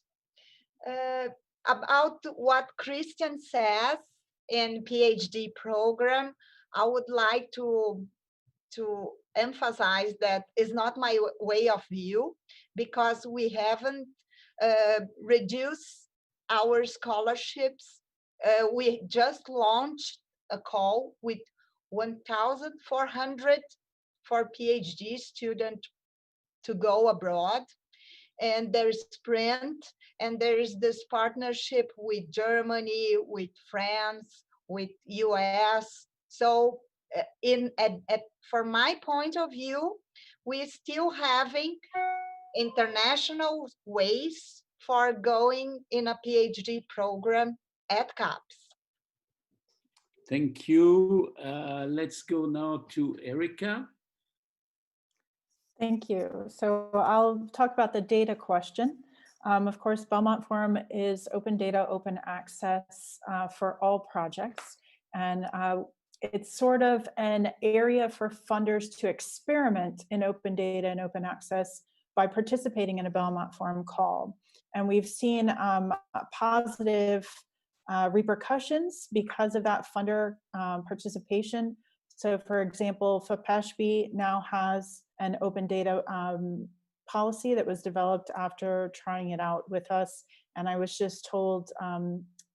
About what Christian says in PhD program, I would like to emphasize that is not my way of view, because we haven't reduced our scholarships. We just launched a call with 1,400 for PhD students to go abroad. And there is Sprint, and there is this partnership with Germany, with France, with US. So from my point of view, we're still having international ways for going in a PhD program at CAPES.
Thank you. Let's go now to Erika.
Thank you. So I'll talk about the data question. Of course, Belmont Forum is open data, open access for all projects. And it's sort of an area for funders to experiment in open data and open access by participating in a Belmont Forum call. And we've seen positive repercussions because of that funder participation. So for example, FPESB now has an open data policy that was developed after trying it out with us. And I was just told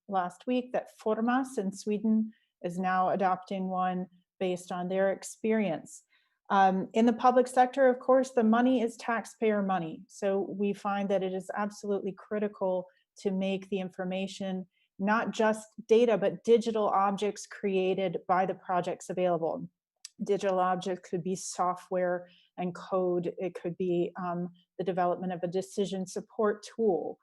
last week that Formas in Sweden is now adopting one based on their experience. In the public sector, of course, the money is taxpayer money. So we find that it is absolutely critical to make the information not just data, but digital objects created by the projects available. Digital objects could be software and code. It could be the development of a decision support tool.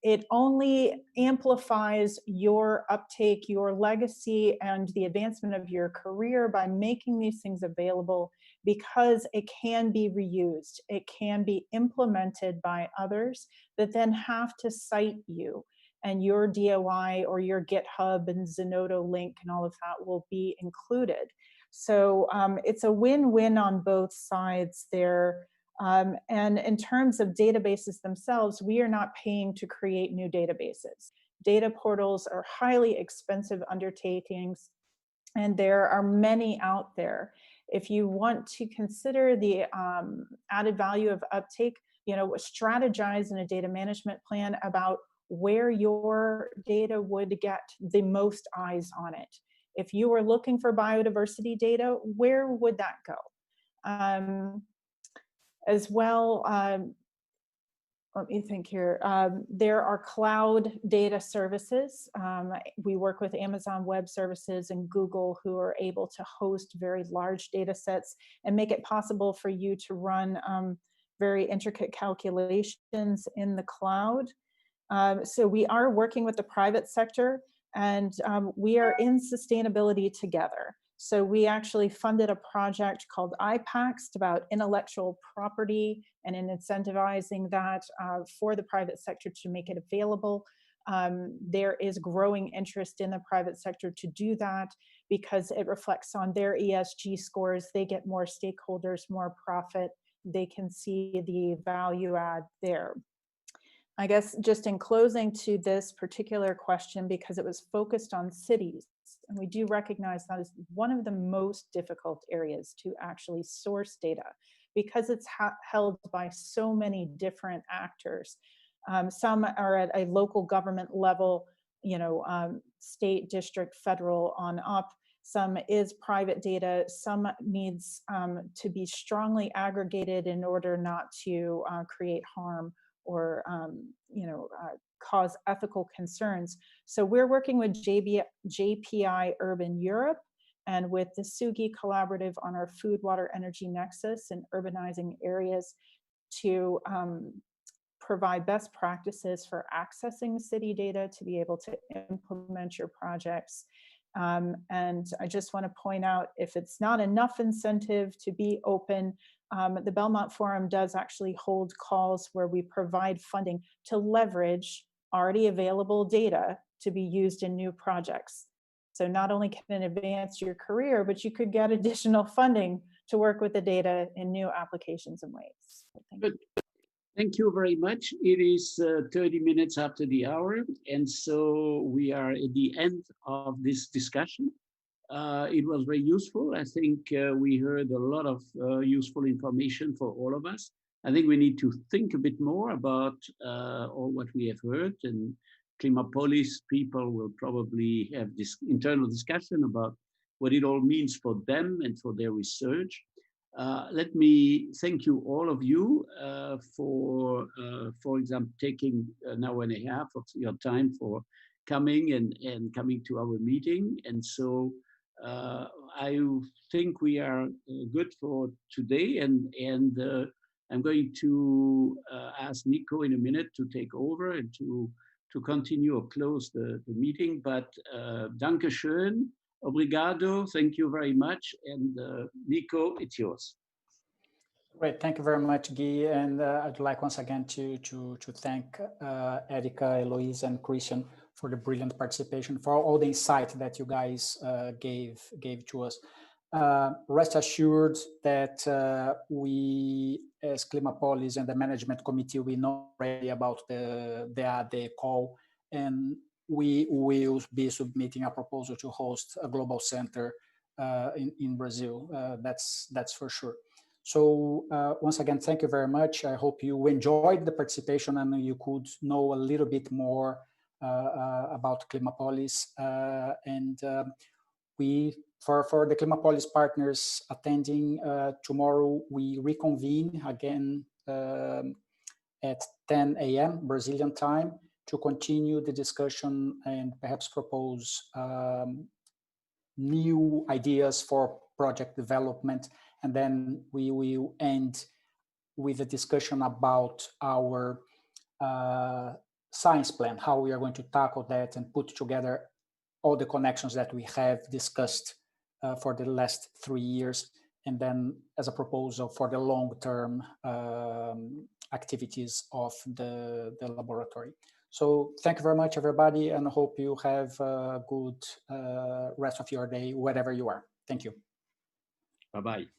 It only amplifies your uptake, your legacy, and the advancement of your career by making these things available, because it can be reused. It can be implemented by others that then have to cite you, and your DOI or your GitHub and Zenodo link and all of that will be included. So it's a win-win on both sides there. And in terms of databases themselves, we are not paying to create new databases. Data portals are highly expensive undertakings, and there are many out there. If you want to consider the added value of uptake, you know, strategize in a data management plan about where your data would get the most eyes on it. If you were looking for biodiversity data, where would that go? As well, let me think here. There are cloud data services. We work with Amazon Web Services and Google, who are able to host very large data sets and make it possible for you to run very intricate calculations in the cloud. So we are working with the private sector, and we are in sustainability together. So we actually funded a project called IPACS about intellectual property and in incentivizing that for the private sector to make it available. There is growing interest in the private sector to do that because it reflects on their ESG scores. They get more stakeholders, more profit. They can see the value add there. I guess just in closing to this particular question, because it was focused on cities, and we do recognize that is one of the most difficult areas to actually source data, because it's held by so many different actors. Some are at a local government level, you know, state, district, federal on up. Some is private data. Some needs to be strongly aggregated in order not to create harm or you know, cause ethical concerns. So we're working with JPI Urban Europe and with the Sugi Collaborative on our food, water, energy nexus and urbanizing areas to provide best practices for accessing city data to be able to implement your projects. And I just want to point out, if it's not enough incentive to be open, the Belmont Forum does actually hold calls where we provide funding to leverage already available data to be used in new projects. So not only can it advance your career, but you could get additional funding to work with the data in new applications and ways.
Good. Thank you very much. It is 30 minutes after the hour, and so we are at the end of this discussion. It was very useful. I think we heard a lot of useful information for all of us. I think we need to think a bit more about all what we have heard, and Klimapolis people will probably have this internal discussion about what it all means for them and for their research. Let me thank you, all of you, for example, taking an hour and a half of your time for coming and coming to our meeting. And so I think we are good for today, and I'm going to ask Nico in a minute to take over and to continue or close the meeting. But danke schön, obrigado, thank you very much, and Nico, it's yours.
Great, thank you very much, Guy, and I'd like once again to thank Erika, Heloísa, and Christian for the brilliant participation, for all the insight that you guys gave to us. Rest assured that we as Klimapolis and the management committee, we know already about the call, and we will be submitting a proposal to host a global center in Brazil. That's for sure. So once again, thank you very much. I hope you enjoyed the participation and you could know a little bit more about Klimapolis. For the Klimapolis partners attending tomorrow, we reconvene again at 10 a.m. Brazilian time to continue the discussion and perhaps propose new ideas for project development. And then we will end with a discussion about our science plan, how we are going to tackle that and put together all the connections that we have discussed for the last 3 years, and then as a proposal for the long-term activities of the laboratory. So thank you very much, everybody, and I hope you have a good rest of your day, wherever you are. Thank you.
Bye-bye.